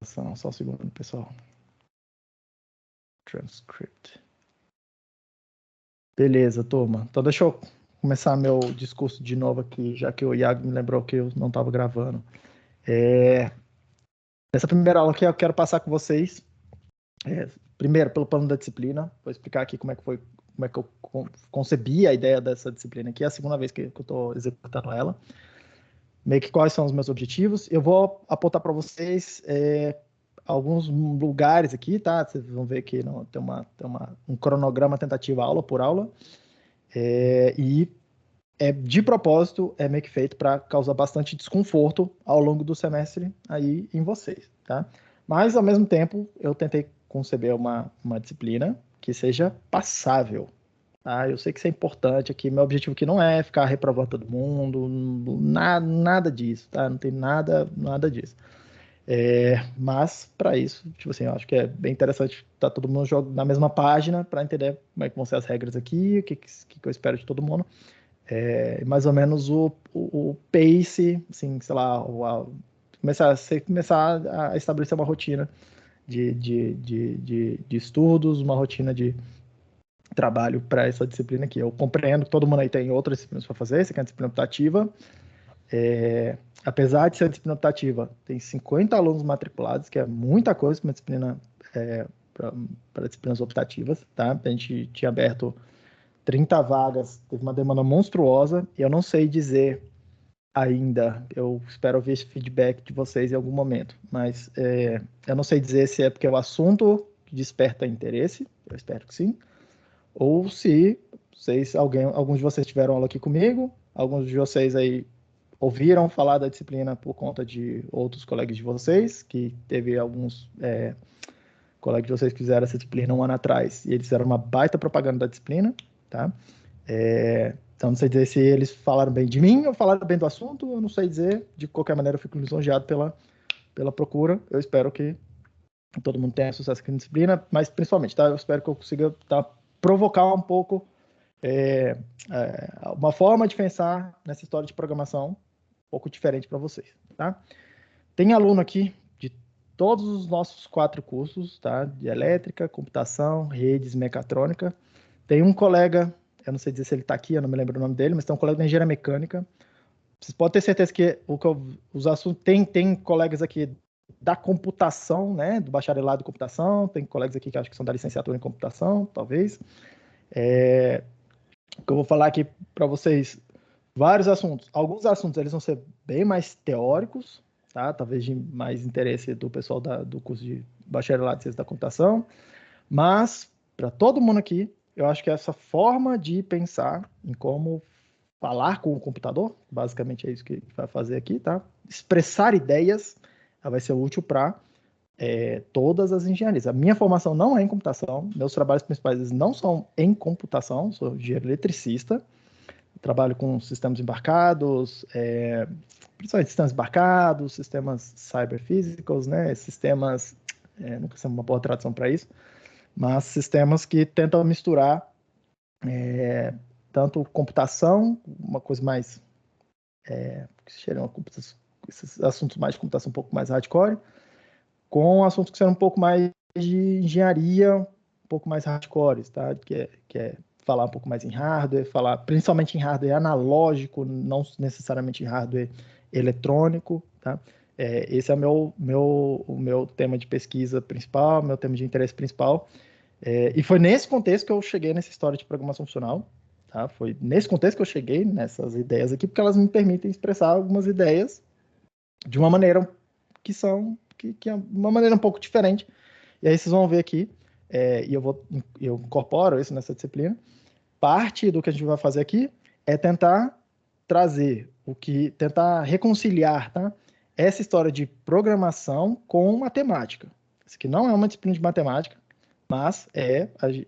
gravação. Só um segundo, pessoal. Transcript. Beleza, turma. Então deixa eu começar meu discurso de novo aqui, já que o Iago me lembrou que eu não estava gravando. Nessa primeira aula aqui eu quero passar com vocês, primeiro pelo plano da disciplina, vou explicar aqui como é que eu concebi a ideia dessa disciplina aqui, é a segunda vez que eu estou executando ela. Meio que quais são os meus objetivos. Eu vou apontar para vocês alguns lugares aqui, tá? Vocês vão ver que tem um cronograma tentativa aula por aula. De propósito, é meio que feito para causar bastante desconforto ao longo do semestre aí em vocês, tá? Mas, ao mesmo tempo, eu tentei conceber uma disciplina que seja passável, tá? Eu sei que isso é importante aqui, meu objetivo aqui não é ficar reprovando todo mundo, nada disso, tá? Não tem nada disso. Mas, para isso, tipo assim, eu acho que é bem interessante estar todo mundo na mesma página para entender como é que vão ser as regras aqui, o que eu espero de todo mundo. Mais ou menos o pace, assim, sei lá, começar a estabelecer uma rotina de estudos, uma rotina de trabalho para essa disciplina aqui. Eu compreendo que todo mundo aí tem outras disciplinas para fazer, essa aqui é a disciplina optativa. Apesar de ser disciplina optativa, tem 50 alunos matriculados, que é muita coisa para uma disciplina, para disciplinas optativas, tá? A gente tinha aberto 30 vagas, teve uma demanda monstruosa, e eu não sei dizer ainda, eu espero ouvir esse feedback de vocês em algum momento, mas eu não sei dizer se é porque é o assunto que desperta interesse, eu espero que sim, ou se alguns de vocês tiveram aula aqui comigo, alguns de vocês aí ouviram falar da disciplina por conta de outros colegas de vocês, que teve alguns colegas de vocês que fizeram essa disciplina um ano atrás, e eles fizeram uma baita propaganda da disciplina, tá? Então, não sei dizer se eles falaram bem de mim ou falaram bem do assunto, eu não sei dizer. De qualquer maneira, eu fico lisonjeado pela procura. Eu espero que todo mundo tenha sucesso aqui na disciplina, mas principalmente, tá? Eu espero que eu consiga provocar um pouco uma forma de pensar nessa história de programação um pouco diferente para vocês, tá? Tem aluno aqui de todos os nossos 4 cursos, tá? De elétrica, computação, redes, mecatrônica. Tem um colega, eu não sei dizer se ele está aqui, eu não me lembro o nome dele, mas tem um colega da engenharia mecânica. Vocês podem ter certeza que os assuntos tem colegas aqui da computação, né? Do bacharelado em computação, tem colegas aqui que acho que são da licenciatura em computação, talvez. O que eu vou falar aqui para vocês, vários assuntos. Alguns assuntos eles vão ser bem mais teóricos, tá? Talvez de mais interesse do pessoal do curso de bacharelado em ciência da computação, mas para todo mundo aqui, eu acho que essa forma de pensar em como falar com o computador, basicamente é isso que vai fazer aqui, tá? Expressar ideias, ela vai ser útil para todas as engenharias. A minha formação não é em computação, meus trabalhos principais não são em computação, sou engenheiro eletricista, trabalho com sistemas embarcados, principalmente sistemas embarcados, sistemas cyberfísicos, né? Sistemas, nunca sei uma boa tradução para isso, mas sistemas que tentam misturar tanto computação, uma coisa mais que seriam esses assuntos mais de computação um pouco mais hardcore, com assuntos que serão um pouco mais de engenharia, um pouco mais hardcore, tá? Que é falar um pouco mais em hardware, falar principalmente em hardware analógico, não necessariamente em hardware eletrônico, tá? Esse é o meu tema de pesquisa principal, meu tema de interesse principal. E foi nesse contexto que eu cheguei nessa história de programação funcional, tá? Foi nesse contexto que eu cheguei nessas ideias aqui, porque elas me permitem expressar algumas ideias de uma maneira que é uma maneira um pouco diferente. E aí vocês vão ver aqui, e eu incorporo isso nessa disciplina. Parte do que a gente vai fazer aqui é tentar tentar reconciliar, tá? Essa história de programação com matemática. Isso aqui não é uma disciplina de matemática, mas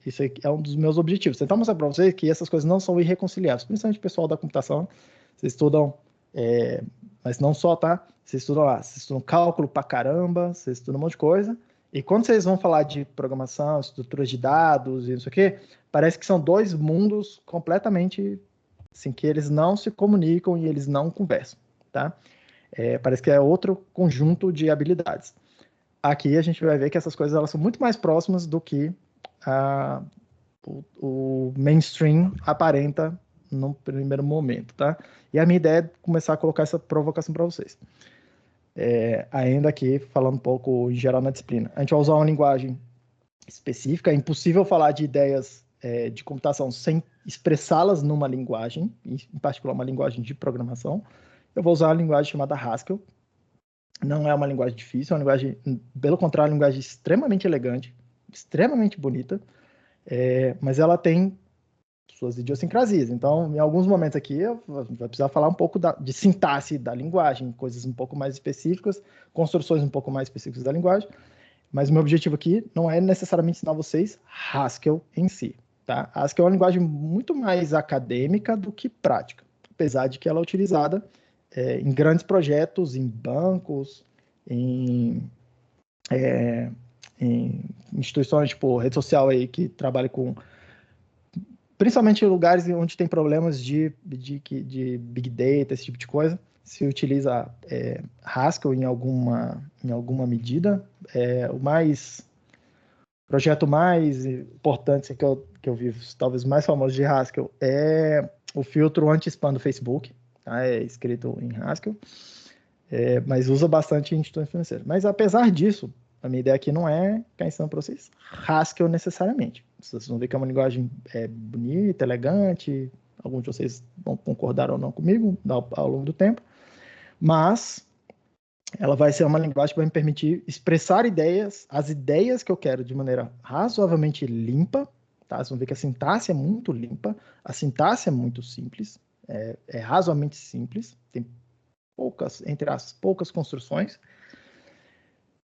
isso aqui é um dos meus objetivos. Tentar mostrar para vocês que essas coisas não são irreconciliáveis, principalmente o pessoal da computação. Vocês estudam, mas não só, tá? Vocês estudam cálculo pra caramba, vocês estudam um monte de coisa. E quando vocês vão falar de programação, estruturas de dados e não sei o quê, parece que são 2 mundos completamente, assim, que eles não se comunicam e eles não conversam, tá? Parece que é outro conjunto de habilidades. aqui a gente vai ver que essas coisas elas são muito mais próximas do que o mainstream aparenta no primeiro momento, tá? E a minha ideia é começar a colocar essa provocação para vocês. Ainda aqui, falando um pouco em geral na disciplina. A gente vai usar uma linguagem específica, é impossível falar de ideias de computação sem expressá-las numa linguagem, em particular uma linguagem de programação. Eu vou usar uma linguagem chamada Haskell. Não é uma linguagem difícil, é uma linguagem, pelo contrário, uma linguagem extremamente elegante, extremamente bonita, mas ela tem suas idiosincrasias. Então, em alguns momentos aqui, a gente vai precisar falar um pouco de sintaxe da linguagem, coisas um pouco mais específicas, construções um pouco mais específicas da linguagem, mas o meu objetivo aqui não é necessariamente ensinar vocês Haskell em si, tá? Haskell é uma linguagem muito mais acadêmica do que prática, apesar de que ela é utilizada em grandes projetos, em bancos, em instituições tipo rede social aí que trabalha com, principalmente em lugares onde tem problemas de big data, esse tipo de coisa, se utiliza Haskell em alguma medida. O projeto mais importante que eu vi, talvez mais famoso de Haskell, é o filtro anti-spam do Facebook, tá? É escrito em Haskell, mas usa bastante em instituições financeiras. Mas apesar disso, a minha ideia aqui não é ficar ensinando para vocês Haskell necessariamente. Vocês vão ver que é uma linguagem bonita, elegante, alguns de vocês vão concordar ou não comigo ao longo do tempo, mas ela vai ser uma linguagem que vai me permitir expressar as ideias que eu quero de maneira razoavelmente limpa, tá? Vocês vão ver que a sintaxe é muito limpa, a sintaxe é muito simples, é razoavelmente simples, tem entre as poucas construções,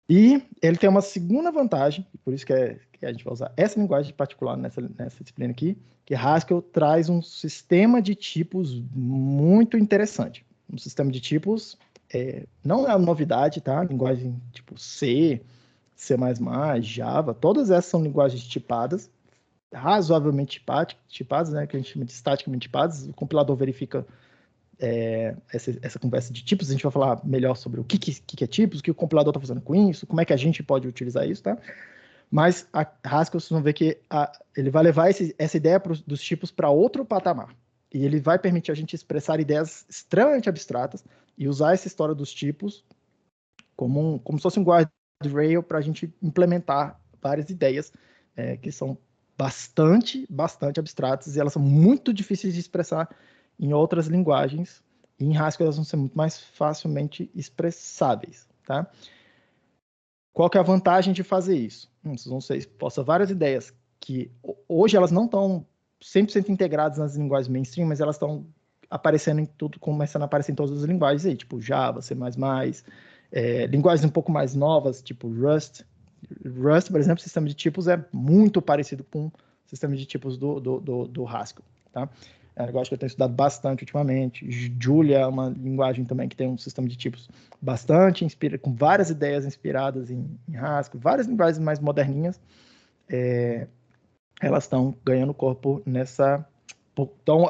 e ele tem uma segunda vantagem, e por isso que a gente vai usar essa linguagem particular nessa disciplina aqui, que Haskell traz um sistema de tipos muito interessante. Um sistema de tipos não é uma novidade, tá? Linguagem tipo C, C++, Java, todas essas são linguagens tipadas, razoavelmente tipadas, né? Que a gente chama de estaticamente tipadas. O compilador verifica essa conversa de tipos. A gente vai falar melhor sobre o que é tipos, o que o compilador está fazendo com isso, como é que a gente pode utilizar isso, tá? Mas a Haskell, vocês vão ver que ele vai levar essa ideia dos tipos para outro patamar. E ele vai permitir a gente expressar ideias extremamente abstratas e usar essa história dos tipos como se fosse um guardrail para a gente implementar várias ideias que são bastante abstratas e elas são muito difíceis de expressar em outras linguagens. E em Haskell elas vão ser muito mais facilmente expressáveis, tá? Qual que é a vantagem de fazer isso? Vocês vão ser expostas a várias ideias que hoje elas não estão 100% integradas nas linguagens mainstream, mas elas estão aparecendo em tudo, começando a aparecer em todas as linguagens aí, tipo Java, C++, linguagens um pouco mais novas, tipo Rust. Rust, por exemplo, o sistema de tipos é muito parecido com o sistema de tipos do Haskell, tá? É um negócio que eu tenho estudado bastante ultimamente. Julia é uma linguagem também que tem um sistema de tipos bastante com várias ideias inspiradas em Haskell, várias linguagens mais moderninhas. Elas estão ganhando corpo estão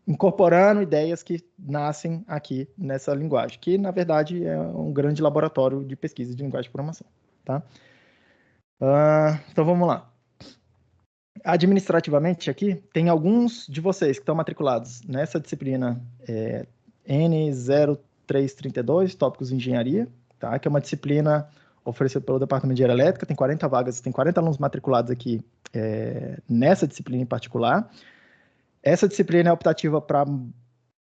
incorporando ideias que nascem aqui nessa linguagem, que na verdade é um grande laboratório de pesquisa de linguagem de programação, tá? Então vamos lá. Administrativamente aqui, tem alguns de vocês que estão matriculados nessa disciplina N0332, tópicos de engenharia, tá? Que é uma disciplina oferecida pelo Departamento de Engenharia Elétrica, tem 40 vagas, tem 40 alunos matriculados aqui nessa disciplina em particular. Essa disciplina é optativa para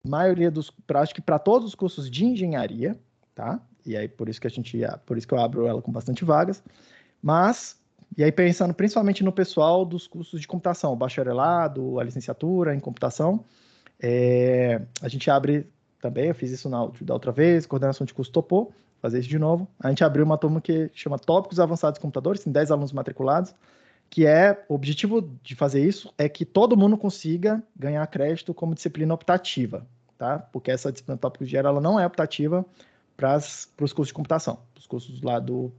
maioria acho que para todos os cursos de engenharia, tá? E aí por isso que eu abro ela com bastante vagas, e aí pensando principalmente no pessoal dos cursos de computação, o bacharelado, a licenciatura em computação, a gente abre também, eu fiz isso da outra vez, coordenação de curso topou, fazer isso de novo. A gente abriu uma turma que chama Tópicos Avançados de Computadores, tem 10 alunos matriculados, que o objetivo de fazer isso é que todo mundo consiga ganhar crédito como disciplina optativa, tá? Porque essa disciplina Tópicos de Engenharia, ela não é optativa para os cursos de computação, os cursos lá do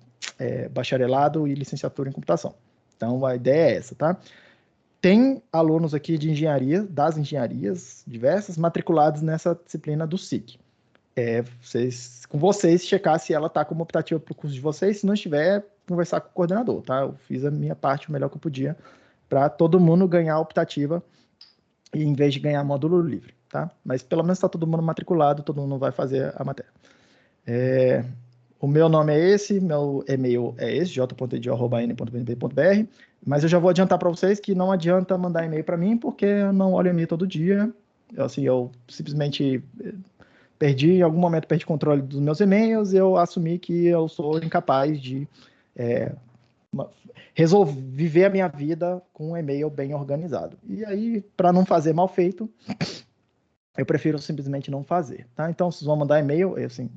bacharelado e licenciatura em computação. Então, a ideia é essa, tá? Tem alunos aqui de engenharia, das engenharias diversas, matriculados nessa disciplina do SIC. com vocês checar se ela está como optativa para o curso de vocês. Se não estiver, conversar com o coordenador, tá? Eu fiz a minha parte o melhor que eu podia para todo mundo ganhar a optativa e em vez de ganhar módulo livre, tá? Mas pelo menos está todo mundo matriculado, todo mundo vai fazer a matéria. O meu nome é esse, meu e-mail é esse, j.ed@n.bnb.br, mas eu já vou adiantar para vocês que não adianta mandar e-mail para mim, porque eu não olho e-mail todo dia. Eu simplesmente em algum momento perdi controle dos meus e-mails e eu assumi que eu sou incapaz de resolver viver a minha vida com um e-mail bem organizado. E aí, para não fazer mal feito, eu prefiro simplesmente não fazer, tá? Então, vocês vão mandar e-mail, assim,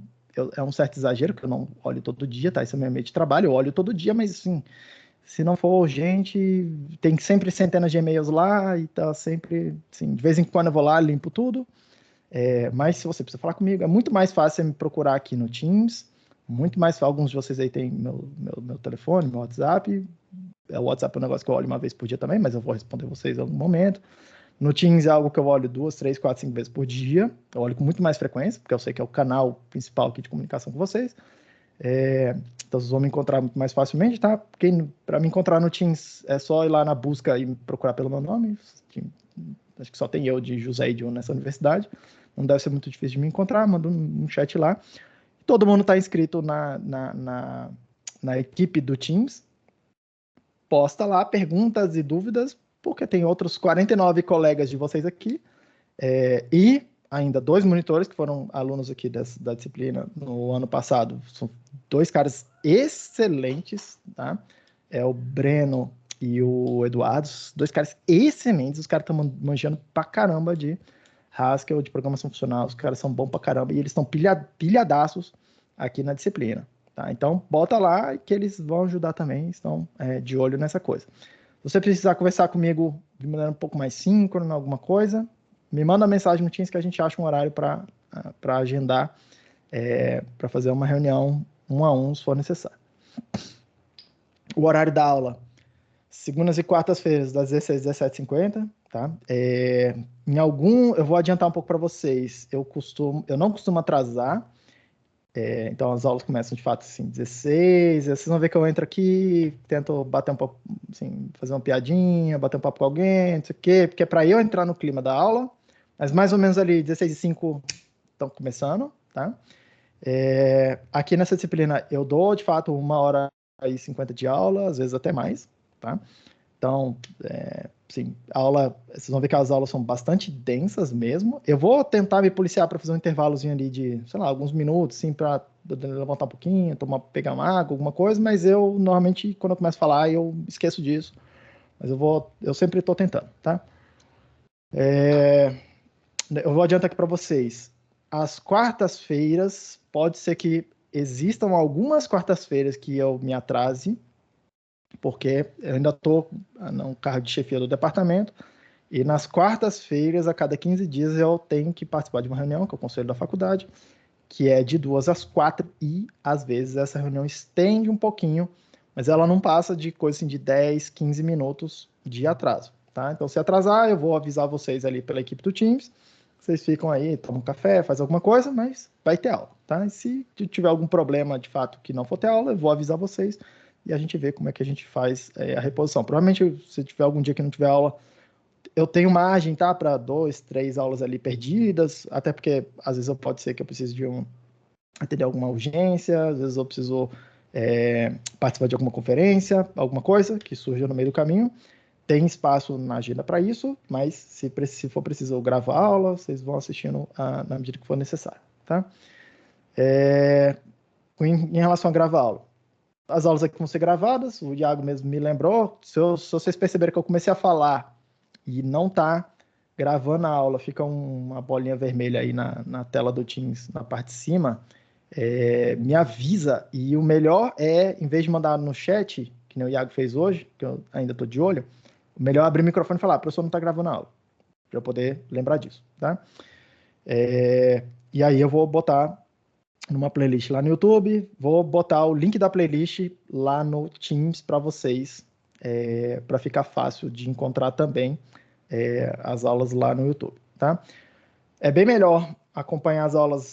é um certo exagero, que eu não olho todo dia, tá? Esse é meu e-mail de trabalho, eu olho todo dia, mas, assim, se não for urgente, tem sempre centenas de e-mails lá e tá sempre, assim, de vez em quando eu vou lá, limpo tudo. Mas se você precisa falar comigo, é muito mais fácil me procurar aqui no Teams, muito mais fácil. Alguns de vocês aí têm meu telefone, meu WhatsApp. O WhatsApp é um negócio que eu olho uma vez por dia também, mas eu vou responder vocês em algum momento. No Teams é algo que eu olho 2, 3, 4, 5 vezes por dia. Eu olho com muito mais frequência, porque eu sei que é o canal principal aqui de comunicação com vocês. Então vocês vão me encontrar muito mais facilmente, tá? Para me encontrar no Teams é só ir lá na busca e me procurar pelo meu nome. Acho que só tem eu de José Edion nessa universidade. Não deve ser muito difícil de me encontrar. Manda um chat lá. Todo mundo está inscrito na equipe do Teams. Posta lá perguntas e dúvidas, porque tem outros 49 colegas de vocês aqui. E ainda 2 monitores que foram alunos aqui da disciplina no ano passado. São 2 caras excelentes, tá? É o Breno e o Eduardo, 2 caras excelentes. Os caras estão manjando pra caramba de Haskell, de programação funcional. Os caras são bons pra caramba e eles estão pilhadaços aqui na disciplina, tá? Então, bota lá que eles vão ajudar também, estão de olho nessa coisa. Se você precisar conversar comigo de maneira um pouco mais síncrona, alguma coisa, me manda uma mensagem no Teams que a gente acha um horário para agendar, para fazer uma reunião 1 a 1, se for necessário. O horário da aula, segundas e quartas-feiras, das 16 às 17h50, tá? Eu vou adiantar um pouco para vocês. Eu não costumo atrasar, então as aulas começam de fato assim, 16, vocês vão ver que eu entro aqui, tento bater um papo, assim, fazer uma piadinha, bater um papo com alguém, não sei o quê, porque é para eu entrar no clima da aula, mas mais ou menos ali 16h05 estão começando, tá? Aqui nessa disciplina eu dou de fato 1h50 de aula, às vezes até mais, tá? Então, sim, vocês vão ver que as aulas são bastante densas mesmo. Eu vou tentar me policiar para fazer um intervalozinho ali de, sei lá, alguns minutos, assim, para levantar um pouquinho, pegar uma água, alguma coisa, mas eu, normalmente, quando eu começo a falar, eu esqueço disso. Mas eu sempre estou tentando, tá? Eu vou adiantar aqui para vocês. As quartas-feiras, pode ser que existam algumas quartas-feiras que eu me atrase, porque eu ainda estou no cargo de chefia do departamento, e nas quartas-feiras, a cada 15 dias, eu tenho que participar de uma reunião, que é o conselho da faculdade, que é de 2 às 4, e às vezes essa reunião estende um pouquinho, mas ela não passa de coisa assim de 10, 15 minutos de atraso, tá? Então, se atrasar, eu vou avisar vocês ali pela equipe do Teams, vocês ficam aí, tomam um café, faz alguma coisa, mas vai ter aula, tá? E se tiver algum problema, de fato, que não for ter aula, eu vou avisar vocês e a gente vê como é que a gente faz a reposição. Provavelmente, se tiver algum dia que não tiver aula, eu tenho margem, tá? Para 2, 3 aulas ali perdidas, até porque às vezes pode ser que eu precise atender alguma urgência, às vezes eu preciso participar de alguma conferência, alguma coisa que surja no meio do caminho. Tem espaço na agenda para isso, mas se for preciso eu gravar a aula, vocês vão assistindo na medida que for necessário, tá? Em relação a gravar a aula, as aulas aqui vão ser gravadas, o Iago mesmo me lembrou, se vocês perceberem que eu comecei a falar e não tá gravando a aula, fica uma bolinha vermelha aí na tela do Teams, na parte de cima, me avisa, e o melhor em vez de mandar no chat, que nem o Iago fez hoje, que eu ainda tô de olho, o melhor é abrir o microfone e falar, professor não tá gravando a aula, para eu poder lembrar disso, tá? E aí eu vou botar numa playlist lá no YouTube, vou botar o link da playlist lá no Teams para vocês, para ficar fácil de encontrar também as aulas lá no YouTube, tá? É bem melhor acompanhar as aulas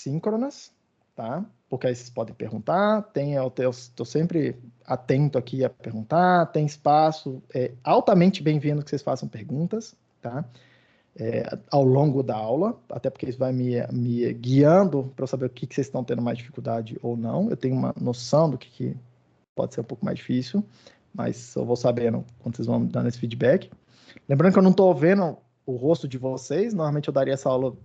síncronas, tá? Porque aí vocês podem perguntar, eu estou sempre atento aqui a perguntar, tem espaço, é altamente bem-vindo que vocês façam perguntas, tá? Ao longo da aula, até porque isso vai me guiando para eu saber o que vocês estão tendo mais dificuldade ou não. Eu tenho uma noção do que pode ser um pouco mais difícil, mas eu vou sabendo quando vocês vão me dando esse feedback. Lembrando que eu não estou vendo o rosto de vocês, normalmente eu daria essa aula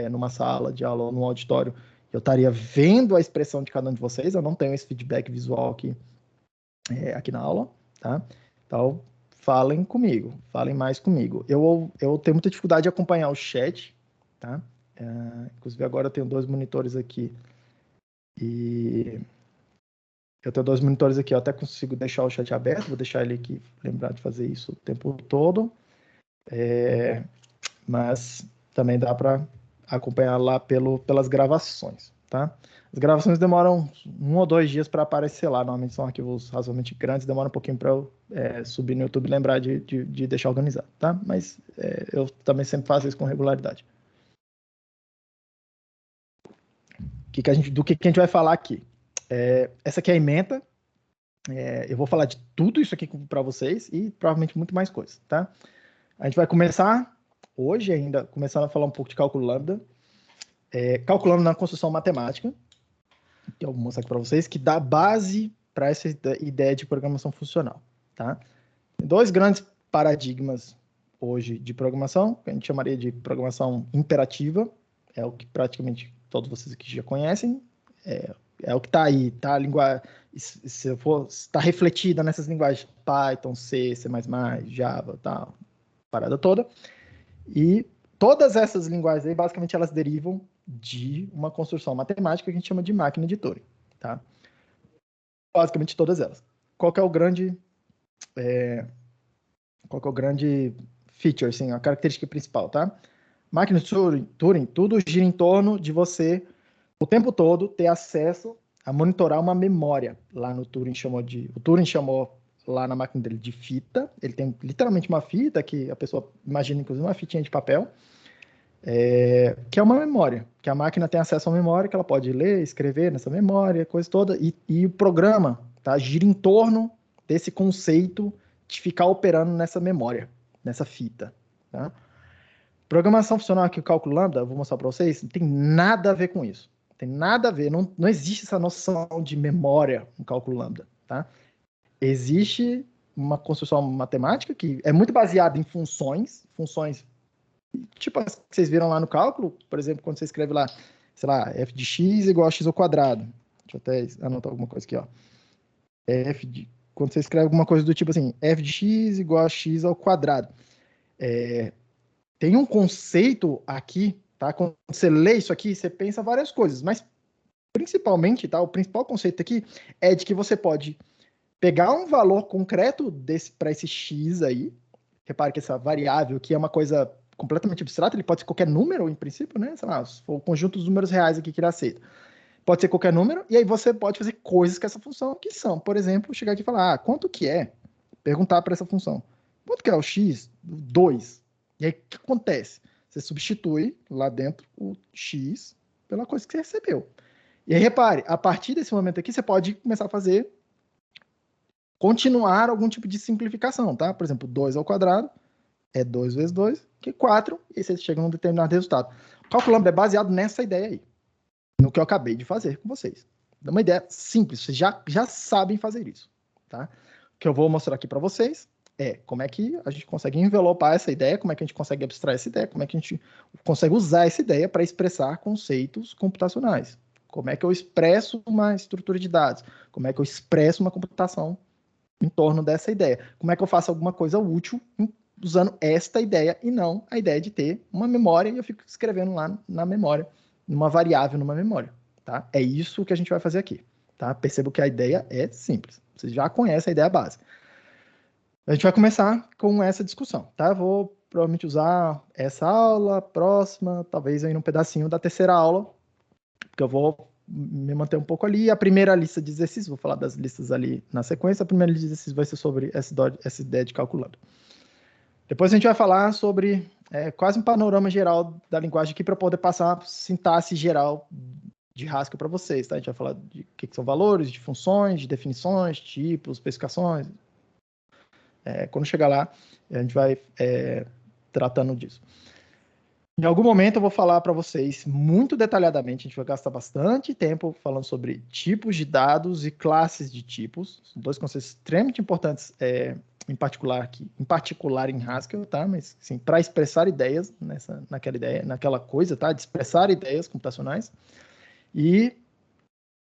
numa sala de aula ou num auditório, eu estaria vendo a expressão de cada um de vocês, eu não tenho esse feedback visual aqui na aula, tá? Então, falem comigo, falem mais comigo. Eu tenho muita dificuldade de acompanhar o chat, tá? Inclusive agora eu tenho 2 monitores aqui e eu tenho 2 monitores aqui, eu até consigo deixar o chat aberto, vou deixar ele aqui, lembrar de fazer isso o tempo todo, mas também dá para acompanhar lá pelas gravações, tá? As gravações demoram 1 ou 2 dias para aparecer lá, normalmente são arquivos razoavelmente grandes, demora um pouquinho para eu subir no YouTube e lembrar de deixar organizado, tá? Mas eu também sempre faço isso com regularidade. Do que a gente vai falar aqui? Essa aqui é a ementa, eu vou falar de tudo isso aqui para vocês e provavelmente muito mais coisas, tá? A gente vai começar hoje ainda, começando a falar um pouco de cálculo lambda, calculando na construção matemática, que eu vou mostrar aqui para vocês, que dá base para essa ideia de programação funcional, tá? Tem 2 grandes paradigmas hoje de programação, que a gente chamaria de programação imperativa, é o que praticamente todos vocês aqui já conhecem, é o que está aí, tá? A linguagem, está refletida nessas linguagens Python, C, C++, Java, tal, parada toda. E todas essas linguagens aí, basicamente, elas derivam de uma construção matemática que a gente chama de máquina de Turing, tá? Basicamente todas elas. Qual que é o grande feature, assim, a característica principal, tá? Máquina de Turing, tudo gira em torno de você, o tempo todo, ter acesso a monitorar uma memória. Lá no o Turing chamou lá na máquina dele de fita. Ele tem literalmente uma fita que a pessoa imagina, inclusive, uma fitinha de papel, que é uma memória, que a máquina tem acesso a uma memória que ela pode ler, escrever nessa memória, coisa toda, e o programa, tá, gira em torno desse conceito de ficar operando nessa memória, nessa fita, tá? Programação funcional aqui, o cálculo lambda, eu vou mostrar para vocês, não tem nada a ver com isso. Não tem nada a ver, não existe essa noção de memória no cálculo lambda, tá? Existe uma construção matemática que é muito baseada em funções tipo as que vocês viram lá no cálculo, por exemplo, quando você escreve lá, sei lá, f de x igual a x ao quadrado. Deixa eu até anotar alguma coisa aqui, ó. Quando você escreve alguma coisa do tipo assim, f de x igual a x ao quadrado. Tem um conceito aqui, tá? Quando você lê isso aqui, você pensa várias coisas, mas principalmente, tá? O principal conceito aqui é de que você pode pegar um valor concreto para esse x aí. Repare que essa variável aqui é uma coisa completamente abstrato, ele pode ser qualquer número, em princípio, né? Sei lá, se for o conjunto dos números reais aqui que ele aceita. Pode ser qualquer número, e aí você pode fazer coisas com essa função, que são, por exemplo, chegar aqui e falar, quanto que é? Perguntar para essa função. Quanto que é o x? 2. E aí, o que acontece? Você substitui lá dentro o x pela coisa que você recebeu. E aí, repare, a partir desse momento aqui, você pode começar a continuar algum tipo de simplificação, tá? Por exemplo, 2 ao quadrado é 2 vezes 2, que é 4, e você chega num determinado resultado. O cálculo lambda é baseado nessa ideia aí, no que eu acabei de fazer com vocês. É uma ideia simples, vocês já sabem fazer isso, tá? O que eu vou mostrar aqui para vocês é como é que a gente consegue envelopar essa ideia, como é que a gente consegue abstrair essa ideia, como é que a gente consegue usar essa ideia para expressar conceitos computacionais. Como é que eu expresso uma estrutura de dados? Como é que eu expresso uma computação em torno dessa ideia? Como é que eu faço alguma coisa útil usando esta ideia e não a ideia de ter uma memória e eu fico escrevendo lá na memória, numa variável numa memória, tá? É isso que a gente vai fazer aqui, tá? Percebo que a ideia é simples. Vocês já conhecem a ideia básica. A gente vai começar com essa discussão, tá? Eu vou provavelmente usar essa aula, próxima, talvez aí num pedacinho da terceira aula, porque eu vou me manter um pouco ali. A primeira lista de exercícios, vou falar das listas ali na sequência, a primeira lista de exercícios vai ser sobre essa ideia de calculando. Depois a gente vai falar sobre quase um panorama geral da linguagem aqui para poder passar a sintaxe geral de Haskell para vocês, tá? A gente vai falar de o que são valores, de funções, de definições, tipos, especificações. Quando chegar lá, a gente vai tratando disso. Em algum momento eu vou falar para vocês muito detalhadamente, a gente vai gastar bastante tempo falando sobre tipos de dados e classes de tipos. São dois conceitos extremamente importantes, em particular em Haskell, tá? Mas sim, para expressar ideias naquela coisa, tá? De expressar ideias computacionais. E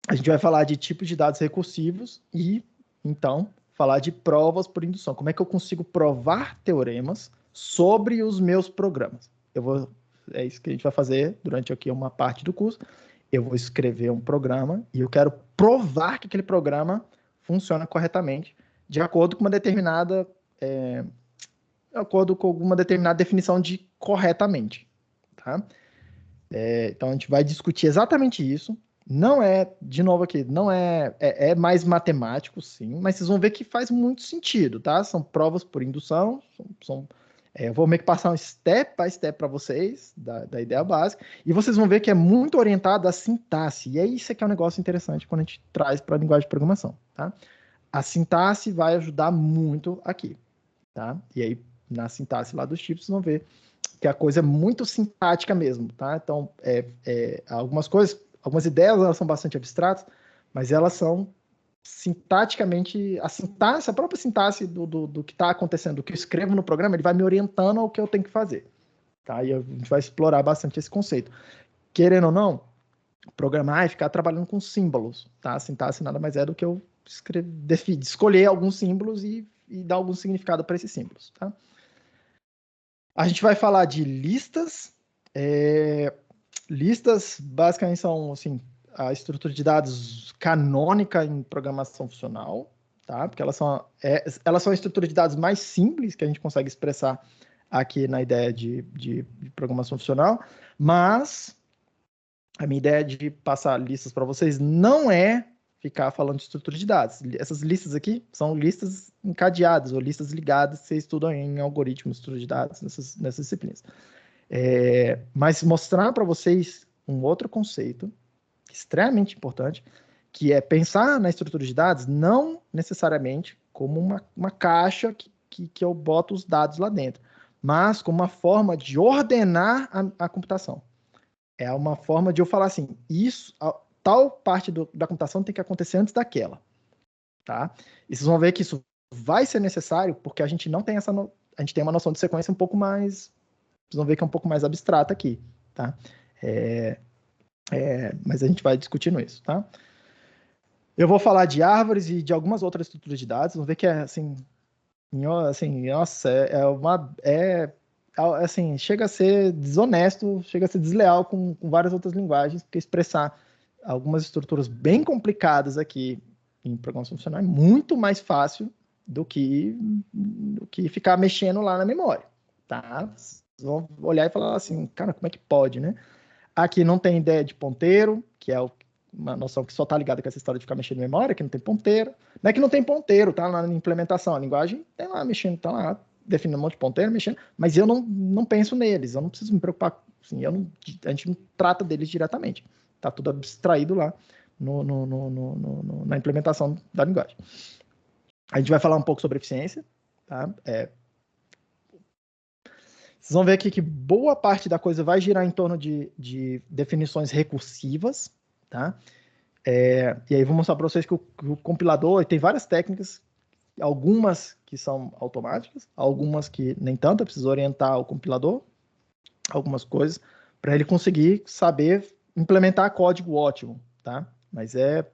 a gente vai falar de tipos de dados recursivos e, então, falar de provas por indução. Como é que eu consigo provar teoremas sobre os meus programas? É isso que a gente vai fazer durante aqui uma parte do curso. Eu vou escrever um programa e eu quero provar que aquele programa funciona corretamente de acordo com alguma determinada definição de corretamente, tá? Então a gente vai discutir exatamente isso. Não é, de novo aqui, não é mais matemático, sim, mas vocês vão ver que faz muito sentido, tá? São provas por indução, eu vou meio que passar um step by step para vocês, da ideia básica, e vocês vão ver que é muito orientado à sintaxe, e é isso que é um negócio interessante quando a gente traz para a linguagem de programação, tá? A sintaxe vai ajudar muito aqui, tá? E aí, na sintaxe lá dos tipos, vocês vão ver que a coisa é muito sintática mesmo, tá? Então, algumas ideias, elas são bastante abstratas, mas elas são sintaticamente, a própria sintaxe do que está acontecendo, do que eu escrevo no programa, ele vai me orientando ao que eu tenho que fazer, tá? E a gente vai explorar bastante esse conceito. Querendo ou não, programar é ficar trabalhando com símbolos, tá? A sintaxe nada mais é do que eu escolher alguns símbolos e dar algum significado para esses símbolos, tá? A gente vai falar de listas. Listas basicamente são assim, a estrutura de dados canônica em programação funcional, tá? Porque elas são a estrutura de dados mais simples que a gente consegue expressar aqui na ideia de programação funcional, mas a minha ideia de passar listas para vocês não é ficar falando de estrutura de dados. Essas listas aqui são listas encadeadas ou listas ligadas que vocês estudam em algoritmos, estrutura de dados, nessas disciplinas. Mas mostrar para vocês um outro conceito extremamente importante, que é pensar na estrutura de dados não necessariamente como uma caixa que eu boto os dados lá dentro, mas como uma forma de ordenar a computação. É uma forma de eu falar assim, tal parte da computação tem que acontecer antes daquela, tá? E vocês vão ver que isso vai ser necessário porque a gente não tem a gente tem uma noção de sequência um pouco mais, vocês vão ver que é um pouco mais abstrata aqui, tá? Mas a gente vai discutindo isso, tá? Eu vou falar de árvores e de algumas outras estruturas de dados, vão ver que assim, nossa, assim, chega a ser desonesto, chega a ser desleal com várias outras linguagens, porque expressar algumas estruturas bem complicadas aqui em programação funcional é muito mais fácil do que ficar mexendo lá na memória, tá? Vocês vão olhar e falar assim, cara, como é que pode, né? Aqui não tem ideia de ponteiro, que é uma noção que só está ligada com essa história de ficar mexendo em memória, que não tem ponteiro. Não é que não tem ponteiro, tá? Na implementação, a linguagem tem lá mexendo, tá lá definindo um monte de ponteiro, mexendo, mas eu não penso neles, eu não preciso me preocupar, assim, a gente não trata deles diretamente. Tá tudo abstraído lá na implementação da linguagem. A gente vai falar um pouco sobre eficiência, tá? Vocês vão ver aqui que boa parte da coisa vai girar em torno de definições recursivas, tá? E aí vou mostrar para vocês que o compilador tem várias técnicas, algumas que são automáticas, algumas que nem tanto, eu preciso orientar o compilador, algumas coisas, para ele conseguir saber implementar código ótimo, tá? Mas a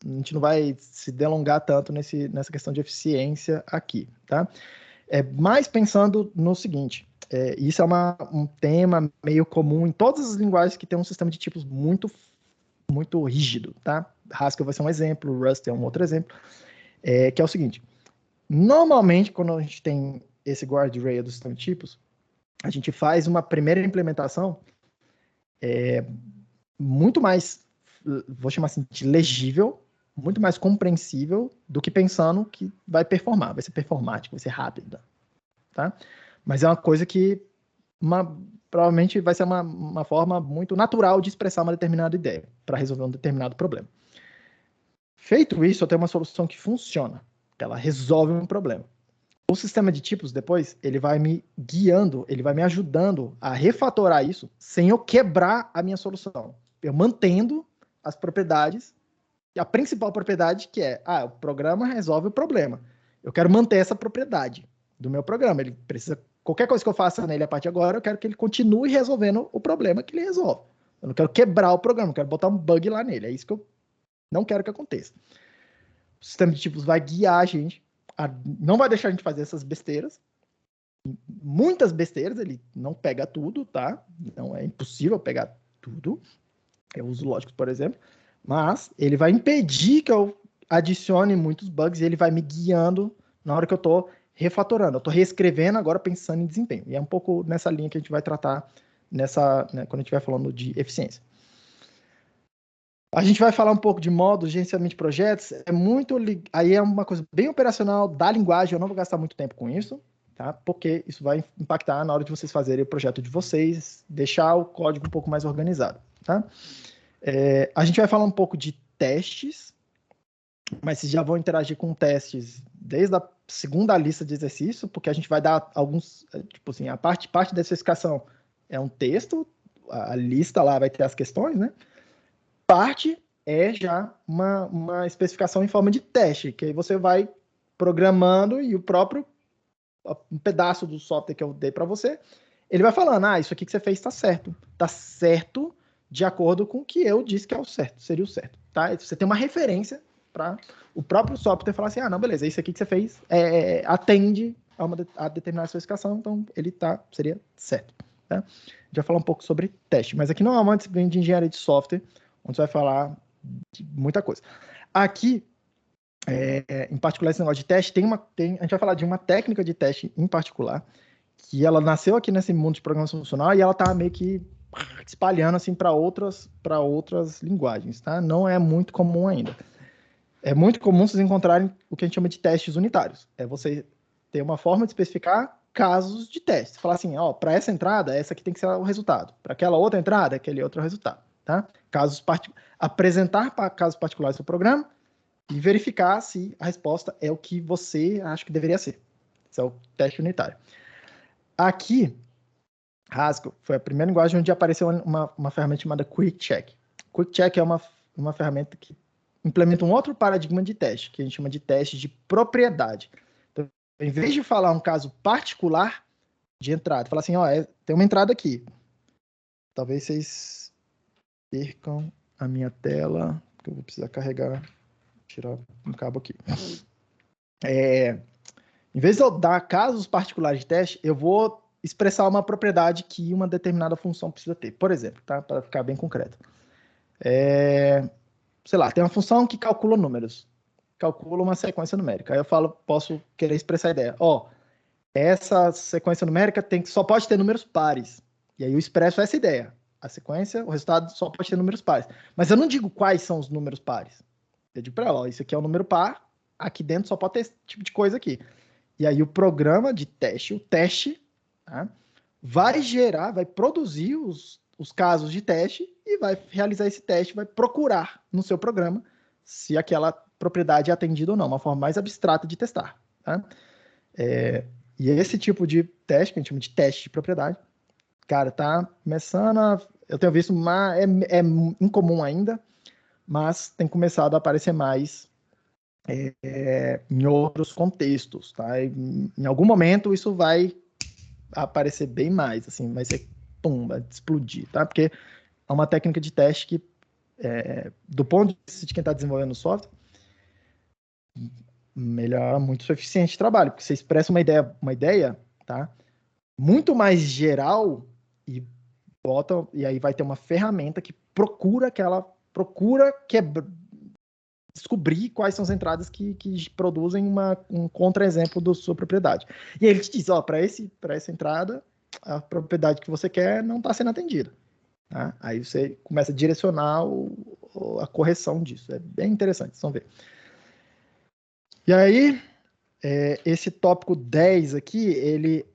gente não vai se delongar tanto nessa questão de eficiência aqui, tá? Mais pensando no seguinte, isso é um tema meio comum em todas as linguagens que tem um sistema de tipos muito, muito rígido, tá? Haskell vai ser um exemplo, Rust é um outro exemplo, que é o seguinte, normalmente quando a gente tem esse guardrail do sistema de tipos, a gente faz uma primeira implementação muito mais, vou chamar assim, de legível, muito mais compreensível do que pensando que vai ser performático, vai ser rápido, tá? Mas é uma coisa que provavelmente vai ser uma forma muito natural de expressar uma determinada ideia para resolver um determinado problema. Feito isso, eu tenho uma solução que funciona, que ela resolve um problema. O sistema de tipos, depois, ele vai me guiando, ele vai me ajudando a refatorar isso sem eu quebrar a minha solução. Eu mantendo as propriedades, e a principal propriedade que é, o programa resolve o problema. Eu quero manter essa propriedade do meu programa. Ele precisa, qualquer coisa que eu faça nele a partir de agora, eu quero que ele continue resolvendo o problema que ele resolve. Eu não quero quebrar o programa, eu quero botar um bug lá nele. É isso que eu não quero que aconteça. O sistema de tipos vai guiar a gente, não vai deixar a gente fazer essas besteiras. Muitas besteiras, ele não pega tudo, tá? Não é impossível pegar tudo. Eu uso lógicos, por exemplo. Mas ele vai impedir que eu adicione muitos bugs e ele vai me guiando na hora que eu estou refatorando. Eu estou reescrevendo agora pensando em desempenho. E é um pouco nessa linha que a gente vai tratar quando a gente vai falando de eficiência. A gente vai falar um pouco de modos, gerenciamento de projetos. Aí é uma coisa bem operacional da linguagem. Eu não vou gastar muito tempo com isso, tá? Porque isso vai impactar na hora de vocês fazerem o projeto de vocês, deixar o código um pouco mais organizado, tá? A gente vai falar um pouco de testes, mas vocês já vão interagir com testes desde a segunda lista de exercício, porque a gente vai dar alguns, tipo assim, a parte da especificação é um texto, a lista lá vai ter as questões, né? Parte é já uma especificação em forma de teste, que aí você vai programando e um pedaço do software que eu dei para você, ele vai falando, isso aqui que você fez está certo de acordo com o que eu disse que é o certo, seria o certo, tá? Você tem uma referência para o próprio software falar assim, não, beleza, isso aqui que você fez atende a determinada especificação, então ele seria certo, tá? A gente vai falar um pouco sobre teste, mas aqui não é uma disciplina de engenharia de software, onde você vai falar de muita coisa. Aqui, em particular, esse negócio de teste, a gente vai falar de uma técnica de teste em particular, que ela nasceu aqui nesse mundo de programação funcional e ela tá meio que espalhando assim para outras linguagens, tá? Não é muito comum ainda. É muito comum vocês encontrarem o que a gente chama de testes unitários. É você ter uma forma de especificar casos de teste. Falar assim, para essa entrada, essa aqui tem que ser o resultado. Para aquela outra entrada, aquele outro resultado, tá? Apresentar casos particulares do programa e verificar se a resposta é o que você acha que deveria ser. Esse é o teste unitário. Aqui, Haskell foi a primeira linguagem onde apareceu uma ferramenta chamada Quick Check. Quick Check é uma ferramenta que implementa um outro paradigma de teste, que a gente chama de teste de propriedade. Então, em vez de falar um caso particular de entrada, falar assim, tem uma entrada aqui. Talvez vocês percam a minha tela, que eu vou precisar tirar um cabo aqui. Em vez de eu dar casos particulares de teste, eu vou expressar uma propriedade que uma determinada função precisa ter. Por exemplo, tá? Para ficar bem concreto. Sei lá, tem uma função que calcula números. Calcula uma sequência numérica. Aí eu posso querer expressar a ideia. Essa sequência numérica só pode ter números pares. E aí eu expresso essa ideia. A sequência, o resultado só pode ter números pares. Mas eu não digo quais são os números pares. Eu digo para ela, isso aqui é um número par, aqui dentro só pode ter esse tipo de coisa aqui. E aí o programa de teste, o teste, tá, vai produzir os casos de teste e vai realizar esse teste, vai procurar no seu programa se aquela propriedade é atendida ou não, uma forma mais abstrata de testar. Tá? E esse tipo de teste, que a gente chama de teste de propriedade, cara, tá começando eu tenho visto, é incomum ainda, mas tem começado a aparecer mais em outros contextos, tá? Em algum momento isso vai aparecer bem mais, assim, vai ser, vai explodir, tá? Porque é uma técnica de teste que, do ponto de vista de quem está desenvolvendo o software, melhora muito sua eficiência de trabalho, porque você expressa uma ideia, tá? Muito mais geral e aí vai ter uma ferramenta que procura descobrir quais são as entradas que produzem um contra-exemplo da sua propriedade. E aí ele te diz, para essa entrada, a propriedade que você quer não está sendo atendida. Tá? Aí você começa a direcionar a correção disso. É bem interessante, vocês vão ver. E aí, esse tópico 10 aqui, ele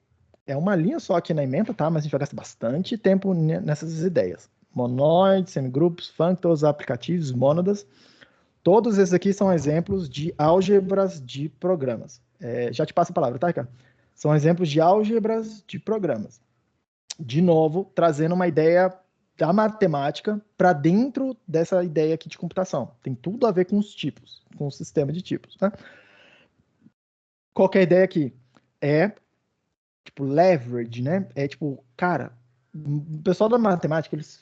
é uma linha só aqui na ementa, tá? Mas a gente vai gastar bastante tempo nessas ideias. Monoides, semigrupos, functors, aplicativos, mônadas. Todos esses aqui são exemplos de álgebras de programas. Já te passo a palavra, tá, cara? São exemplos de álgebras de programas. De novo, trazendo uma ideia da matemática para dentro dessa ideia aqui de computação. Tem tudo a ver com os tipos, com o sistema de tipos, tá? Qual que é a ideia aqui? É, tipo, leverage, né? É tipo, cara, o pessoal da matemática, eles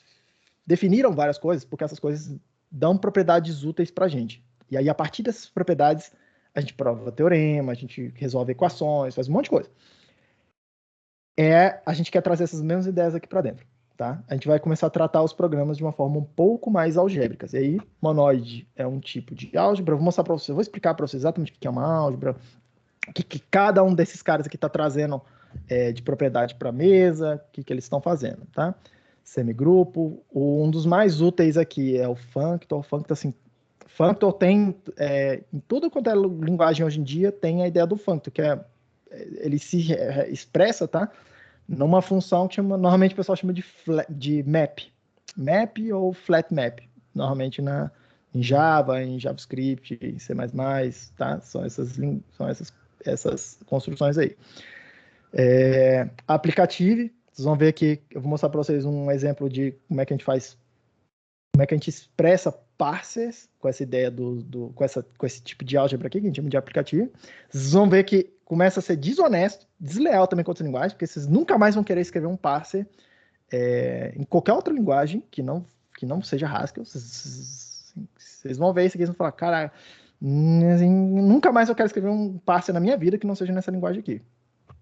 definiram várias coisas, porque essas coisas dão propriedades úteis para a gente. E aí, a partir dessas propriedades, a gente prova teorema, a gente resolve equações, faz um monte de coisa. A gente quer trazer essas mesmas ideias aqui para dentro, tá? A gente vai começar a tratar os programas de uma forma um pouco mais algébrica. E aí, monoide é um tipo de álgebra. Eu vou mostrar para vocês, vou explicar para vocês exatamente o que é uma álgebra, o que cada um desses caras aqui está trazendo de propriedade para a mesa, o que eles estão fazendo, tá? Semigrupo. Um dos mais úteis aqui é o functor. Assim, functor tem, em tudo quanto é linguagem hoje em dia, tem a ideia do functor, que ele se expressa, tá? Numa função que normalmente o pessoal chama de map. Map ou flat map. Normalmente em Java, em JavaScript, em C++, tá? São essas construções aí. Aplicativo, vocês vão ver aqui, eu vou mostrar para vocês um exemplo de como é que a gente faz, como é que a gente expressa parsers com essa ideia com esse tipo de álgebra aqui, que a gente chama de aplicativo. Vocês vão ver que começa a ser desonesto, desleal também com outra linguagem, porque vocês nunca mais vão querer escrever um parser em qualquer outra linguagem que não seja Haskell. Vocês vão ver isso aqui e vão falar, cara, nunca mais eu quero escrever um parser na minha vida que não seja nessa linguagem aqui.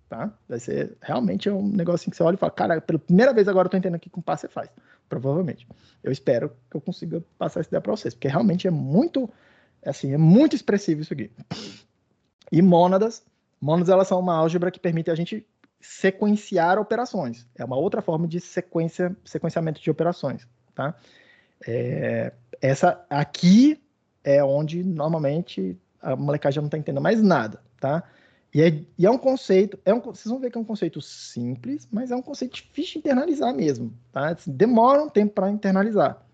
Tá? Vai ser realmente um negocinho que você olha e fala, cara, pela primeira vez agora eu tô entendendo aqui como parser faz. Provavelmente. Eu espero que eu consiga passar essa ideia para vocês, porque realmente é muito expressivo isso aqui. E mônadas elas são uma álgebra que permite a gente sequenciar operações. É uma outra forma de sequenciamento de operações, tá? Essa aqui é onde normalmente a molecagem não está entendendo mais nada, tá? E é um conceito, vocês vão ver que é um conceito simples, mas é um conceito difícil de internalizar mesmo, tá? Demora um tempo para internalizar.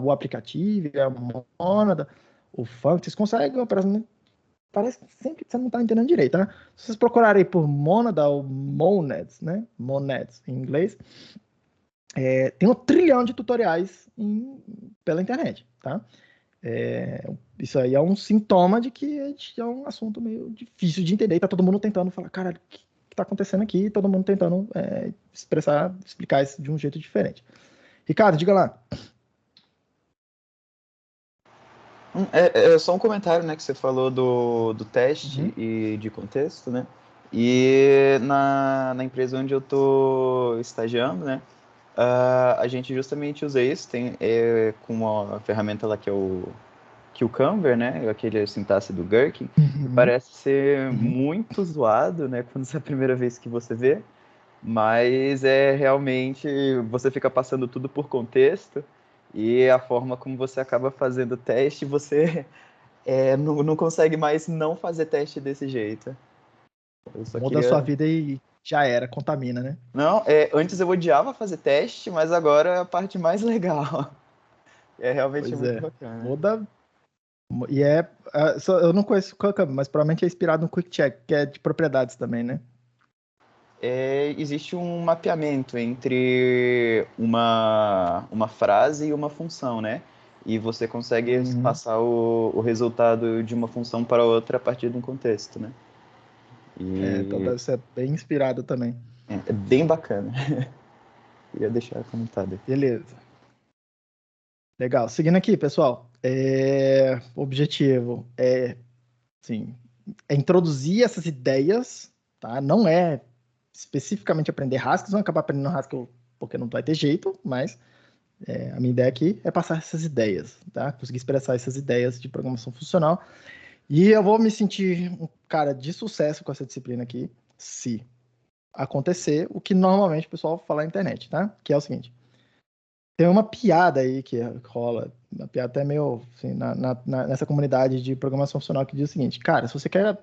O aplicativo, a mônada, o func, vocês conseguem operar, parece que sempre você não está entendendo direito, tá? Se vocês procurarem por mônada ou monads, né? Monads em inglês, tem 1 trilhão de tutoriais pela internet, tá? Isso aí é um sintoma de que é um assunto meio difícil de entender e tá todo mundo tentando falar, cara, o que tá acontecendo aqui? Todo mundo tentando explicar isso de um jeito diferente. Ricardo, diga lá. É só um comentário, né, que você falou do teste e de contexto, né? E na empresa onde eu tô estagiando, né, a gente justamente usa isso, com uma ferramenta lá que é o Cucumber, né, aquele sintaxe do Gherkin, que parece ser muito zoado, né, quando é a primeira vez que você vê, mas realmente, você fica passando tudo por contexto, e a forma como você acaba fazendo o teste, você não consegue mais não fazer teste desse jeito. Muda a sua vida e já era, contamina, né? Não, antes eu odiava fazer teste, mas agora é a parte mais legal. É realmente muito bacana. Muda. E eu não conheço o Cucumber, mas provavelmente é inspirado no Quick Check, que é de propriedades também, né? Existe um mapeamento entre uma frase e uma função, né? E você consegue passar o resultado de uma função para outra a partir de um contexto, né? Então deve ser bem inspirado também. É bem bacana. Queria deixar comentado. Beleza. Legal. Seguindo aqui, pessoal. O objetivo é introduzir essas ideias, tá? Não é especificamente aprender Haskell, vocês vão acabar aprendendo Haskell porque não vai ter jeito, mas a minha ideia aqui é passar essas ideias, tá? Conseguir expressar essas ideias de programação funcional. E eu vou me sentir um cara de sucesso com essa disciplina aqui, se acontecer o que normalmente o pessoal fala na internet, tá? Que é o seguinte: tem uma piada aí que rola, uma piada até meio assim, nessa comunidade de programação funcional que diz o seguinte, cara, se você quer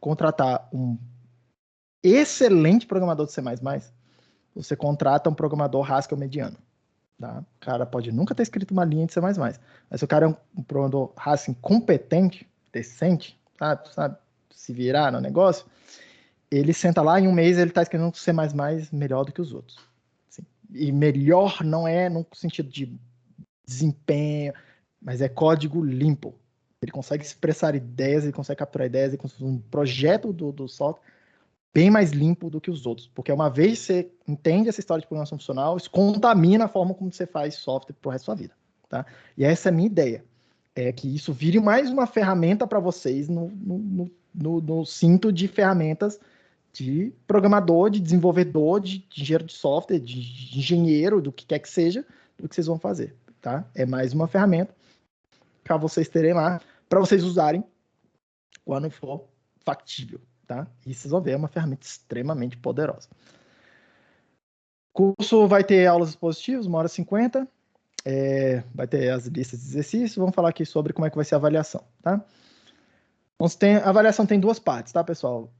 contratar um excelente programador de C++, você contrata um programador Haskell mediano. Tá? O cara pode nunca ter escrito uma linha de C++, mas se o cara é um programador Haskell competente, decente, sabe se virar no negócio, ele senta lá, em um mês ele está escrevendo C++ melhor do que os outros. Assim. E melhor não é no sentido de desempenho, mas é código limpo. Ele consegue expressar ideias, ele consegue capturar ideias, ele consegue um projeto do software bem mais limpo do que os outros. Porque uma vez você entende essa história de programação funcional, isso contamina a forma como você faz software pro resto da sua vida. Tá? E essa é a minha ideia. É que isso vire mais uma ferramenta para vocês no cinto de ferramentas de programador, de desenvolvedor, de engenheiro de software, de engenheiro, do que quer que seja, do que vocês vão fazer. Tá? É mais uma ferramenta para vocês terem lá, para vocês usarem quando for factível. Tá? E vocês vão ver, é uma ferramenta extremamente poderosa. O curso vai ter aulas expositivas, 1h50. Vai ter as listas de exercícios. Vamos falar aqui sobre como é que vai ser a avaliação. Tá? A avaliação tem 2 partes, tá, pessoal?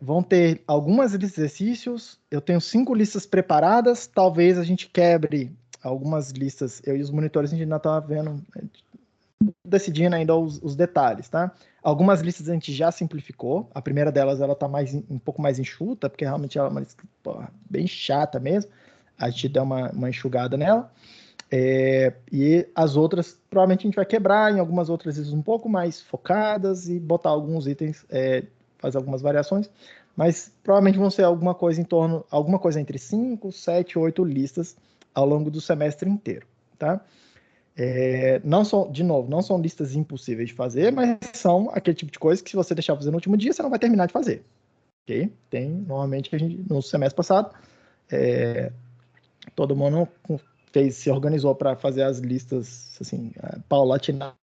Vão ter algumas listas de exercícios. Eu tenho 5 listas preparadas. Talvez a gente quebre algumas listas. Eu e os monitores a gente ainda está vendo, decidindo ainda os detalhes, tá? Algumas listas a gente já simplificou. A primeira delas, ela tá um pouco mais enxuta, porque realmente ela é uma lista bem chata mesmo. A gente dá uma enxugada nela. E as outras, provavelmente a gente vai quebrar em algumas outras listas um pouco mais focadas e botar alguns itens, fazer algumas variações, mas provavelmente vão ser alguma coisa entre 5, 7, 8 listas ao longo do semestre inteiro, tá? Não são listas impossíveis de fazer, mas são aquele tipo de coisa que se você deixar fazer no último dia, você não vai terminar de fazer, ok? Normalmente, no semestre passado, todo mundo se organizou para fazer as listas, assim, paulatinamente,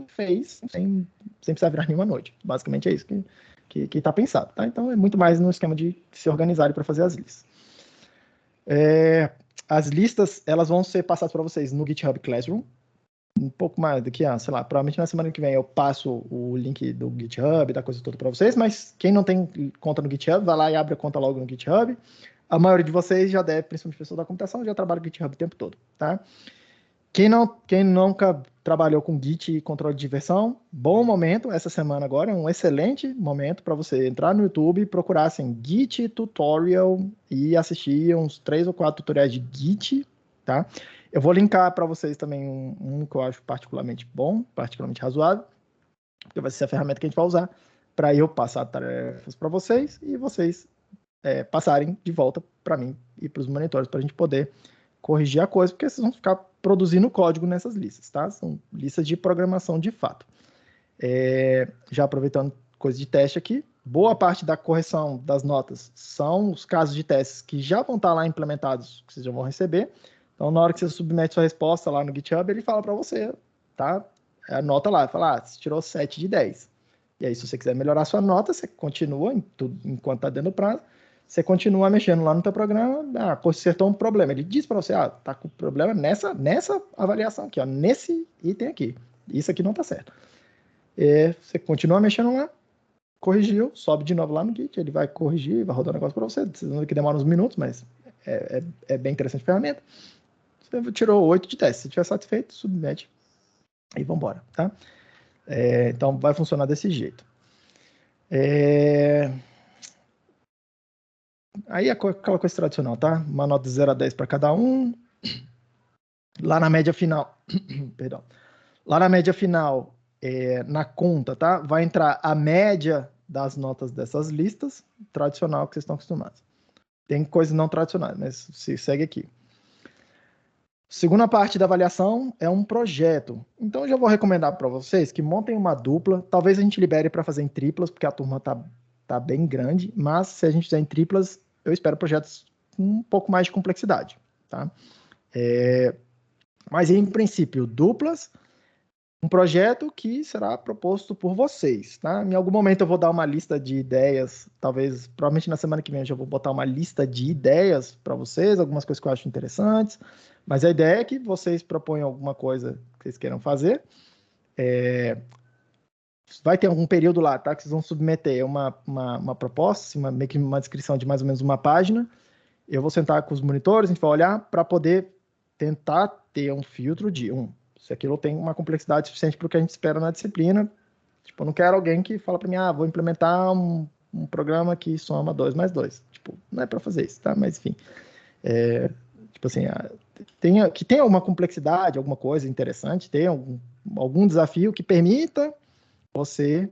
fez sem precisar virar nenhuma noite. Basicamente é isso que está pensado, tá? Então é muito mais no esquema de se organizarem para fazer as listas. As listas, elas vão ser passadas para vocês no GitHub Classroom, um pouco mais daqui, sei lá, provavelmente na semana que vem eu passo o link do GitHub, da coisa toda para vocês, mas quem não tem conta no GitHub, vai lá e abre a conta logo no GitHub. A maioria de vocês já deve, principalmente pessoas da computação, já trabalha com GitHub o tempo todo, tá? Quem nunca trabalhou com Git e controle de versão, bom momento, essa semana agora, é um excelente momento para você entrar no YouTube e procurar assim, Git tutorial e assistir uns 3 ou 4 tutoriais de Git, tá? Eu vou linkar para vocês também um que eu acho particularmente bom, particularmente razoável, que vai ser a ferramenta que a gente vai usar para eu passar tarefas para vocês e vocês passarem de volta para mim e para os monitores para a gente poder corrigir a coisa, porque vocês vão ficar produzindo código nessas listas, tá? São listas de programação de fato. Já aproveitando coisa de teste aqui, boa parte da correção das notas são os casos de testes que já vão estar lá implementados, que vocês já vão receber. Então, na hora que você submete sua resposta lá no GitHub, ele fala para você, tá? Anota lá, fala, você tirou 7 de 10. E aí, se você quiser melhorar sua nota, você continua, enquanto está dentro do prazo, você continua mexendo lá no teu programa, consertou um problema. Ele diz para você, tá com problema nessa avaliação aqui, nesse item aqui. Isso aqui não está certo. Você continua mexendo lá, corrigiu, sobe de novo lá no Git, ele vai corrigir, vai rodar o negócio para você. Vocês vão ver que demora uns minutos, mas é bem interessante a ferramenta. Você tirou 8 de 10. Se estiver satisfeito, submete e vamos embora, tá? Então, vai funcionar desse jeito. Aí é aquela coisa tradicional, tá? Uma nota de 0 a 10 para cada um. Lá na média final, perdão. Lá na média final, na conta, tá? Vai entrar a média das notas dessas listas, tradicional que vocês estão acostumados. Tem coisas não tradicionais, mas se segue aqui. Segunda parte da avaliação é um projeto. Então, eu já vou recomendar para vocês que montem uma dupla. Talvez a gente libere para fazer em triplas, porque a turma tá bem grande. Mas, se a gente fizer em triplas, eu espero projetos com um pouco mais de complexidade, tá? Mas, em princípio, duplas, um projeto que será proposto por vocês, tá? Em algum momento eu vou dar uma lista de ideias, provavelmente na semana que vem eu já vou botar uma lista de ideias para vocês, algumas coisas que eu acho interessantes, mas a ideia é que vocês proponham alguma coisa que vocês queiram fazer, vai ter algum período lá, tá? Que vocês vão submeter uma proposta, assim, meio que uma descrição de mais ou menos uma página. Eu vou sentar com os monitores, a gente vai olhar para poder tentar ter um filtro de se aquilo tem uma complexidade suficiente para o que a gente espera na disciplina. Tipo, eu não quero alguém que fala para mim, vou implementar um programa que soma 2 mais 2. Tipo, não é para fazer isso, tá? Mas, enfim. Tipo assim, que tenha alguma complexidade, alguma coisa interessante, tenha algum desafio que permita você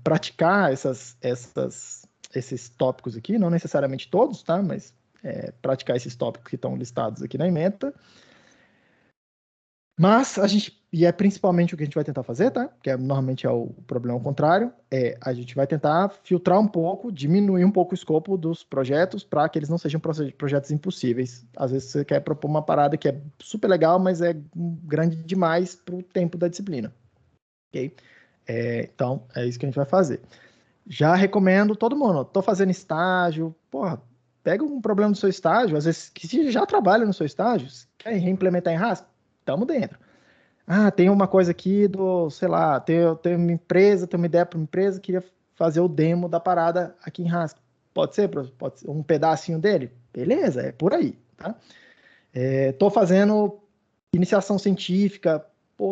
praticar esses tópicos aqui, não necessariamente todos, tá? Mas praticar esses tópicos que estão listados aqui na ementa. Mas e é principalmente o que a gente vai tentar fazer, tá? Que normalmente é o problema ao contrário, a gente vai tentar filtrar um pouco, diminuir um pouco o escopo dos projetos para que eles não sejam projetos impossíveis. Às vezes você quer propor uma parada que é super legal, mas é grande demais para o tempo da disciplina. Ok? Então, é isso que a gente vai fazer. Já recomendo todo mundo, estou fazendo estágio, porra, pega um problema do seu estágio, às vezes que você já trabalha no seu estágio, quer reimplementar em RAS, estamos dentro. Tem uma coisa aqui sei lá, tem uma empresa, tem uma ideia para uma empresa, queria fazer o demo da parada aqui em RAS. Pode ser um pedacinho dele? Beleza, é por aí, tá? Estou fazendo iniciação científica,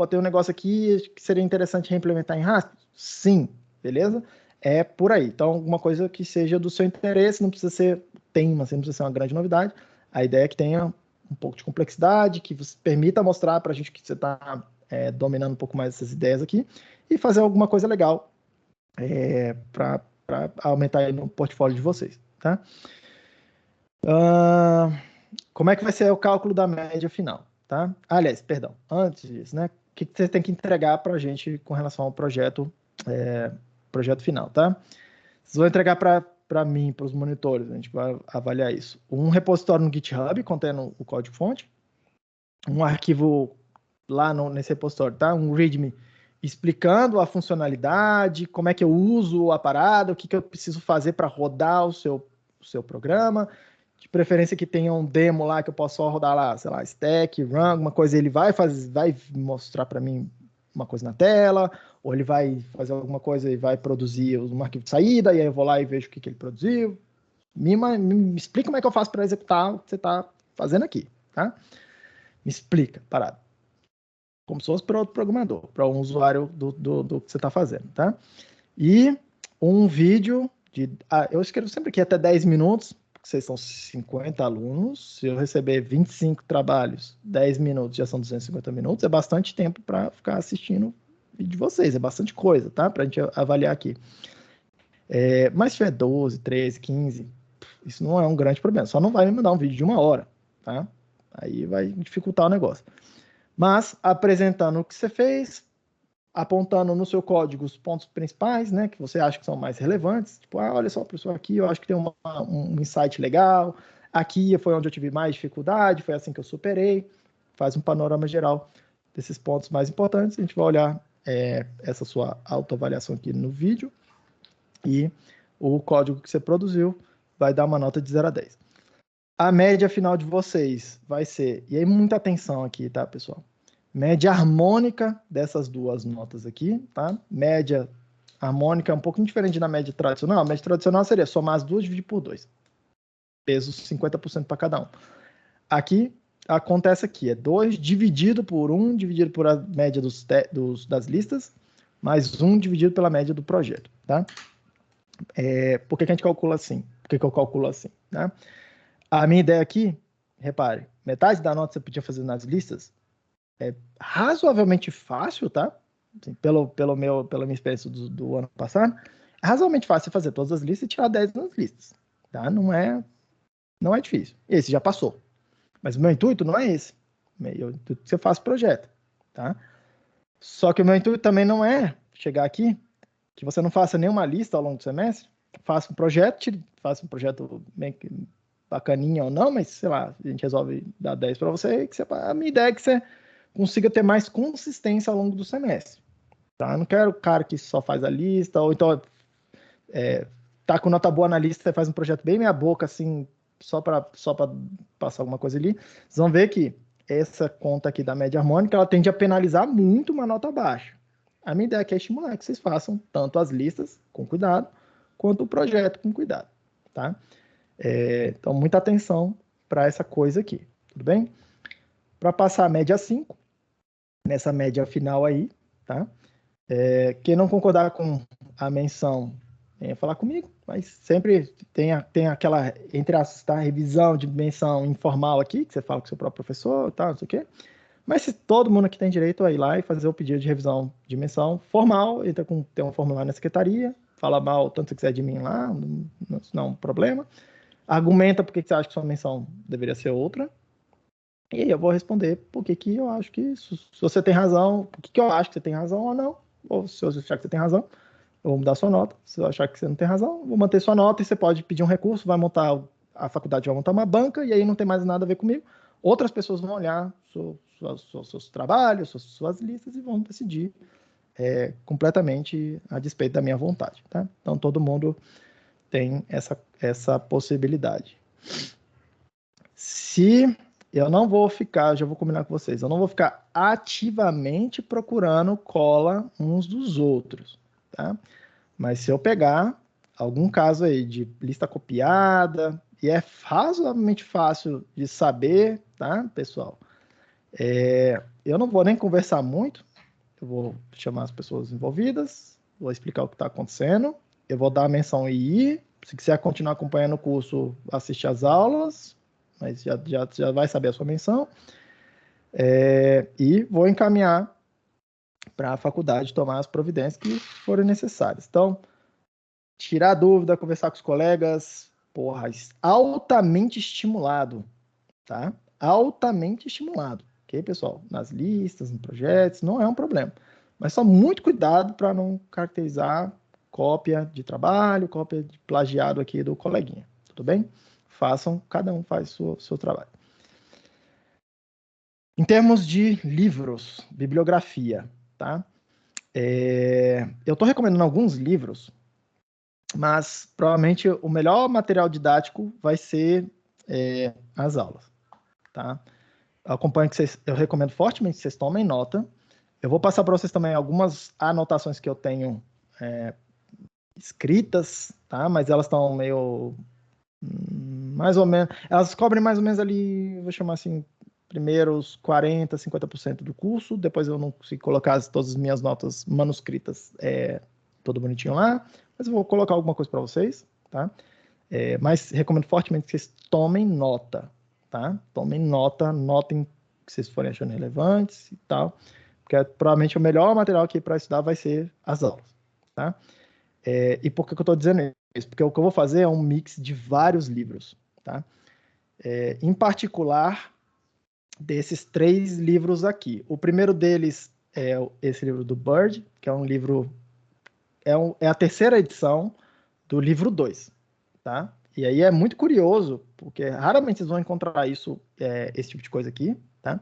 tem um negócio aqui que seria interessante reimplementar em RAS? Sim, beleza? É por aí. Então, alguma coisa que seja do seu interesse, não precisa ser tema, não precisa ser uma grande novidade. A ideia é que tenha um pouco de complexidade, que você permita mostrar para a gente que você está dominando um pouco mais essas ideias aqui e fazer alguma coisa legal para aumentar aí no portfólio de vocês, tá? Como é que vai ser o cálculo da média final, tá? Aliás, perdão, antes disso, né? O que você tem que entregar para a gente com relação ao projeto final, tá? Vocês vão entregar para mim, para os monitores, a gente vai avaliar isso. Um repositório no GitHub contendo o código-fonte, um arquivo lá nesse repositório, tá? Um README explicando a funcionalidade, como é que eu uso a parada, o que eu preciso fazer para rodar o seu programa, de preferência que tenha um demo lá que eu possa só rodar lá, sei lá, stack, run, alguma coisa, ele vai mostrar para mim uma coisa na tela, ou ele vai fazer alguma coisa e vai produzir um arquivo de saída, e aí eu vou lá e vejo o que ele produziu. Me explica como é que eu faço para executar o que você está fazendo aqui, tá? Me explica, parado. Como se fosse para outro programador, para um usuário do que você está fazendo, tá? E um vídeo eu escrevo sempre aqui até 10 minutos, porque vocês são 50 alunos, se eu receber 25 trabalhos, 10 minutos já são 250 minutos, é bastante tempo para ficar assistindo o vídeo de vocês, é bastante coisa, tá? Para a gente avaliar aqui. Mas se tiver 12, 13, 15, isso não é um grande problema, só não vai me mandar um vídeo de 1 hora, tá? Aí vai dificultar o negócio. Mas apresentando o que você fez, apontando no seu código os pontos principais, né, que você acha que são mais relevantes. Tipo, olha só, professor, aqui eu acho que tem um insight legal. Aqui foi onde eu tive mais dificuldade, foi assim que eu superei. Faz um panorama geral desses pontos mais importantes. A gente vai olhar essa sua autoavaliação aqui no vídeo. E o código que você produziu vai dar uma nota de 0 a 10. A média final de vocês vai ser, e aí muita atenção aqui, tá, pessoal? Média harmônica dessas duas notas aqui, tá? Média harmônica é um pouquinho diferente da média tradicional. A média tradicional seria somar as duas e dividir por 2. Peso 50% para cada um. Aqui, acontece aqui, é 2 dividido por 1, dividido por a média das listas, mais 1 dividido pela média do projeto, tá? Por que a gente calcula assim? Por que eu calculo assim, tá? A minha ideia aqui, repare, metade da nota você podia fazer nas listas, é razoavelmente fácil, tá? Assim, pela minha experiência do ano passado, é razoavelmente fácil fazer todas as listas e tirar 10 nas listas, tá? Não é difícil. Esse já passou. Mas o meu intuito não é esse. Meu intuito é que você faça o projeto, tá? Só que o meu intuito também não é chegar aqui, que você não faça nenhuma lista ao longo do semestre, faça um projeto bem bacaninha ou não, mas sei lá, a gente resolve dar 10 para você, a minha ideia é que você consiga ter mais consistência ao longo do semestre, tá? Eu não quero o cara que só faz a lista, ou então tá com nota boa na lista e faz um projeto bem meia boca, assim, só para passar alguma coisa ali. Vocês vão ver que essa conta aqui da média harmônica, ela tende a penalizar muito uma nota baixa. A minha ideia aqui é estimular que vocês façam tanto as listas com cuidado, quanto o projeto com cuidado, tá? Então, muita atenção para essa coisa aqui, tudo bem? Para passar a média 5, nessa média final aí, tá? Quem não concordar com a menção, venha falar comigo, mas sempre tem aquela, entre as, tá, revisão de menção informal aqui, que você fala com o seu próprio professor, tá, não sei o quê. Mas se todo mundo aqui tem direito a ir lá e fazer o pedido de revisão de menção formal, tem um formulário na secretaria, fala mal tanto que quiser de mim lá, não é um problema. Argumenta por que você acha que sua menção deveria ser outra. E aí eu vou responder por que eu acho que, se você tem razão, por que eu acho que você tem razão ou não. Ou se eu achar que você tem razão, eu vou mudar sua nota. Se eu achar que você não tem razão, eu vou manter sua nota e você pode pedir um recurso, a faculdade vai montar uma banca e aí não tem mais nada a ver comigo. Outras pessoas vão olhar seus trabalhos, suas listas e vão decidir completamente a despeito da minha vontade, tá? Então todo mundo tem essa possibilidade. Se eu não vou ficar, já vou combinar com vocês, eu não vou ficar ativamente procurando cola uns dos outros, tá? Mas se eu pegar algum caso aí de lista copiada, e é razoavelmente fácil de saber, tá, pessoal? Eu não vou nem conversar muito, eu vou chamar as pessoas envolvidas, vou explicar o que está acontecendo, eu vou dar a menção e ir. Se quiser continuar acompanhando o curso, assiste às aulas, mas já vai saber a sua menção. E vou encaminhar para a faculdade tomar as providências que forem necessárias. Então, tirar dúvida, conversar com os colegas, porra, altamente estimulado, tá? Altamente estimulado, ok, pessoal? Nas listas, nos projetos, não é um problema. Mas só muito cuidado para não caracterizar cópia de trabalho, cópia de plagiado aqui do coleguinha, tudo bem? Cada um faz o seu trabalho. Em termos de livros, bibliografia, tá? Eu estou recomendando alguns livros, mas provavelmente o melhor material didático vai ser as aulas, tá? Acompanho eu recomendo fortemente que vocês tomem nota. Eu vou passar para vocês também algumas anotações que eu tenho escritas, tá? Mas elas estão meio mais ou menos, elas cobrem mais ou menos ali, vou chamar assim, primeiros 40%, 50% do curso, depois eu não consigo colocar todas as minhas notas manuscritas todo bonitinho lá, mas eu vou colocar alguma coisa para vocês, tá? Mas recomendo fortemente que vocês tomem nota, tá? Tomem nota, notem que vocês forem achando relevantes e tal, porque provavelmente o melhor material aqui para estudar vai ser as aulas, tá? E por que eu estou dizendo isso? Porque o que eu vou fazer é um mix de vários livros, tá? Em particular, desses 3 livros aqui. O primeiro deles é esse livro do Bird, que é um livro... É a terceira edição do livro 2, tá? E aí é muito curioso, porque raramente vocês vão encontrar esse tipo de coisa aqui, tá?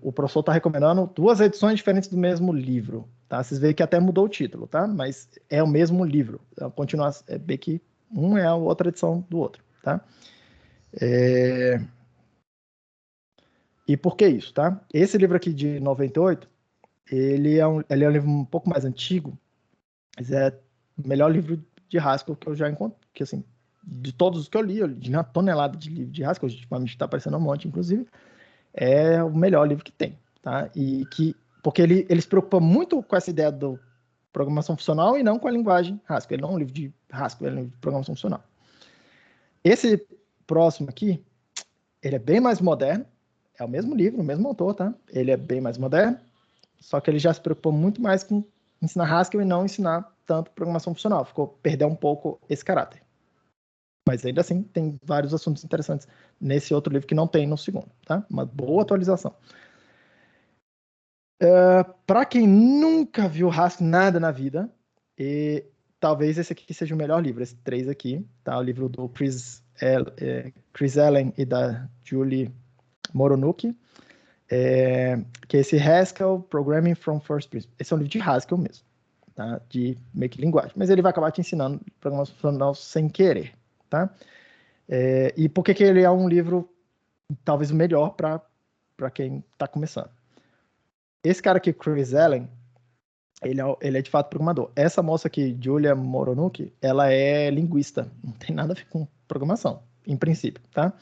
O professor está recomendando 2 edições diferentes do mesmo livro, tá? Vocês veem que até mudou o título, tá? Mas é o mesmo livro. Bem que um é a outra edição do outro, tá? E por que isso, tá? Esse livro aqui de 98, ele é um livro um pouco mais antigo, mas é o melhor livro de Haskell que eu já encontrei, que assim, de todos os que eu li uma tonelada de livro de Haskell, ultimamente está aparecendo um monte, inclusive, é o melhor livro que tem, tá? Porque ele se preocupa muito com essa ideia da programação funcional e não com a linguagem Haskell. Ele não é um livro de Haskell, ele é um livro de programação funcional. Esse próximo aqui, ele é bem mais moderno, é o mesmo livro, o mesmo autor, tá? Ele é bem mais moderno, só que ele já se preocupou muito mais com ensinar Haskell e não ensinar tanto programação funcional. Perdeu um pouco esse caráter. Mas ainda assim, tem vários assuntos interessantes nesse outro livro que não tem no segundo, tá? Uma boa atualização. Para quem nunca viu Haskell nada na vida, talvez esse aqui seja o melhor livro, esse 3 aqui, tá? O livro do Chris Allen e da Julie Moronuki, que é esse Haskell Programming from First Principles. Esse é um livro de Haskell mesmo, tá? De meio que linguagem. Mas ele vai acabar te ensinando programação funcional sem querer, tá? E por que ele é um livro talvez o melhor para quem está começando? Esse cara aqui, Chris Allen, ele é de fato programador. Essa moça aqui, Julia Moronuk, ela é linguista. Não tem nada a ver com programação, em princípio, tá?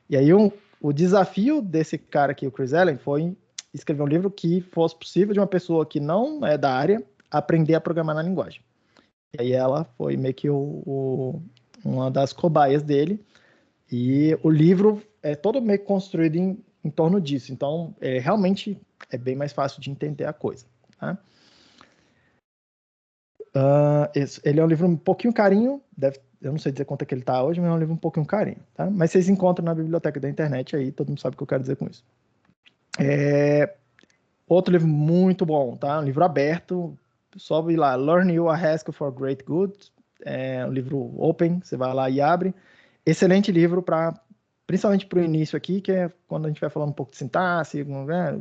E aí o desafio desse cara aqui, o Chris Allen, foi escrever um livro que fosse possível de uma pessoa que não é da área aprender a programar na linguagem. E aí ela foi meio que uma das cobaias dele. E o livro é todo meio que construído em torno disso. Então, realmente é bem mais fácil de entender a coisa. Tá? Ele é um livro um pouquinho carinho. Eu não sei dizer quanto é que ele está hoje, mas é um livro um pouquinho carinho. Tá? Mas vocês encontram na biblioteca da internet aí. Todo mundo sabe o que eu quero dizer com isso. Outro livro muito bom, tá? Um livro aberto. Só ir lá, Learn You a Haskell for Great Good. É um livro open, você vai lá e abre. Excelente livro principalmente para o início aqui, que é quando a gente vai falando um pouco de sintaxe, né?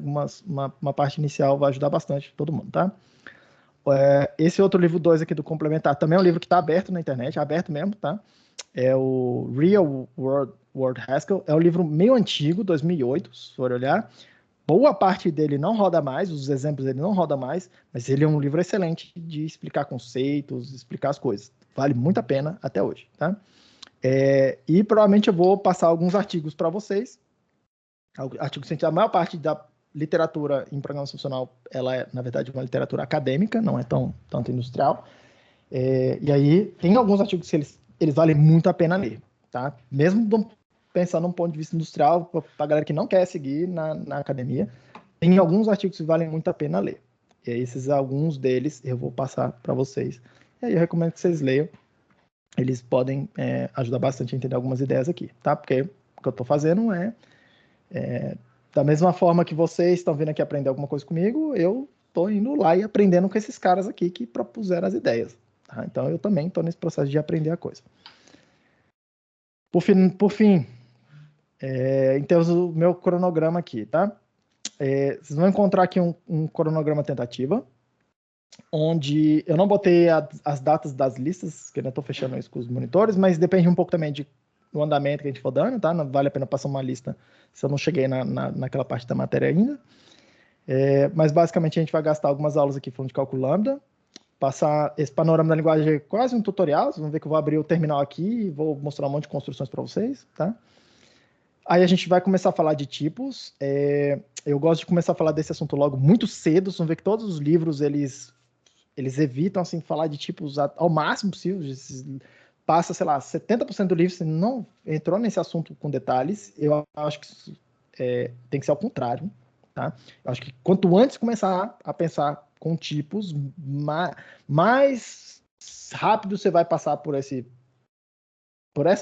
uma parte inicial vai ajudar bastante todo mundo, tá? Esse outro livro 2 aqui do complementar também é um livro que está aberto na internet, aberto mesmo, tá? É o Real World Haskell. É um livro meio antigo, 2008, se for olhar. Boa parte dele não roda mais, os exemplos dele não rodam mais, mas ele é um livro excelente de explicar conceitos, explicar as coisas. Vale muito a pena até hoje, tá? E provavelmente eu vou passar alguns artigos para vocês. Artigos científicos, a maior parte da literatura em programação funcional, ela é, na verdade, uma literatura acadêmica, não é tanto industrial. E aí, tem alguns artigos que eles valem muito a pena ler, tá? Mesmo pensando num ponto de vista industrial, para a galera que não quer seguir na academia, tem alguns artigos que valem muito a pena ler. E aí, alguns deles eu vou passar para vocês. E aí eu recomendo que vocês leiam. Eles podem ajudar bastante a entender algumas ideias aqui, tá? Porque o que eu estou fazendo da mesma forma que vocês estão vindo aqui aprender alguma coisa comigo, eu estou indo lá e aprendendo com esses caras aqui que propuseram as ideias. Tá? Então, eu também estou nesse processo de aprender a coisa. Por fim em termos do meu cronograma aqui, tá? Vocês vão encontrar aqui um cronograma tentativa, onde eu não botei as datas das listas, que eu ainda estou fechando isso com os monitores, mas depende um pouco também do andamento que a gente for dando, tá? Não vale a pena passar uma lista se eu não cheguei naquela parte da matéria ainda. Mas basicamente a gente vai gastar algumas aulas aqui falando de cálculo lambda, passar esse panorama da linguagem quase um tutorial. Vocês vão ver que eu vou abrir o terminal aqui e vou mostrar um monte de construções para vocês, tá? Aí a gente vai começar a falar de tipos. Eu gosto de começar a falar desse assunto logo muito cedo. Vocês vão ver que todos os livros, eles evitam, assim, falar de tipos ao máximo possível. Passa, sei lá, 70% do livro, você não entrou nesse assunto com detalhes. Eu acho que tem que ser ao contrário, tá? Eu acho que quanto antes começar a pensar com tipos, mais rápido você vai passar por essa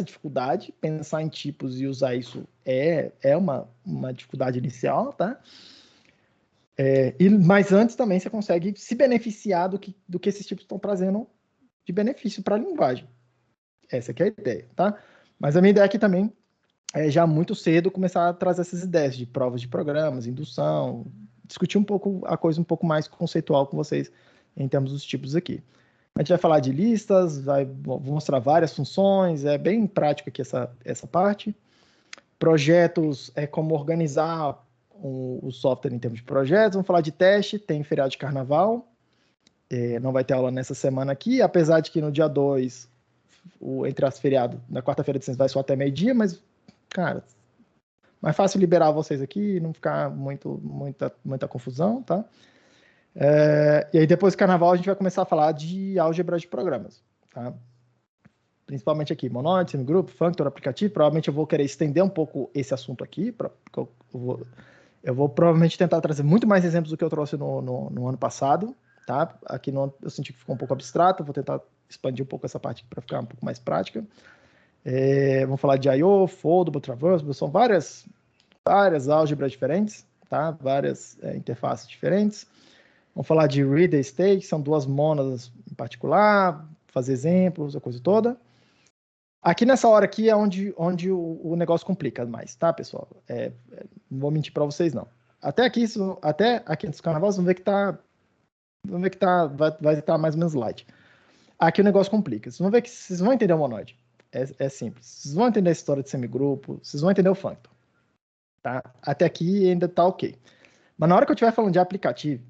dificuldade. Pensar em tipos e usar isso é uma dificuldade inicial, tá? Mas antes também você consegue se beneficiar do que esses tipos estão trazendo de benefício para a linguagem. Essa aqui é a ideia, tá? Mas a minha ideia aqui também é já muito cedo começar a trazer essas ideias de provas de programas, indução, discutir um pouco a coisa um pouco mais conceitual com vocês em termos dos tipos aqui. A gente vai falar de listas, vou mostrar várias funções, é bem prático aqui essa parte. Projetos é como organizar o software em termos de projetos. Vamos falar de teste, tem feriado de carnaval, não vai ter aula nessa semana aqui, apesar de que no dia 2, entre as feriados, na quarta-feira de ciências vai só até meio-dia, mas, cara, mais fácil liberar vocês aqui e não ficar muita confusão, tá? E aí depois do carnaval a gente vai começar a falar de álgebra de programas, tá? Principalmente aqui, monoide, semigrupo, functor, aplicativo. Provavelmente eu vou querer estender um pouco esse assunto aqui, eu vou provavelmente tentar trazer muito mais exemplos do que eu trouxe no ano passado, tá? Aqui eu senti que ficou um pouco abstrato, vou tentar expandir um pouco essa parte para ficar um pouco mais prática. Vamos falar de I/O, foldable, traversable, são várias álgebras diferentes, tá? Várias interfaces diferentes. Vamos falar de reader state, são duas mônadas em particular, fazer exemplos, a coisa toda. Aqui nessa hora aqui é onde o negócio complica mais, tá, pessoal? Não vou mentir para vocês, não. Até aqui nos carnavais, vamos ver que vai estar mais ou menos light. Aqui o negócio complica. Vocês vão entender o monoide. É simples. Vocês vão entender a história de semigrupo, vocês vão entender o functor. Tá? Até aqui ainda tá ok. Mas na hora que eu estiver falando de aplicativo,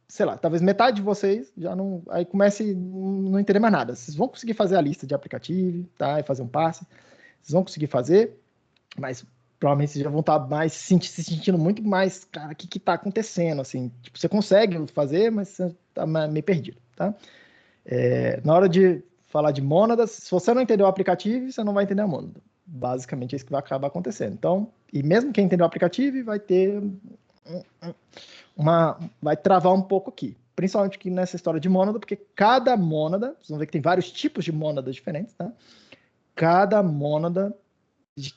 sei lá, talvez metade de vocês já não... Aí comece a não entender mais nada. Vocês vão conseguir fazer a lista de aplicativo, tá? E fazer um passe. Vocês vão conseguir fazer, mas provavelmente vocês já vão estar mais se sentindo muito mais, cara, o que está acontecendo, assim. Tipo, você consegue fazer, mas você está meio perdido, tá? Na hora de falar de mônadas, se você não entendeu o aplicativo, você não vai entender a mônada. Basicamente é isso que vai acabar acontecendo. Então, e mesmo quem entendeu o aplicativo vai ter vai travar um pouco aqui. Principalmente aqui nessa história de mônada, porque cada mônada, vocês vão ver que tem vários tipos de mônadas diferentes, tá? Cada mônada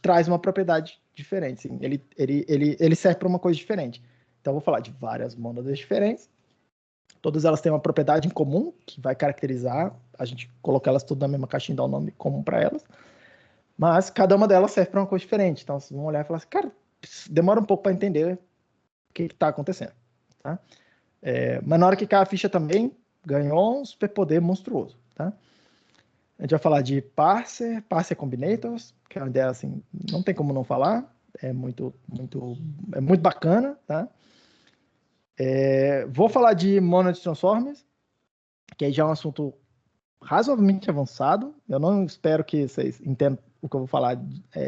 traz uma propriedade diferente. Assim. Ele serve para uma coisa diferente. Então, eu vou falar de várias mônadas diferentes. Todas elas têm uma propriedade em comum, que vai caracterizar, a gente coloca elas todas na mesma caixinha e dá um nome comum para elas. Mas cada uma delas serve para uma coisa diferente. Então, vocês vão olhar e falar assim, cara, demora um pouco para entender o que está acontecendo. Tá? Mas na hora que cai a ficha também, ganhou um superpoder monstruoso. Tá? A gente vai falar de Parser Combinators, que é uma ideia assim, não tem como não falar, é muito bacana, tá? Vou falar de Monad Transformers, que aí já é um assunto razoavelmente avançado. Eu não espero que vocês entendam o que eu vou falar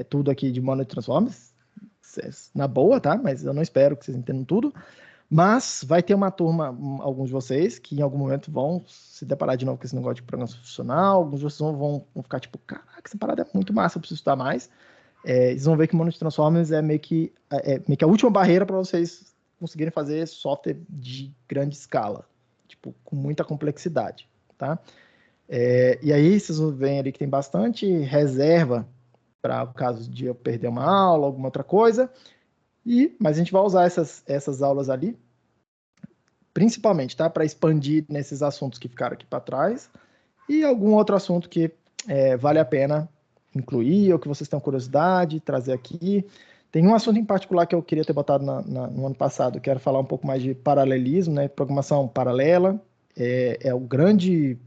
tudo aqui de Monad Transformers, na boa, tá? Mas eu não espero que vocês entendam tudo. Mas vai ter uma turma, alguns de vocês, que em algum momento vão se deparar de novo com esse negócio de programação funcional. Alguns de vocês vão ficar tipo, caraca, essa parada é muito massa, eu preciso estudar mais. Eles vão ver que Monad Transformers é meio que a última barreira para vocês conseguirem fazer software de grande escala, tipo, com muita complexidade, tá? E aí vocês vão ver ali que tem bastante reserva para o caso de eu perder uma aula, alguma outra coisa. Mas a gente vai usar essas aulas ali, principalmente, tá? Para expandir nesses assuntos que ficaram aqui para trás e algum outro assunto que vale a pena incluir ou que vocês tenham curiosidade, trazer aqui. Tem um assunto em particular que eu queria ter botado no ano passado, quero falar um pouco mais de paralelismo, né? Programação paralela. É a grande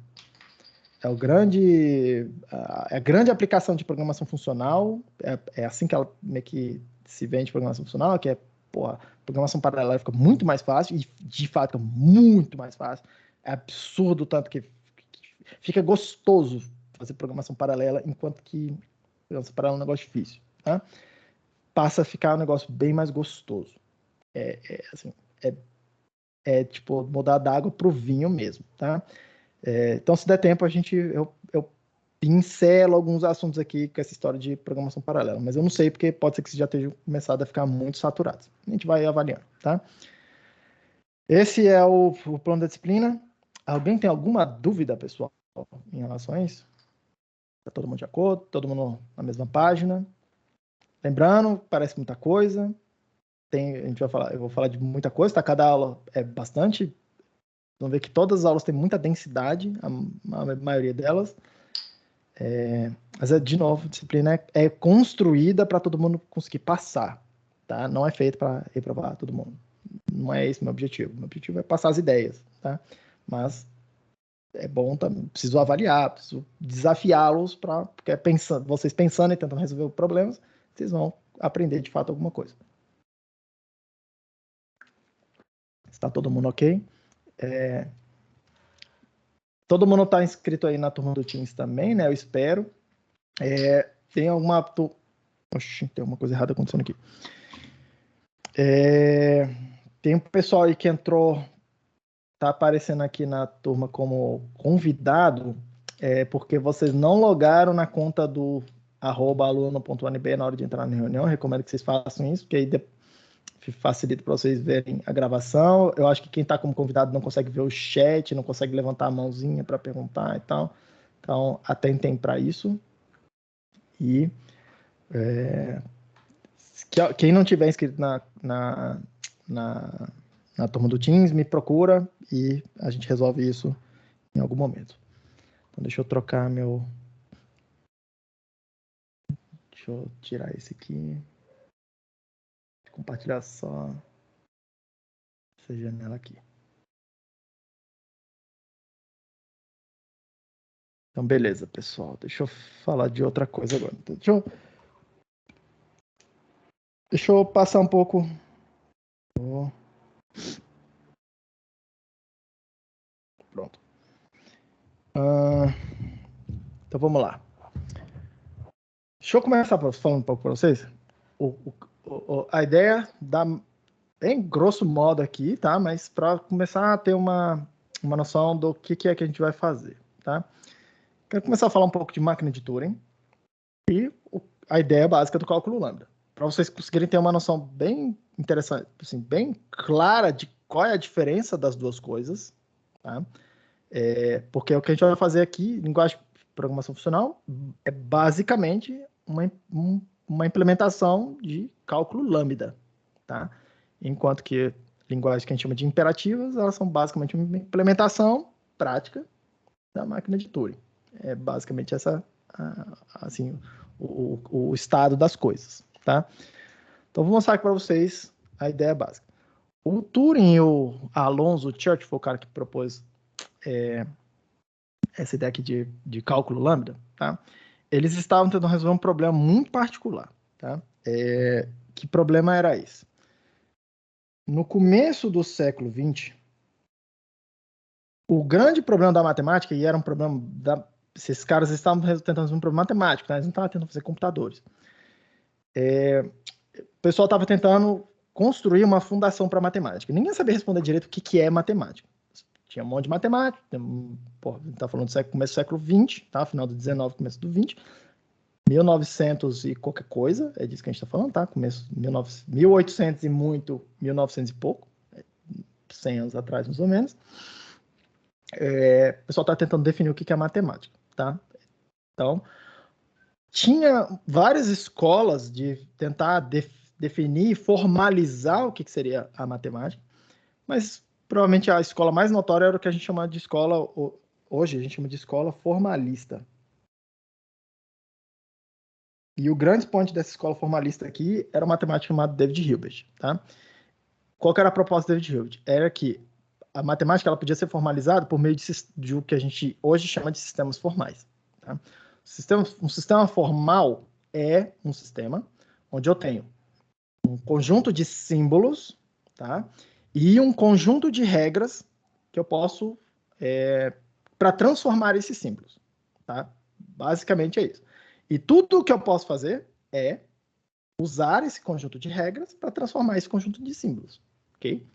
aplicação de programação funcional, é assim que ela meio que se vende programação funcional, que programação paralela fica muito mais fácil, e de fato fica muito mais fácil. É absurdo o tanto que fica gostoso fazer programação paralela, enquanto que programação paralela é um negócio difícil, tá? Passa a ficar um negócio bem mais gostoso. Assim, tipo mudar da água pro vinho mesmo, tá? Então, se der tempo, eu pincelo alguns assuntos aqui com essa história de programação paralela, mas eu não sei porque pode ser que você já esteja começado a ficar muito saturado. A gente vai avaliando, tá? Esse é o plano da disciplina. Alguém tem alguma dúvida, pessoal, em relação a isso? Está todo mundo de acordo? Todo mundo na mesma página? Lembrando, parece muita coisa. Eu vou falar de muita coisa, tá? Cada aula é bastante. Vamos ver que todas as aulas têm muita densidade, a maioria delas. Mas, de novo, a disciplina é construída para todo mundo conseguir passar, tá? Não é feito para reprovar todo mundo. Não é esse o meu objetivo. Meu objetivo é passar as ideias, tá? Mas é bom também, preciso avaliar, preciso desafiá-los porque vocês pensando e tentando resolver problemas, vocês vão aprender de fato alguma coisa. Está todo mundo ok? Todo mundo está inscrito aí na turma do Teams também, né? Eu espero. Tem alguma... Oxi, tem alguma coisa errada acontecendo aqui. Tem um pessoal aí que entrou, tá aparecendo aqui na turma como convidado, porque vocês não logaram na conta do @aluno.unb na hora de entrar na reunião. Eu recomendo que vocês façam isso, porque aí facilita para vocês verem a gravação. Eu acho que quem está como convidado não consegue ver o chat, não consegue levantar a mãozinha para perguntar e tal. Então, atentem para isso. E quem não tiver inscrito na turma do Teams, me procura e a gente resolve isso em algum momento. Então, deixa eu trocar meu... Deixa eu tirar esse aqui. Compartilhar só essa janela aqui. Então, beleza, pessoal. Deixa eu falar de outra coisa agora. Deixa eu passar um pouco... Pronto. Então vamos lá. Deixa eu começar falando um pouco para vocês. A ideia dá bem grosso modo aqui, tá? Mas para começar a ter uma noção do que é que a gente vai fazer, tá? Quero começar a falar um pouco de máquina de Turing e a ideia básica do cálculo lambda, para vocês conseguirem ter uma noção bem interessante, assim, bem clara de qual é a diferença das duas coisas, tá? Porque o que a gente vai fazer aqui, linguagem de programação funcional, é basicamente uma implementação de cálculo lambda, tá? Enquanto que linguagens que a gente chama de imperativas, elas são basicamente uma implementação prática da máquina de Turing. É basicamente essa, assim, o estado das coisas, tá? Então, vou mostrar aqui para vocês a ideia básica. O Turing e o Alonzo Church, foi o cara que propôs essa ideia aqui de cálculo lambda, tá? Eles estavam tentando resolver um problema muito particular, tá? Que problema era esse? No começo do século XX, o grande problema da matemática, e era um problema esses caras estavam tentando resolver um problema matemático, tá? Eles não estavam tentando fazer computadores. O pessoal estava tentando construir uma fundação para matemática. Ninguém sabia responder direito o que é matemática. Tinha um monte de matemática, a gente está falando do começo do século XX, tá? Final do 19, começo do 20, 1900 e qualquer coisa, é disso que a gente está falando, tá? Começo 1800 e muito, 1900 e pouco, 100 anos atrás, mais ou menos. O pessoal está tentando definir o que é matemática, tá? Então, tinha várias escolas de tentar definir e formalizar o que seria a matemática, mas provavelmente a escola mais notória era o que a gente chama de escola, hoje a gente chama de escola formalista. E o grande ponto dessa escola formalista aqui era um matemático chamado David Hilbert, tá? Qual que era a proposta do David Hilbert? Era que a matemática ela podia ser formalizada por meio de o que a gente hoje chama de sistemas formais, tá? Um sistema formal é um sistema onde eu tenho um conjunto de símbolos, tá? E um conjunto de regras que eu posso para transformar esses símbolos, tá? Basicamente é isso. E tudo o que eu posso fazer é usar esse conjunto de regras para transformar esse conjunto de símbolos, ok?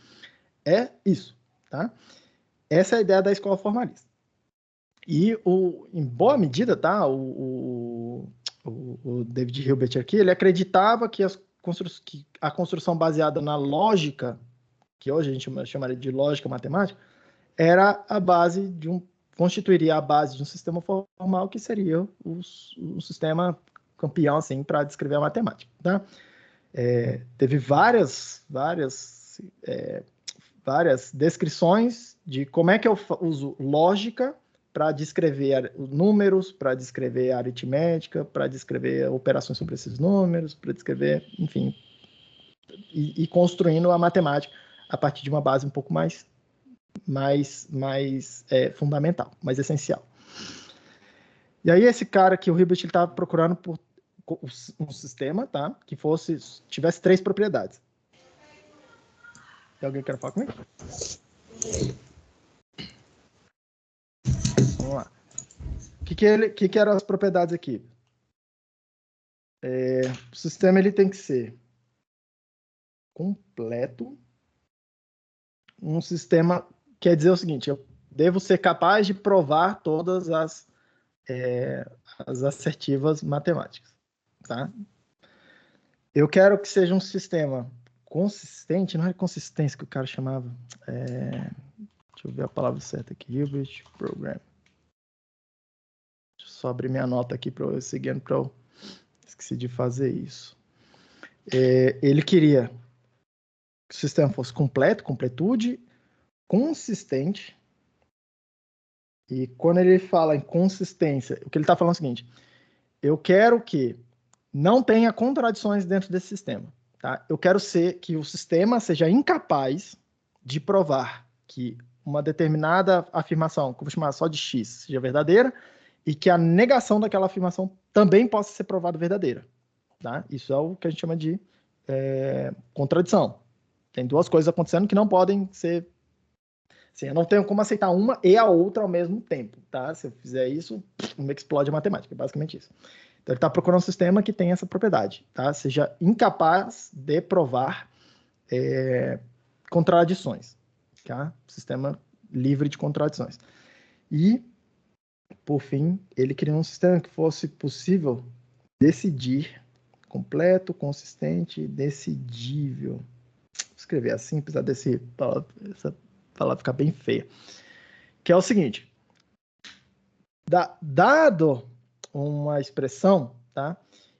É isso, tá? Essa é a ideia da escola formalista. E, em boa medida, tá? O David Hilbert aqui, ele acreditava que a construção baseada na lógica, que hoje a gente chamaria de lógica matemática, era a base constituiria a base de um sistema formal que seria o sistema campeão, assim, para descrever a matemática, tá? Teve várias descrições de como é que eu uso lógica para descrever números, para descrever aritmética, para descrever operações sobre esses números, para descrever, enfim, e construindo a matemática a partir de uma base um pouco mais fundamental, mais essencial. E aí esse cara que o Hilbert estava procurando por um sistema, tá, que tivesse 3 propriedades. Tem alguém que quer falar comigo? Vamos lá. O que eram as propriedades aqui? O sistema ele tem que ser completo. Um sistema quer dizer o seguinte: eu devo ser capaz de provar todas as assertivas matemáticas, tá? Eu quero que seja um sistema consistente, não é consistência que o cara chamava. Deixa eu ver a palavra certa aqui. Hilbert Program. Deixa eu só abrir minha nota aqui para eu seguir, para eu esqueci de fazer isso. Ele queria que o sistema fosse completo, completude, consistente. E quando ele fala em consistência, o que ele está falando é o seguinte: eu quero que não tenha contradições dentro desse sistema. Tá? Eu quero que o sistema seja incapaz de provar que uma determinada afirmação, que eu vou chamar só de X, seja verdadeira, e que a negação daquela afirmação também possa ser provada verdadeira. Tá? Isso é o que a gente chama de contradição. Tem duas coisas acontecendo que não podem ser... Assim, eu não tenho como aceitar uma e a outra ao mesmo tempo, tá? Se eu fizer isso, explode a matemática, é basicamente isso. Então, ele está procurando um sistema que tem essa propriedade, tá? Seja incapaz de provar contradições, tá? Sistema livre de contradições. E, por fim, ele criou um sistema que fosse possível decidir, completo, consistente, decidível. Vou escrever assim, apesar essa palavra ficar bem feia. Que é o seguinte, dado uma expressão, tá?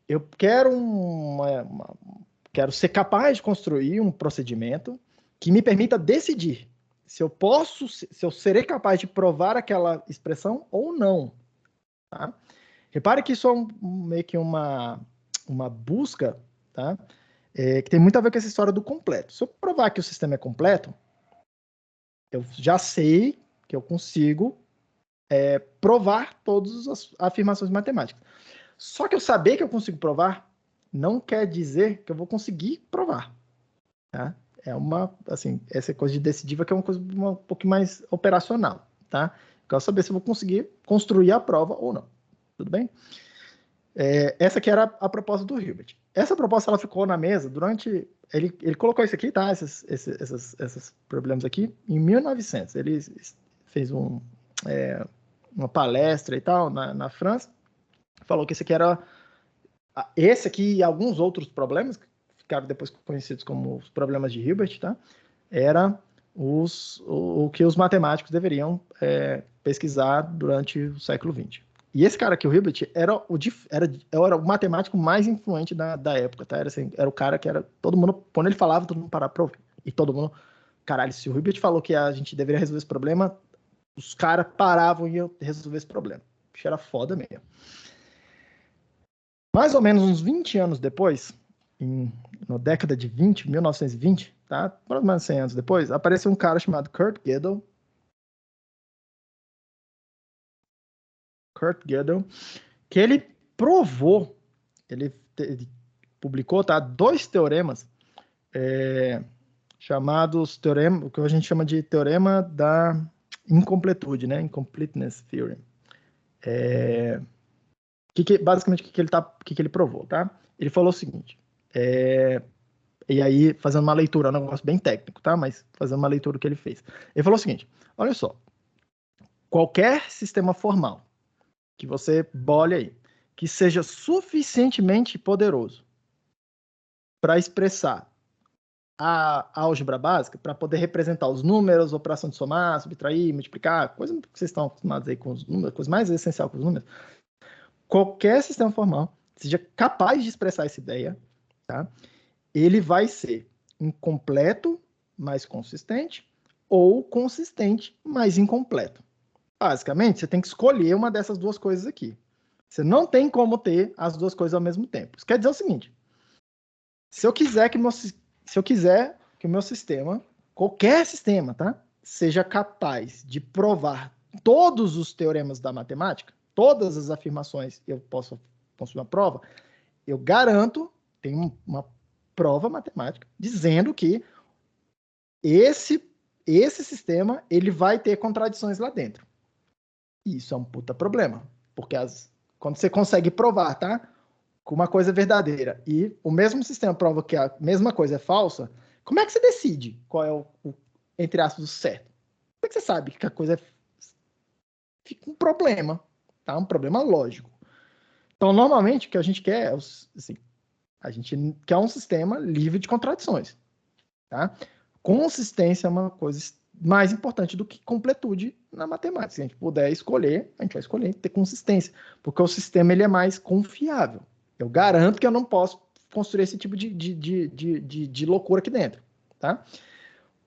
Eu quero quero ser capaz de construir um procedimento que me permita decidir se eu serei capaz de provar aquela expressão ou não, tá? Repare que isso é meio que uma busca, tá? Que tem muito a ver com essa história do completo. Se eu provar que o sistema é completo, eu já sei que eu consigo provar todas as afirmações matemáticas. Só que eu saber que eu consigo provar não quer dizer que eu vou conseguir provar, tá? Essa coisa de decidiva que é uma coisa um pouquinho mais operacional, tá? Eu quero saber se eu vou conseguir construir a prova ou não. Tudo bem? Essa aqui era a proposta do Hilbert. Essa proposta ela ficou na mesa durante... Ele colocou isso aqui, tá? Esses problemas aqui, em 1900. Ele fez uma palestra e tal na França. Falou que esse aqui era... Esse aqui e alguns outros problemas, que ficaram depois conhecidos como os problemas de Hilbert, tá? Era o que os matemáticos deveriam pesquisar durante o século XX. E esse cara aqui, o Hilbert, era o matemático mais influente da época, tá? Era o cara que era... Todo mundo, quando ele falava, todo mundo parava para ouvir. E todo mundo... Caralho, se o Hilbert falou que a gente deveria resolver esse problema, os caras paravam e iam resolver esse problema. Isso era foda mesmo. Mais ou menos uns 20 anos depois, na década de 1920, tá? Mais ou menos 100 anos depois, apareceu um cara chamado Kurt Gödel, que ele provou, ele publicou, tá, 2 teoremas chamados o que a gente chama de teorema da incompletude, né? Incompleteness Theorem. Basicamente, o que ele provou, tá? Ele falou o seguinte, e aí, fazendo uma leitura, é um negócio bem técnico, tá? Mas fazendo uma leitura do que ele fez. Ele falou o seguinte, olha só, qualquer sistema formal que você bole aí, que seja suficientemente poderoso para expressar a álgebra básica, para poder representar os números, operação de somar, subtrair, multiplicar, coisa que vocês estão acostumados aí com os números, coisa mais essencial com os números. Qualquer sistema formal que seja capaz de expressar essa ideia, tá? Ele vai ser incompleto, mais consistente, ou consistente, mais incompleto. Basicamente, você tem que escolher uma dessas duas coisas aqui. Você não tem como ter as duas coisas ao mesmo tempo. Isso quer dizer o seguinte, se eu quiser que o meu sistema, qualquer sistema, tá, seja capaz de provar todos os teoremas da matemática, todas as afirmações eu posso construir uma prova, eu garanto, tem uma prova matemática dizendo que esse sistema ele vai ter contradições lá dentro. E isso é um puta problema, porque quando você consegue provar, tá, que uma coisa é verdadeira e o mesmo sistema prova que a mesma coisa é falsa, como é que você decide qual é o entre aspas, o certo? Como é que você sabe que a coisa fica um problema, tá? Um problema lógico. Então, normalmente, o que a gente quer é, assim, a gente quer um sistema livre de contradições, tá? Consistência é uma coisa mais importante do que completude na matemática. Se a gente puder escolher, a gente vai escolher ter consistência, porque o sistema ele é mais confiável. Eu garanto que eu não posso construir esse tipo de loucura aqui dentro, tá?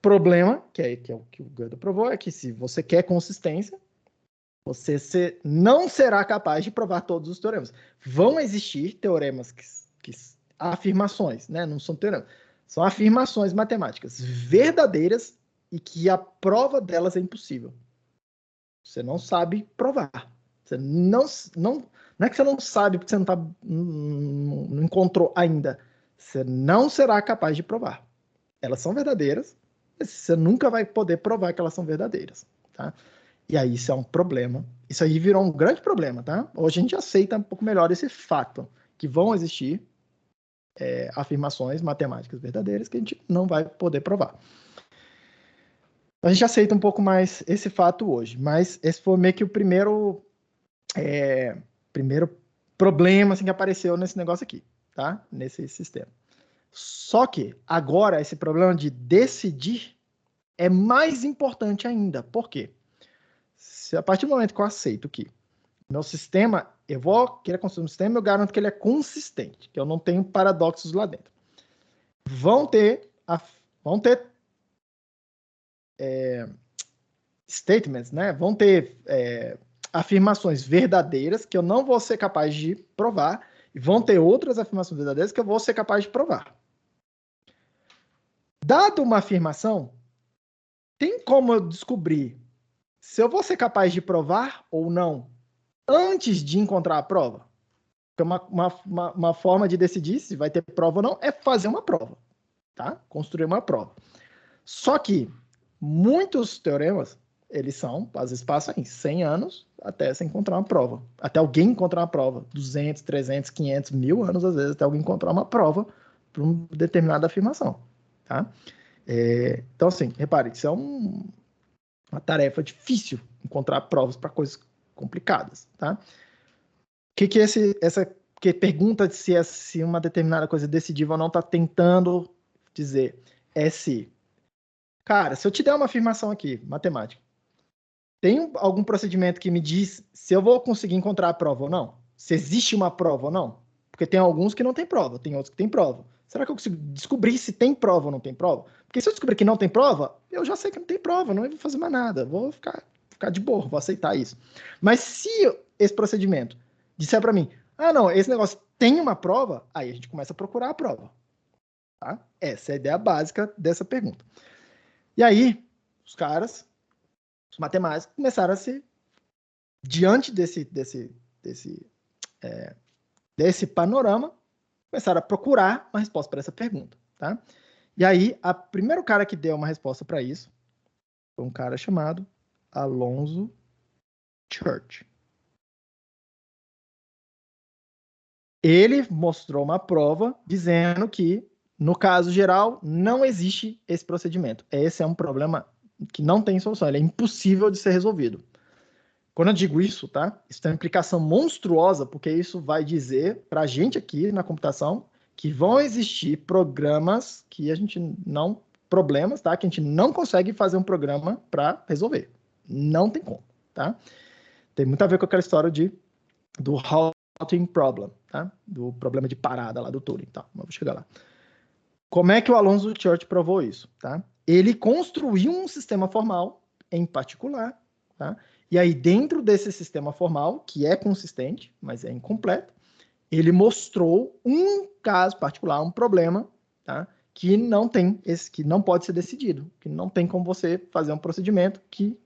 Problema, que é o que o Gödel provou, é que se você quer consistência, você não será capaz de provar todos os teoremas. Vão existir teoremas afirmações, né? Não são teoremas. São afirmações matemáticas verdadeiras e que a prova delas é impossível. Você não sabe provar. Você não é que você não sabe porque você não encontrou ainda. Você não será capaz de provar. Elas são verdadeiras, mas você nunca vai poder provar que elas são verdadeiras, tá? E aí isso é um problema. Isso aí virou um grande problema, tá? Hoje a gente aceita um pouco melhor esse fato, que vão existir afirmações matemáticas verdadeiras que a gente não vai poder provar. A gente aceita um pouco mais esse fato hoje, mas esse foi meio que o primeiro problema assim, que apareceu nesse negócio aqui, tá? Nesse sistema. Só que agora esse problema de decidir é mais importante ainda. Por quê? Se a partir do momento que eu aceito que meu sistema, eu vou querer construir um sistema, eu garanto que ele é consistente, que eu não tenho paradoxos lá dentro. Vão ter statements, né? Vão ter afirmações verdadeiras que eu não vou ser capaz de provar, e vão ter outras afirmações verdadeiras que eu vou ser capaz de provar. Dado uma afirmação, tem como eu descobrir se eu vou ser capaz de provar ou não antes de encontrar a prova? Porque uma forma de decidir se vai ter prova ou não é fazer uma prova, tá? Construir uma prova. Só que muitos teoremas, eles são, às vezes passam em 100 anos até você encontrar uma prova. Até alguém encontrar uma prova. 200, 300, 500, 1000 anos, às vezes, até alguém encontrar uma prova para uma determinada afirmação, tá? Então, assim, repare, isso é uma tarefa difícil, encontrar provas para coisas complicadas, tá? O que essa que pergunta se uma determinada coisa é decidível ou não está tentando dizer? Cara, se eu te der uma afirmação aqui, matemática, tem algum procedimento que me diz se eu vou conseguir encontrar a prova ou não? Se existe uma prova ou não? Porque tem alguns que não tem prova, tem outros que tem prova. Será que eu consigo descobrir se tem prova ou não tem prova? Porque se eu descobrir que não tem prova, eu já sei que não tem prova, não vou fazer mais nada, vou ficar de boa, vou aceitar isso. Mas se esse procedimento disser para mim, não, esse negócio tem uma prova, aí a gente começa a procurar a prova. Tá? Essa é a ideia básica dessa pergunta. E aí, os matemáticos, começaram a se, diante desse panorama, começaram a procurar uma resposta para essa pergunta, tá? E aí, o primeiro cara que deu uma resposta para isso foi um cara chamado Alonzo Church. Ele mostrou uma prova dizendo que, no caso geral, não existe esse procedimento. Esse é um problema que não tem solução, ele é impossível de ser resolvido. Quando eu digo isso, tá? Isso tem uma implicação monstruosa, porque isso vai dizer para a gente aqui na computação que vão existir programas que a gente não... problemas, tá? Que a gente não consegue fazer um programa para resolver. Não tem como, tá? Tem muito a ver com aquela história do halting problem, tá? Do problema de parada lá do Turing, tá? Mas vou chegar lá. Como é que o Alonzo Church provou isso, tá? Ele construiu um sistema formal em particular, tá? E aí, dentro desse sistema formal, que é consistente, mas é incompleto, ele mostrou um caso particular, um problema, tá? Que não pode ser decidido, que não tem como você fazer um procedimento que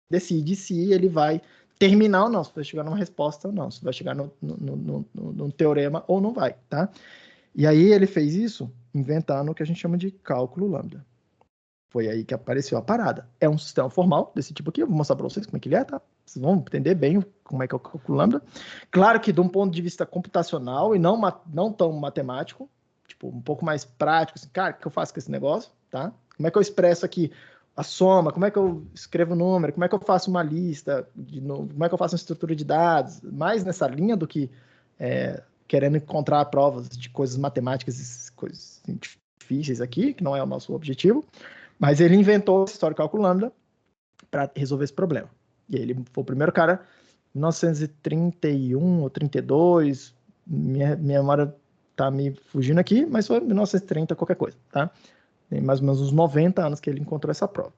decide se ele vai terminar ou não, se vai chegar numa resposta ou não, se vai chegar no teorema ou não vai, tá? E aí ele fez isso inventando o que a gente chama de cálculo lambda. Foi aí que apareceu a parada. É um sistema formal desse tipo aqui, eu vou mostrar para vocês como é que ele é, tá? Vocês vão entender bem como é que é o cálculo lambda. Claro que de um ponto de vista computacional e não tão matemático, tipo, um pouco mais prático, assim, cara, o que eu faço com esse negócio, tá? Como é que eu expresso aqui a soma, como é que eu escrevo o número, como é que eu faço uma lista, como é que eu faço uma estrutura de dados, mais nessa linha do que querendo encontrar provas de coisas matemáticas e coisas difíceis aqui, que não é o nosso objetivo. Mas ele inventou essa história de cálculo lambda para resolver esse problema. E ele foi o primeiro cara, 1931 ou 32, minha memória tá me fugindo aqui, mas foi 1930 qualquer coisa, tá? Tem mais ou menos uns 90 anos que ele encontrou essa prova.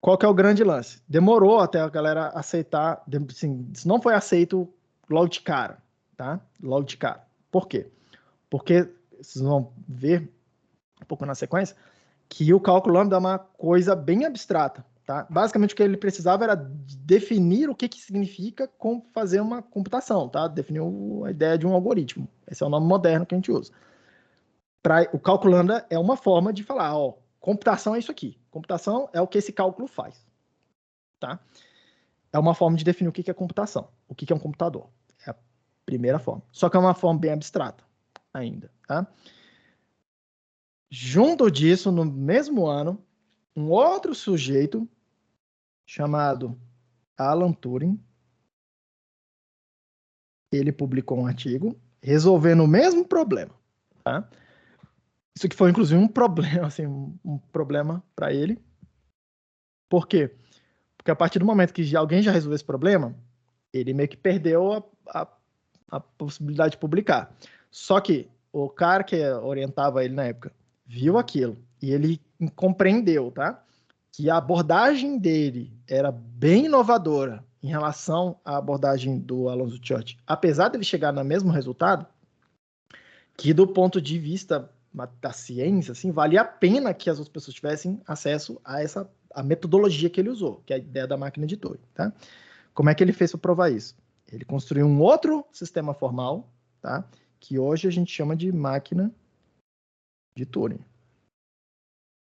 Qual que é o grande lance? Demorou até a galera aceitar, assim, isso não foi aceito logo de cara, tá? Logo de cara. Por quê? Porque vocês vão ver um pouco na sequência, que o cálculo lambda é uma coisa bem abstrata, tá? Basicamente, o que ele precisava era definir o que significa fazer uma computação, tá? Definir a ideia de um algoritmo. Esse é o nome moderno que a gente usa. o cálculo lambda é uma forma de falar, ó, computação é isso aqui. Computação é o que esse cálculo faz. Tá? É uma forma de definir o que é computação, o que é um computador. É a primeira forma. Só que é uma forma bem abstrata ainda. Tá? Junto disso, no mesmo ano, um outro sujeito chamado Alan Turing, ele publicou um artigo resolvendo o mesmo problema. Tá? Isso que foi, inclusive, um problema, assim, um problema para ele. Por quê? Porque a partir do momento que alguém já resolveu esse problema, ele meio que perdeu a possibilidade de publicar. Só que o cara que orientava ele na época viu aquilo e ele compreendeu, tá? Que a abordagem dele era bem inovadora em relação à abordagem do Alonzo Church. Apesar dele chegar no mesmo resultado, que do ponto de vista da ciência, assim, valia a pena que as outras pessoas tivessem acesso a metodologia que ele usou, que é a ideia da máquina de Turing, tá? Como é que ele fez para provar isso? Ele construiu um outro sistema formal, tá? Que hoje a gente chama de máquina de Turing.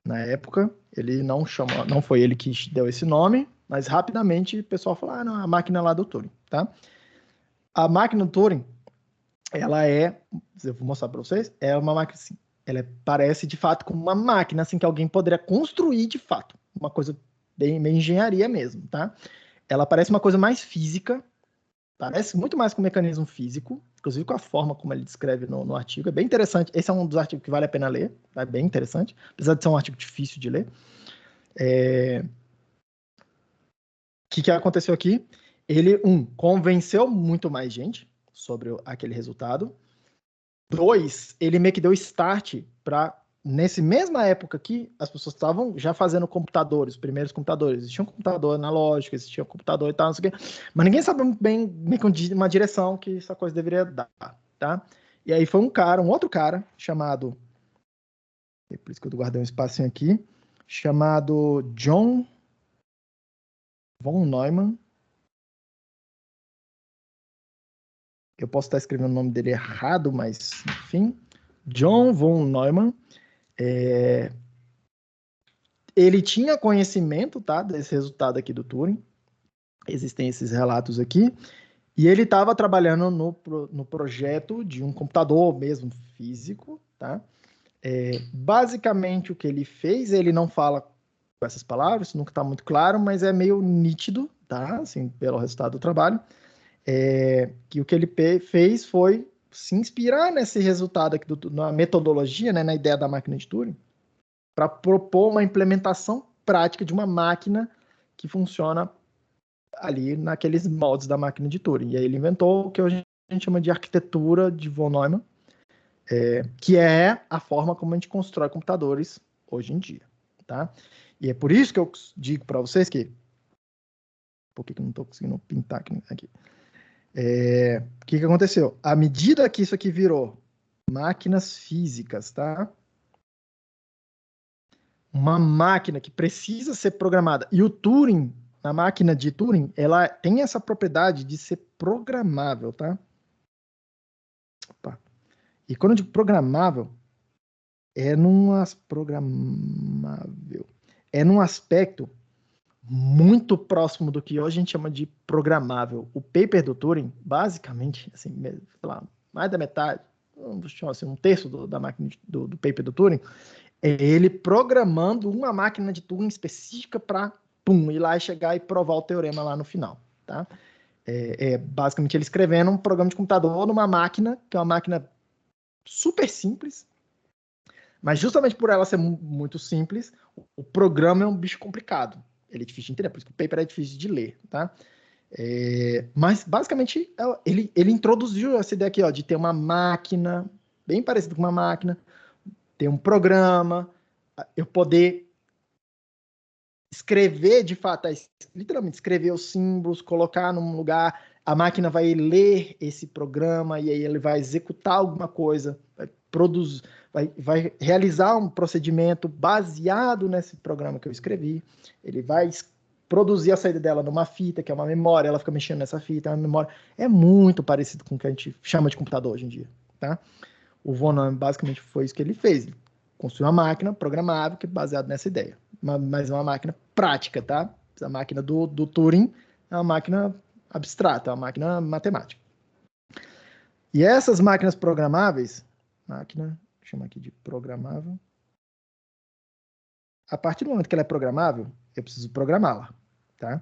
Na época, ele não foi ele que deu esse nome, mas rapidamente o pessoal falou, não, a máquina lá do Turing, tá? A máquina do Turing, ela eu vou mostrar para vocês, é uma máquina assim, parece de fato com uma máquina assim que alguém poderia construir de fato, uma coisa bem engenharia mesmo, tá? Ela parece uma coisa mais física, parece muito mais com um mecanismo físico, inclusive com a forma como ele descreve no artigo, é bem interessante, esse é um dos artigos que vale a pena ler, é bem interessante, apesar de ser um artigo difícil de ler. O que aconteceu aqui? Ele, convenceu muito mais gente sobre aquele resultado. 2, ele meio que deu start para, nessa mesma época que as pessoas estavam já fazendo computadores, os primeiros computadores. Existia um computador analógico, existia um computador e tal, não sei o quê. Mas ninguém sabia muito bem uma direção que essa coisa deveria dar, tá? E aí foi um outro cara, chamado... É por isso que eu guardei um espacinho aqui. Chamado John von Neumann. Eu posso estar escrevendo o nome dele errado, mas, enfim. John von Neumann. Ele tinha conhecimento, tá, desse resultado aqui do Turing. Existem esses relatos aqui. E ele estava trabalhando no projeto de um computador mesmo físico, tá? Basicamente, o que ele fez, ele não fala com essas palavras, nunca está muito claro, mas é meio nítido, tá? Assim, pelo resultado do trabalho. Que o que ele fez foi se inspirar nesse resultado aqui, na metodologia, né, na ideia da máquina de Turing, para propor uma implementação prática de uma máquina que funciona ali naqueles moldes da máquina de Turing. E aí ele inventou o que hoje a gente chama de arquitetura de von Neumann, que é a forma como a gente constrói computadores hoje em dia, tá? E é por isso que eu digo para vocês que... Por que eu não estou conseguindo pintar aqui? O que aconteceu? À medida que isso aqui virou máquinas físicas, tá? Uma máquina que precisa ser programada. E o Turing, a máquina de Turing, ela tem essa propriedade de ser programável, tá? Opa. E quando eu digo programável, é num aspecto muito próximo do que hoje a gente chama de programável. O paper do Turing, basicamente, assim, sei lá, mais da metade, vamos chamar assim, um terço da máquina do paper do Turing, é ele programando uma máquina de Turing específica para ir lá e chegar e provar o teorema lá no final, tá? Basicamente ele escrevendo um programa de computador numa máquina, que é uma máquina super simples, mas justamente por ela ser muito simples, o programa é um bicho complicado. Ele é difícil de entender, por isso que o paper é difícil de ler, tá? Mas, basicamente, ele introduziu essa ideia aqui, ó, de ter uma máquina, bem parecida com uma máquina, ter um programa, eu poder escrever, de fato, literalmente escrever os símbolos, colocar num lugar, a máquina vai ler esse programa e aí ele vai executar alguma coisa, vai produzir, vai realizar um procedimento baseado nesse programa que eu escrevi, ele vai produzir a saída dela numa fita, que é uma memória, ela fica mexendo nessa fita, é uma memória. É muito parecido com o que a gente chama de computador hoje em dia, tá? O von Neumann basicamente foi isso que ele fez. Ele construiu uma máquina programável que é baseada nessa ideia. Mas é uma máquina prática, tá? A máquina do Turing é uma máquina abstrata, é uma máquina matemática. E essas máquinas programáveis, chama aqui de programável. A partir do momento que ela é programável, eu preciso programá-la, tá?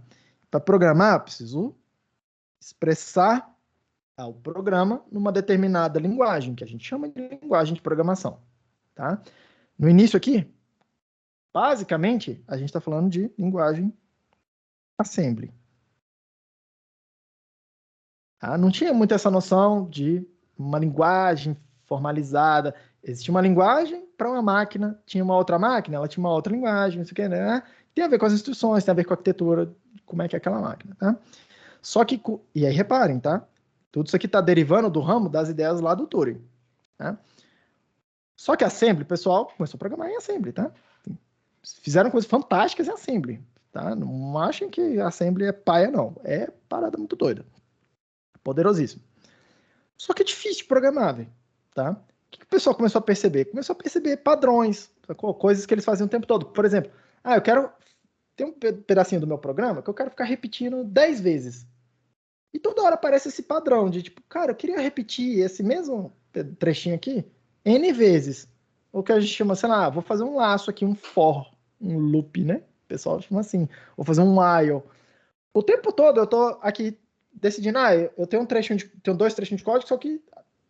Para programar, eu preciso expressar o programa numa determinada linguagem, que a gente chama de linguagem de programação, tá? No início aqui, basicamente, a gente está falando de linguagem assembly. Tá? Não tinha muito essa noção de uma linguagem formalizada. Existia uma linguagem para uma máquina, tinha uma outra máquina, ela tinha uma outra linguagem, não sei o que, né? Tem a ver com as instruções, tem a ver com a arquitetura, como é que é aquela máquina, tá? Só que, e aí reparem, tá? Tudo isso aqui está derivando do ramo das ideias lá do Turing, tá? Só que a Assembly, o pessoal começou a programar em Assembly, tá? Fizeram coisas fantásticas em Assembly, tá? Não achem que a Assembly é paia, não. É parada muito doida. Poderosíssimo. Só que é difícil de programar, velho, tá? O que o pessoal começou a perceber? Começou a perceber padrões, coisas que eles faziam o tempo todo. Por exemplo, eu quero ter um pedacinho do meu programa que eu quero ficar repetindo 10 vezes. E toda hora aparece esse padrão de tipo, cara, eu queria repetir esse mesmo trechinho aqui N vezes. O que a gente chama, sei lá, vou fazer um laço aqui, um for, um loop, né? O pessoal chama assim. Vou fazer um while. O tempo todo eu tô aqui decidindo, eu tenho tenho 2 trechinhos de código, só que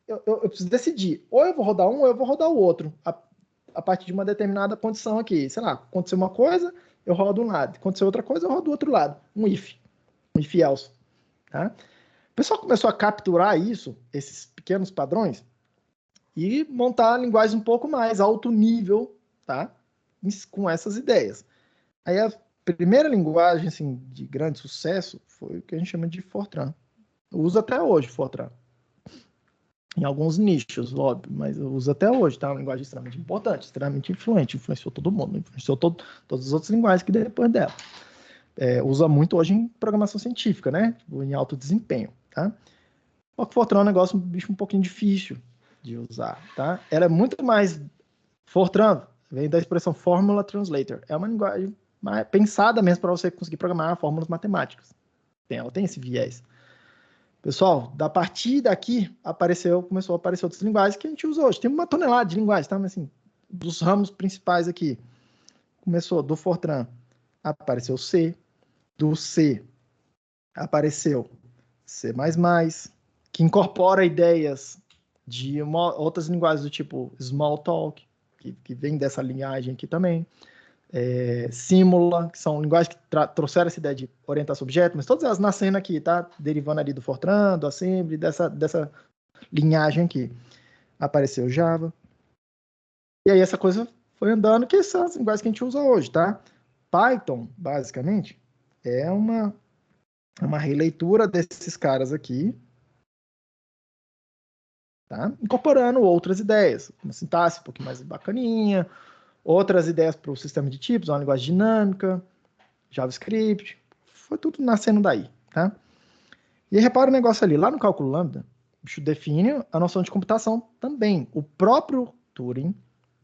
eu preciso decidir. Ou eu vou rodar um, ou eu vou rodar o outro. A partir de uma determinada condição aqui. Sei lá, aconteceu uma coisa, eu rodo um lado. Aconteceu outra coisa, eu rodo do outro lado. Um if else. Tá? O pessoal começou a capturar isso, esses pequenos padrões, e montar linguagens um pouco mais alto nível, tá? Com essas ideias. Aí a primeira linguagem assim, de grande sucesso foi o que a gente chama de Fortran. Eu uso até hoje Fortran. Em alguns nichos, óbvio, mas eu uso até hoje, tá? Uma linguagem extremamente importante, extremamente influente, influenciou todo mundo, influenciou todas as outras linguagens que depois dela. Usa muito hoje em programação científica, né? Em alto desempenho, tá? O Fortran é um negócio, um bicho um pouquinho difícil de usar, tá? Ela é muito mais... Fortran vem da expressão Formula Translator. É uma linguagem pensada mesmo para você conseguir programar fórmulas matemáticas. Ela tem esse viés. Pessoal, da partir daqui começou a aparecer outras linguagens que a gente usa hoje. Tem uma tonelada de linguagens, tá? Mas assim, dos ramos principais aqui. Começou do Fortran, apareceu C, do C apareceu C++, que incorpora ideias de outras linguagens do tipo Smalltalk, que vem dessa linhagem aqui também. Simula, que são linguagens que trouxeram essa ideia de orientação a objeto, mas todas elas nascendo aqui, tá? Derivando ali do Fortran, do Assembly, dessa linhagem aqui. Apareceu Java. E aí essa coisa foi andando, que são as linguagens que a gente usa hoje, tá? Python, basicamente, é uma releitura desses caras aqui, tá? Incorporando outras ideias, uma sintaxe um pouquinho mais bacaninha, outras ideias para o sistema de tipos, uma linguagem dinâmica, JavaScript, foi tudo nascendo daí, tá? E aí, repara o negócio ali, lá no cálculo lambda, o bicho define a noção de computação também. O próprio Turing,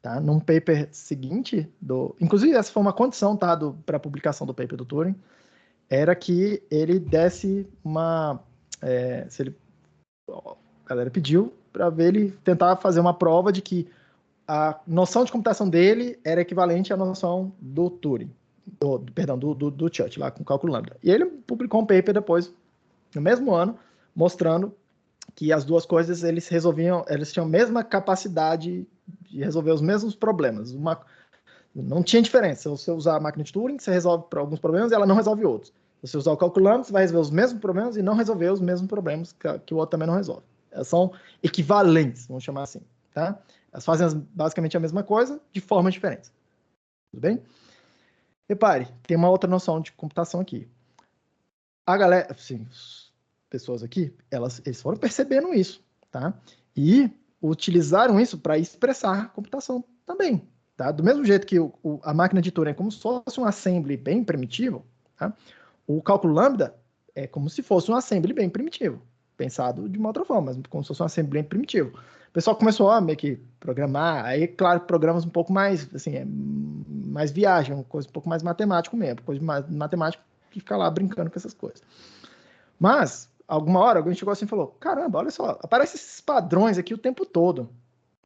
tá? Num paper seguinte, inclusive essa foi uma condição, tá? Para a publicação do paper do Turing, era que ele desse uma... a galera pediu para ver ele tentar fazer uma prova de que a noção de computação dele era equivalente à noção do Turing, do Church, lá com o cálculo lambda. E ele publicou um paper depois, no mesmo ano, mostrando que as duas coisas eles tinham a mesma capacidade de resolver os mesmos problemas. Não tinha diferença. Se você usar a máquina de Turing, você resolve alguns problemas e ela não resolve outros. Se você usar o cálculo lambda, você vai resolver os mesmos problemas e não resolver os mesmos problemas que o outro também não resolve. Elas são equivalentes, vamos chamar assim, tá? Elas fazem basicamente a mesma coisa de formas diferentes. Tudo bem? Repare, tem uma outra noção de computação aqui. A galera, assim, pessoas aqui, eles foram percebendo isso, tá? E utilizaram isso para expressar a computação também, tá? Do mesmo jeito que a máquina de Turing é como se fosse um assembly bem primitivo, tá? O cálculo lambda é como se fosse um assembly bem primitivo, pensado de uma outra forma, mas como se fosse um assembly bem primitivo. o pessoal começou a meio que programar, aí, claro, programas um pouco mais, assim, mais viagem, uma coisa um pouco mais matemático mesmo, coisa mais matemático que fica lá brincando com essas coisas. Mas, alguma hora, alguém chegou assim e falou, caramba, olha só, aparecem esses padrões aqui o tempo todo,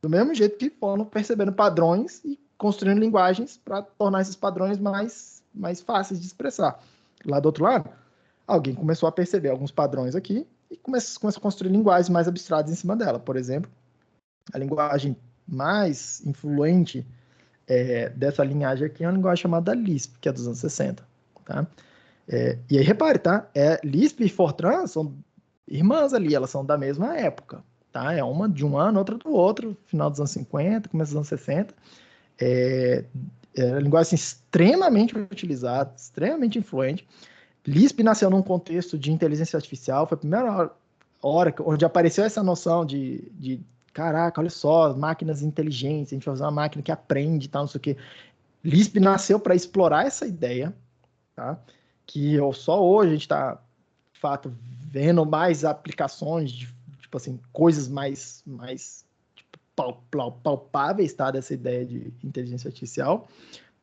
do mesmo jeito que foram percebendo padrões e construindo linguagens para tornar esses padrões mais fáceis de expressar. Lá do outro lado, alguém começou a perceber alguns padrões aqui e começou a construir linguagens mais abstratas em cima dela. Por exemplo, a linguagem mais influente dessa linhagem aqui é uma linguagem chamada Lisp, que é dos anos 60. Tá? E aí, repare, tá? Lisp e Fortran são irmãs ali, elas são da mesma época. Tá? É uma de um ano, outra do outro, final dos anos 50, começo dos anos 60. É uma linguagem assim, extremamente utilizada, extremamente influente. Lisp nasceu num contexto de inteligência artificial, foi a primeira hora onde apareceu essa noção de caraca, olha só, máquinas inteligentes, a gente vai usar uma máquina que aprende e tal, não sei o quê. Lisp nasceu para explorar essa ideia, tá? Que só hoje a gente está, de fato, vendo mais aplicações de, tipo assim, coisas mais tipo, palpáveis, tá? Dessa ideia de inteligência artificial.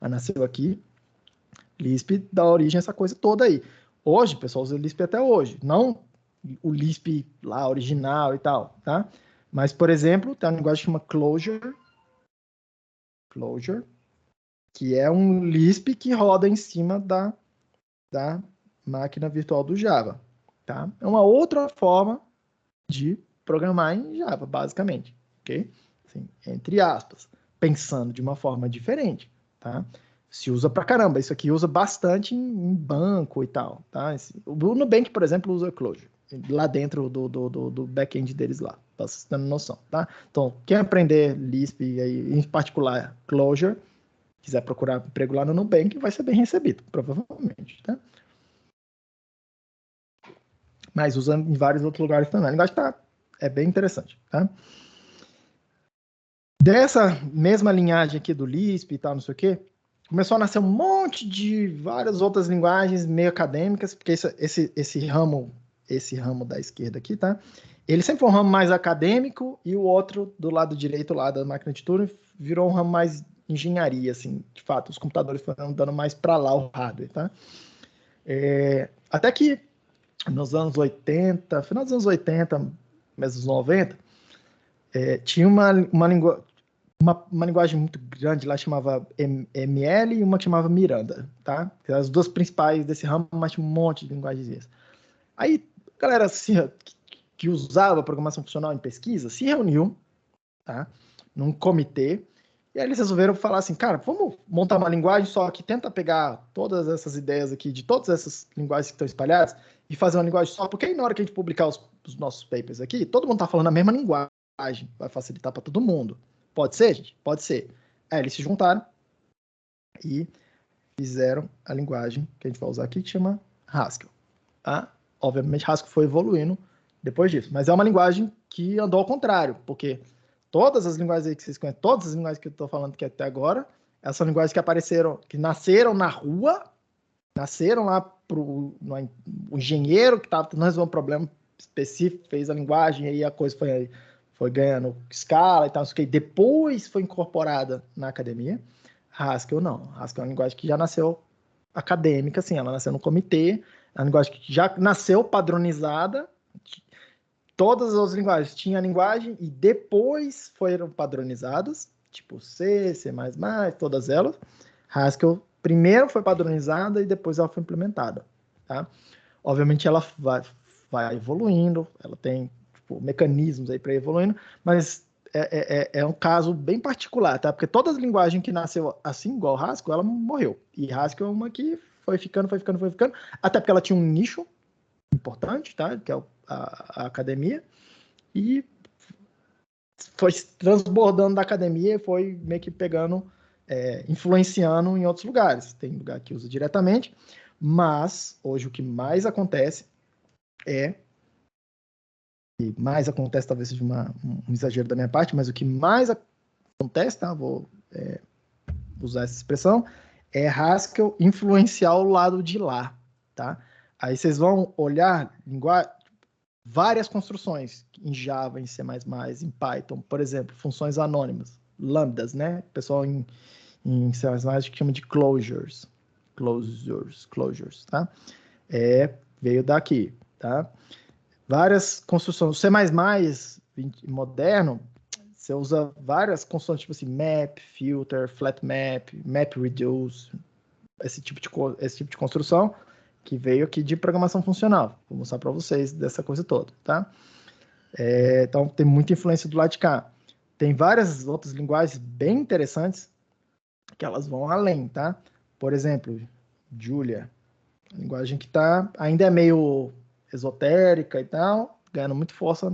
Mas nasceu aqui. Lisp dá origem a essa coisa toda aí. Hoje, o pessoal usa Lisp até hoje. Não o Lisp lá original e tal, tá? Mas, por exemplo, tem uma linguagem que chama Clojure, que é um Lisp que roda em cima da máquina virtual do Java, tá? É uma outra forma de programar em Java, basicamente, ok? Assim, entre aspas, pensando de uma forma diferente, tá? Se usa pra caramba, isso aqui usa bastante em banco e tal, tá? O Nubank, por exemplo, usa Clojure, lá dentro do back-end deles lá, pra vocês terem noção, tá? Então, quem aprender Lisp, aí, em particular Clojure, quiser procurar emprego lá no Nubank, vai ser bem recebido, provavelmente, tá? Mas usa em vários outros lugares também. A linguagem é bem interessante, tá? Dessa mesma linhagem aqui do Lisp e tal, não sei o quê, começou a nascer um monte de várias outras linguagens meio acadêmicas, porque esse ramo da esquerda aqui, tá? Ele sempre foi um ramo mais acadêmico e o outro do lado direito lá da máquina de Turing virou um ramo mais engenharia, assim, de fato, os computadores foram dando mais para lá o hardware, tá? Até que nos anos 80, final dos anos 80, meses 90, tinha uma linguagem muito grande lá, chamava ML e uma que chamava Miranda, tá? As duas principais desse ramo, mas tinha um monte de linguagens. Aí, a galera assim, que usava programação funcional em pesquisa se reuniu, tá? Num comitê, e aí eles resolveram falar assim, cara, vamos montar uma linguagem só que tenta pegar todas essas ideias aqui, de todas essas linguagens que estão espalhadas, e fazer uma linguagem só, porque aí na hora que a gente publicar os nossos papers aqui, todo mundo tá falando a mesma linguagem, vai facilitar para todo mundo. Pode ser, gente? Pode ser. Aí eles se juntaram e fizeram a linguagem que a gente vai usar aqui, que chama Haskell. Tá? Obviamente, Haskell foi evoluindo depois disso, mas é uma linguagem que andou ao contrário, porque todas as linguagens aí que vocês conhecem, todas as linguagens que eu estou falando aqui até agora, essas são linguagens que apareceram, que nasceram na rua, nasceram lá pro o engenheiro que estava tentando resolver um problema específico, fez a linguagem, e aí a coisa foi ganhando escala e tal, que depois foi incorporada na academia. Haskell não. Haskell é uma linguagem que já nasceu acadêmica, assim, ela nasceu no comitê, é uma linguagem que já nasceu padronizada. Todas as linguagens tinham a linguagem e depois foram padronizadas, tipo C, C++, todas elas. Haskell primeiro foi padronizada e depois ela foi implementada, tá? Obviamente ela vai evoluindo, ela tem tipo, mecanismos aí para evoluindo, mas é um caso bem particular, tá? Porque todas as linguagens que nasceu assim, igual Haskell, ela morreu. E Haskell é uma que foi ficando, até porque ela tinha um nicho importante, tá? Que é a academia, e foi transbordando da academia e foi meio que pegando, influenciando em outros lugares. Tem lugar que usa diretamente, mas hoje o que mais acontece talvez seja um exagero da minha parte, mas o que mais acontece, tá? Vou usar essa expressão, é Haskell influenciar o lado de lá, tá? Aí vocês vão olhar várias construções em Java, em C++, em Python, por exemplo, funções anônimas, lambdas, né? O pessoal em C++ que chama de closures, tá? Veio daqui, tá? Várias construções, o C++ moderno, você usa várias construções, tipo assim, map, filter, flat map, map reduce, esse tipo de construção, que veio aqui de programação funcional. Vou mostrar para vocês dessa coisa toda, tá? Então, tem muita influência do lado de cá. Tem várias outras linguagens bem interessantes que elas vão além, tá? Por exemplo, Julia, linguagem que ainda é meio esotérica e tal, ganhando muito força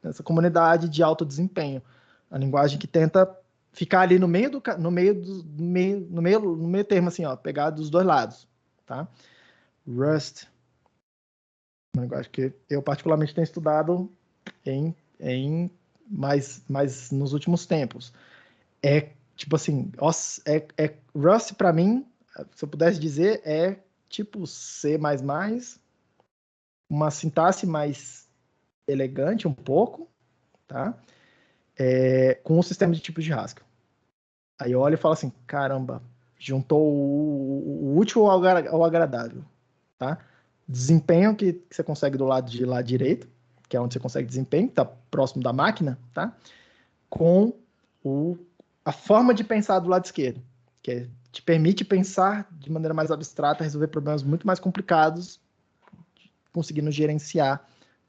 nessa comunidade de alto desempenho. A linguagem que tenta ficar ali no meio termo, assim, ó, pegar dos dois lados, tá? Rust, uma linguagem que eu particularmente tenho estudado mais nos últimos tempos. Tipo assim, Rust para mim, se eu pudesse dizer, é tipo C++, uma sintaxe mais elegante um pouco, tá? Com um sistema de tipos de Haskell. Aí eu olho e falo assim, caramba, juntou o útil ao agradável, tá? Desempenho que você consegue do lado de lá direito, que é onde você consegue desempenho, que tá próximo da máquina, tá? Com a forma de pensar do lado esquerdo, que te permite pensar de maneira mais abstrata, resolver problemas muito mais complicados, conseguindo gerenciar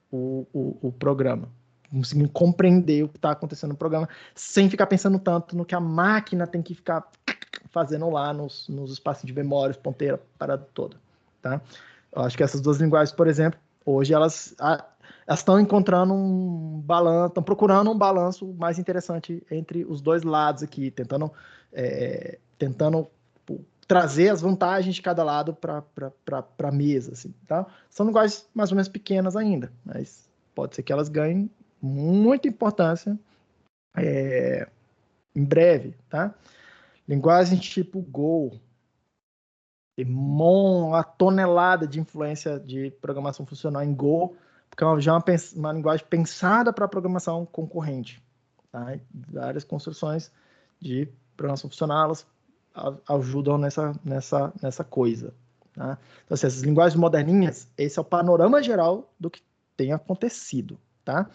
o programa, conseguindo compreender o que está acontecendo no programa, sem ficar pensando tanto no que a máquina tem que ficar fazendo lá nos espaços de memória, os ponteira, parada toda, tá? Eu acho que essas duas linguagens, por exemplo, hoje elas estão encontrando um balanço, estão procurando um balanço mais interessante entre os dois lados aqui, tentando trazer as vantagens de cada lado para a mesa, assim, tá? São linguagens mais ou menos pequenas ainda, mas pode ser que elas ganhem muita importância em breve, tá? Linguagem tipo Go, tem uma tonelada de influência de programação funcional em Go, porque já é uma linguagem pensada para programação concorrente, tá? Várias construções de programação funcional, elas ajudam nessa coisa, tá? Então, assim, essas linguagens moderninhas, esse é o panorama geral do que tem acontecido, tá?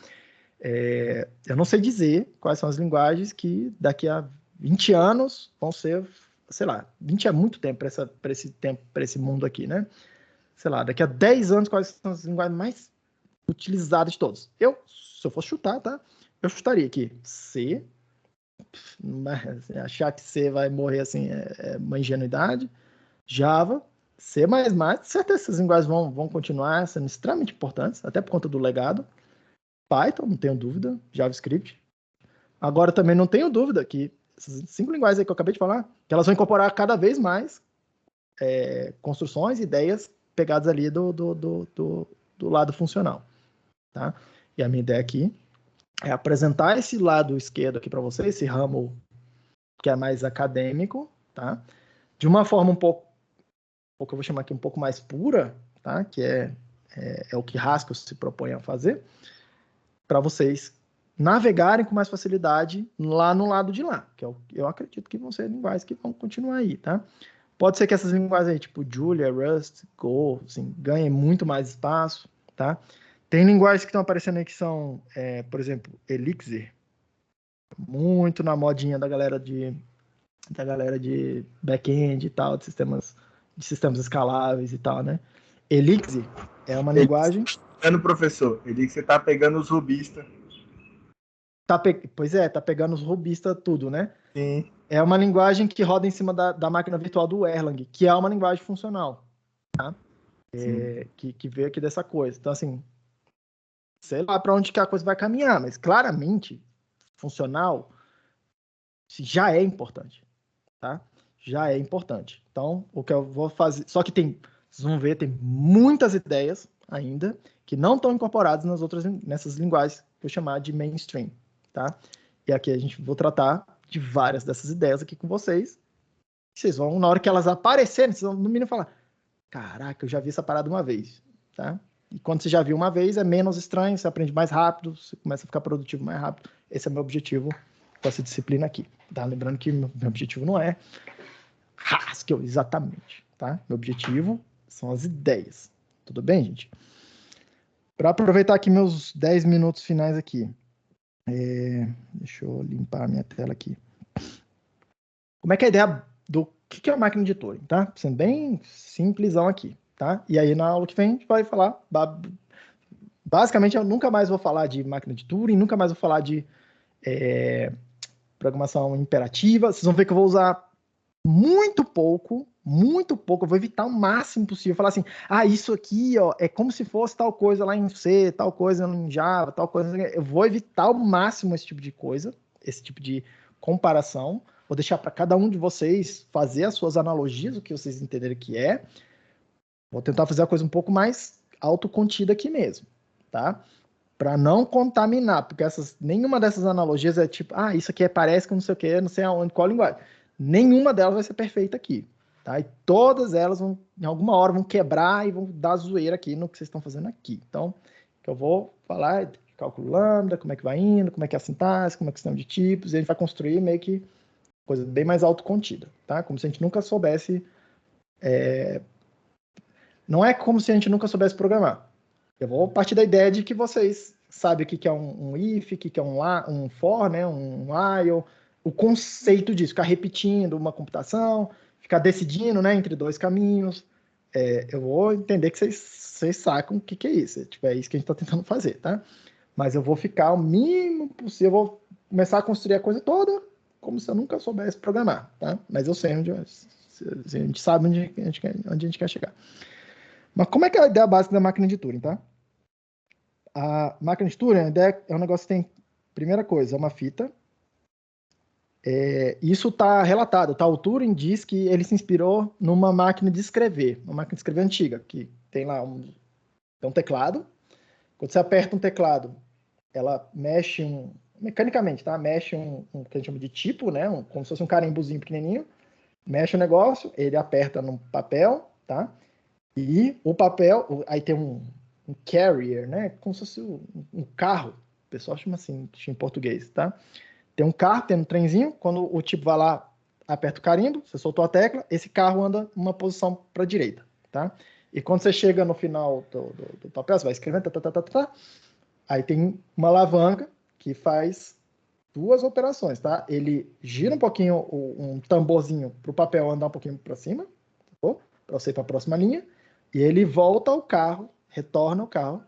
Eu não sei dizer quais são as linguagens que daqui a 20 anos vão ser, sei lá, 20 é muito tempo para esse mundo aqui, né? Sei lá, daqui a 10 anos, quais são as linguagens mais utilizadas de todos? Se eu fosse chutar, tá? Eu chutaria aqui C, mas assim, achar que C vai morrer assim é uma ingenuidade. Java, C++, certeza essas linguagens vão continuar sendo extremamente importantes, até por conta do legado. Python, não tenho dúvida, JavaScript. Agora também não tenho dúvida que essas 5 linguagens aí que eu acabei de falar, que elas vão incorporar cada vez mais construções, ideias pegadas ali do lado funcional, tá? E a minha ideia aqui é apresentar esse lado esquerdo aqui para vocês, esse ramo que é mais acadêmico, tá? De uma forma um pouco eu vou chamar aqui um pouco mais pura, tá? Que é o que Haskell se propõe a fazer, para vocês navegarem com mais facilidade lá no lado de lá, que eu acredito que vão ser linguagens que vão continuar aí, tá? Pode ser que essas linguagens aí, tipo Julia, Rust, Go, assim, ganhem muito mais espaço, tá? Tem linguagens que estão aparecendo aí que são, por exemplo, Elixir, muito na modinha da galera de back-end e tal, de sistemas escaláveis e tal, né? Elixir é uma linguagem... Professor, Elixir tá pegando os rubistas. Pois é, tá pegando os rubistas tudo, né? Sim. É uma linguagem que roda em cima da máquina virtual do Erlang, que é uma linguagem funcional, tá? Que veio aqui dessa coisa. Então, assim, sei lá para onde que a coisa vai caminhar, mas claramente, funcional já é importante, tá? Já é importante. Então, o que eu vou fazer... Só que vocês vão ver, tem muitas ideias ainda que não estão incorporadas nessas linguagens que eu chamar de mainstream, tá? E aqui vou tratar de várias dessas ideias aqui com vocês. Vocês na hora que elas aparecerem, vocês vão no mínimo falar, caraca, eu já vi essa parada uma vez, tá? E quando você já viu uma vez, é menos estranho, você aprende mais rápido, você começa a ficar produtivo mais rápido. Esse é meu objetivo com essa disciplina aqui. Tá? Lembrando que meu objetivo não é Haskell, exatamente. Tá? Meu objetivo são as ideias. Tudo bem, gente? Para aproveitar aqui meus 10 minutos finais aqui. Deixa eu limpar a minha tela aqui. Como é que é a ideia do que é a máquina de Turing, tá? Sendo bem simplesão aqui, tá? E aí na aula que vem a gente vai falar, basicamente eu nunca mais vou falar de máquina de Turing, nunca mais vou falar de programação imperativa. Vocês vão ver que eu vou usar muito pouco, eu vou evitar o máximo possível. Falar assim, isso aqui, ó, é como se fosse tal coisa lá em C, tal coisa em Java, tal coisa. Eu vou evitar ao máximo esse tipo de coisa, esse tipo de comparação. Vou deixar para cada um de vocês fazer as suas analogias, o que vocês entenderem que é. Vou tentar fazer a coisa um pouco mais autocontida aqui mesmo, tá? Para não contaminar, porque nenhuma dessas analogias é tipo, isso aqui parece que não sei o que, não sei aonde, qual linguagem. Nenhuma delas vai ser perfeita aqui, tá? E todas elas vão, em alguma hora, vão quebrar e vão dar zoeira aqui no que vocês estão fazendo aqui. Então, o que eu vou falar é de cálculo lambda, como é que vai indo, como é que é a sintaxe, como é que são de tipos, e a gente vai construir meio que coisa bem mais autocontida, tá? Como se a gente nunca soubesse... Não é como se a gente nunca soubesse programar. Eu vou partir da ideia de que vocês sabem o que é um if, o que é um for, né? Um while, o conceito disso, ficar repetindo uma computação, ficar decidindo, né, entre dois caminhos. Eu vou entender que vocês sacam o que é isso. É isso que a gente está tentando fazer, tá? Mas eu vou ficar o mínimo possível, eu vou começar a construir a coisa toda como se eu nunca soubesse programar, tá? Mas eu sei a gente sabe onde a gente quer chegar. Mas como é que é a ideia básica da máquina de Turing, tá? A máquina de Turing, a ideia é um negócio que tem, primeira coisa, é uma fita. Isso está relatado, tá? O Turing diz que ele se inspirou numa máquina de escrever, uma máquina de escrever antiga, que tem lá tem um teclado. Quando você aperta um teclado, ela mexe mecanicamente, tá? Mexe que a gente chama de tipo, né? Como se fosse um carimbozinho pequenininho. Mexe o negócio, ele aperta no papel, tá? E o papel, aí tem um carrier, né? Como se fosse um carro. O pessoal chama assim em português, tá? Tem um carro, tem um trenzinho. Quando o tipo vai lá, aperta o carimbo, você soltou a tecla, esse carro anda uma posição para a direita, tá? E quando você chega no final do papel, você vai escrevendo, aí tem uma alavanca que faz duas operações, tá? Ele gira um pouquinho um tamborzinho para o papel andar um pouquinho para cima, para você ir para a próxima linha, e ele volta ao carro, retorna o carro.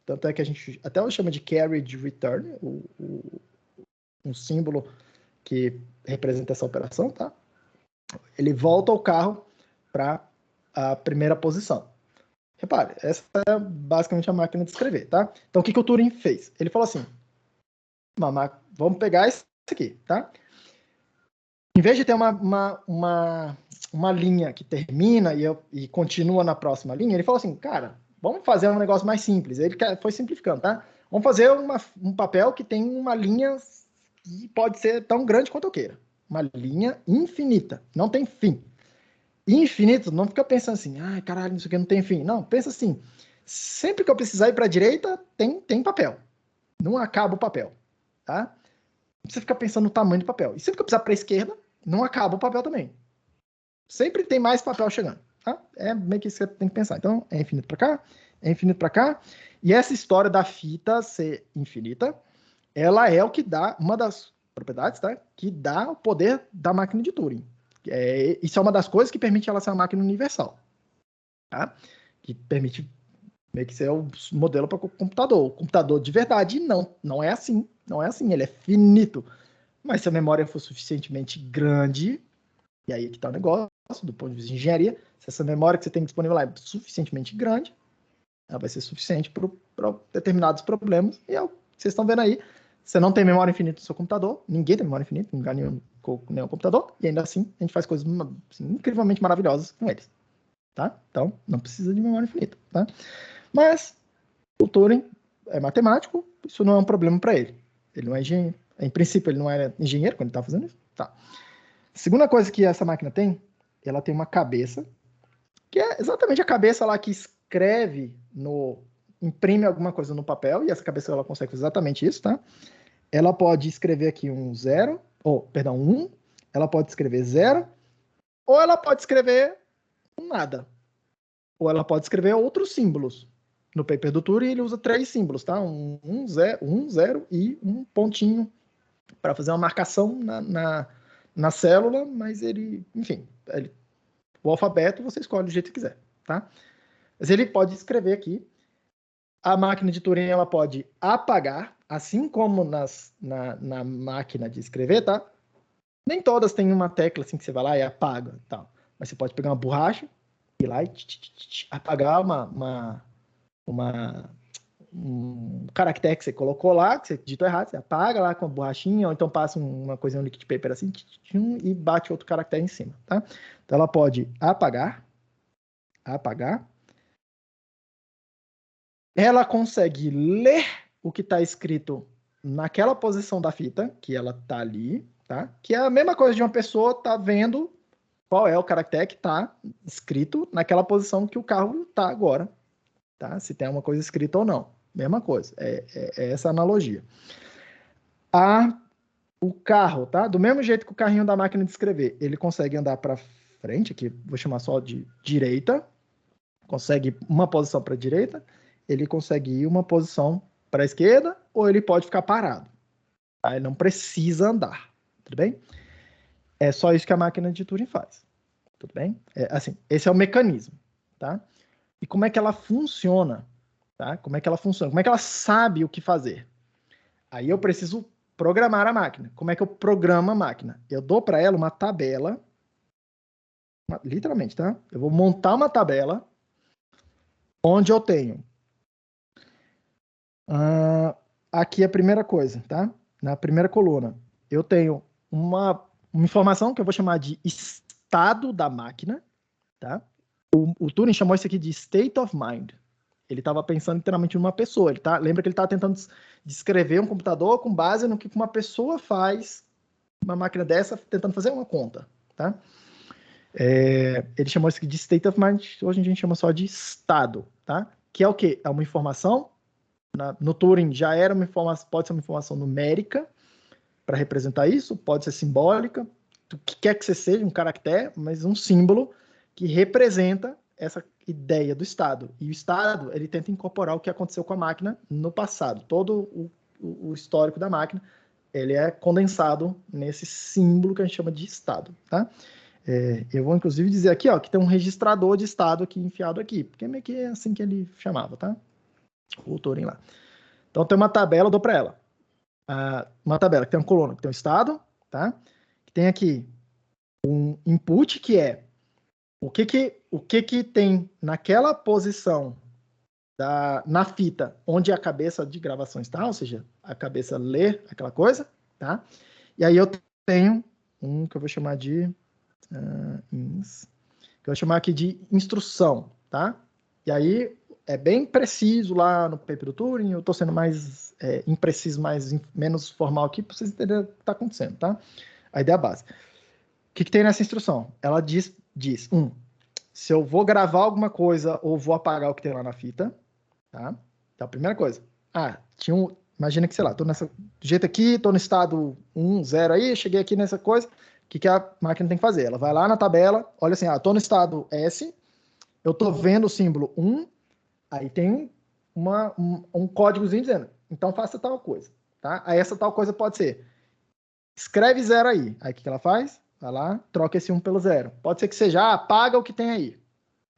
Tanto é que a gente até chama de carriage return, um símbolo que representa essa operação, tá? Ele volta ao carro para a primeira posição. Repare, essa é basicamente a máquina de escrever, tá? Então, o que o Turing fez? Ele falou assim, vamos pegar isso aqui, tá? Em vez de ter uma linha que termina e continua na próxima linha, ele falou assim, cara, vamos fazer um negócio mais simples. Ele foi simplificando, tá? Vamos fazer um papel que tem uma linha que pode ser tão grande quanto eu queira. Uma linha infinita, não tem fim. Infinito, não fica pensando assim, caralho, isso aqui não tem fim. Não, pensa assim, sempre que eu precisar ir para a direita, tem papel. Não acaba o papel, tá? Não precisa ficar pensando no tamanho do papel. E sempre que eu precisar para a esquerda, não acaba o papel também. Sempre tem mais papel chegando, tá? É meio que isso que você tem que pensar. Então, é infinito para cá, é infinito para cá. E essa história da fita ser infinita, ela é o que dá, uma das propriedades, tá? Que dá o poder da máquina de Turing. Isso é uma das coisas que permite ela ser uma máquina universal, tá? Que permite meio que ser o modelo para o computador. O computador de verdade não é assim. Não é assim, ele é finito. Mas se a memória for suficientemente grande, e aí que está o negócio, do ponto de vista de engenharia, se essa memória que você tem disponível lá é suficientemente grande, ela vai ser suficiente para determinados problemas. E é o que vocês estão vendo aí. Você não tem memória infinita no seu computador, ninguém tem memória infinita em lugar nenhum computador, e ainda assim a gente faz coisas assim, incrivelmente maravilhosas com eles. Tá? Então, não precisa de memória infinita. Tá? Mas o Turing é matemático, isso não é um problema para ele. Ele não é engenheiro. Em princípio, ele não era engenheiro quando ele estava fazendo isso. Tá. Segunda coisa que essa máquina tem, ela tem uma cabeça, que é exatamente a cabeça lá que escreve imprime alguma coisa no papel, e essa cabeça ela consegue fazer exatamente isso, tá? Ela pode escrever aqui um 0, perdão, 1, ela pode escrever 0, ou ela pode escrever um nada. Ou ela pode escrever outros símbolos. No paper do Turing, ele usa 3 símbolos, tá? Um 0 e um pontinho para fazer uma marcação na célula, mas ele, enfim, o alfabeto você escolhe do jeito que quiser, tá? Mas ele pode escrever aqui. A máquina de Turing ela pode apagar, assim como na máquina de escrever, tá? Nem todas têm uma tecla assim que você vai lá e apaga, tal. Mas você pode pegar uma borracha, ir lá e apagar um caractere que você colocou lá, que você digitou errado, você apaga lá com a borrachinha, ou então passa uma coisinha, um liquid paper assim, e bate outro caractere em cima, tá? Então ela pode apagar. Ela consegue ler o que está escrito naquela posição da fita, que ela tá ali, tá? Que é a mesma coisa de uma pessoa tá vendo qual é o caractere que está escrito naquela posição que o carro está agora, tá? Se tem alguma coisa escrita ou não. Mesma coisa, é essa analogia. O carro, tá? Do mesmo jeito que o carrinho da máquina de escrever, ele consegue andar para frente, aqui vou chamar só de direita, consegue uma posição para a direita, ele consegue ir uma posição para a esquerda, ou ele pode ficar parado. Tá? Ele não precisa andar, tudo bem? É só isso que a máquina de Turing faz, tudo bem? Assim, esse é o mecanismo, tá? E como é que ela funciona? Tá? Como é que ela funciona? Como é que ela sabe o que fazer? Aí eu preciso programar a máquina. Como é que eu programo a máquina? Eu dou para ela uma tabela, literalmente, tá? Eu vou montar uma tabela onde eu tenho aqui a primeira coisa, tá? Na primeira coluna, eu tenho uma informação que eu vou chamar de estado da máquina, tá? O Turing chamou isso aqui de state of mind. Ele estava pensando literalmente numa pessoa. Lembra que ele estava tentando descrever um computador com base no que uma pessoa faz, uma máquina dessa, tentando fazer uma conta, tá? Ele chamou isso aqui de state of mind, hoje a gente chama só de estado, tá? Que é o quê? É uma informação. No Turing já era uma informação, pode ser uma informação numérica para representar isso, pode ser simbólica, o que quer que você seja, um caractere, mas um símbolo que representa essa ideia do estado. E o estado, ele tenta incorporar o que aconteceu com a máquina no passado. Todo o histórico da máquina, ele é condensado nesse símbolo que a gente chama de estado, tá? Eu vou, inclusive, dizer aqui, ó, que tem um registrador de estado aqui enfiado aqui, porque meio que é assim que ele chamava, tá? O Turing lá. Então, tem uma tabela, eu dou para ela. Uma tabela que tem uma coluna, que tem um estado, tá? Que tem aqui um input, que é o que tem naquela posição na fita onde a cabeça de gravação está, ou seja, a cabeça lê aquela coisa, tá? E aí eu tenho um que eu vou chamar de que eu vou chamar aqui de instrução, tá? E aí é bem preciso lá no paper do Turing, eu estou sendo mais impreciso, menos formal aqui, para vocês entenderem o que está acontecendo, tá? A ideia base. O que tem nessa instrução? Ela diz se eu vou gravar alguma coisa ou vou apagar o que tem lá na fita, tá? Então, a primeira coisa. Imagina que, sei lá, estou do jeito aqui, estou no estado 1, 0 aí, cheguei aqui nessa coisa, o que a máquina tem que fazer? Ela vai lá na tabela, olha assim, estou no estado S, eu estou vendo o símbolo 1, aí tem um códigozinho dizendo, então faça tal coisa, tá? Aí essa tal coisa pode ser, escreve 0 aí. Aí o que ela faz? Vai lá, troca esse 1 pelo 0. Pode ser que seja, apaga o que tem aí,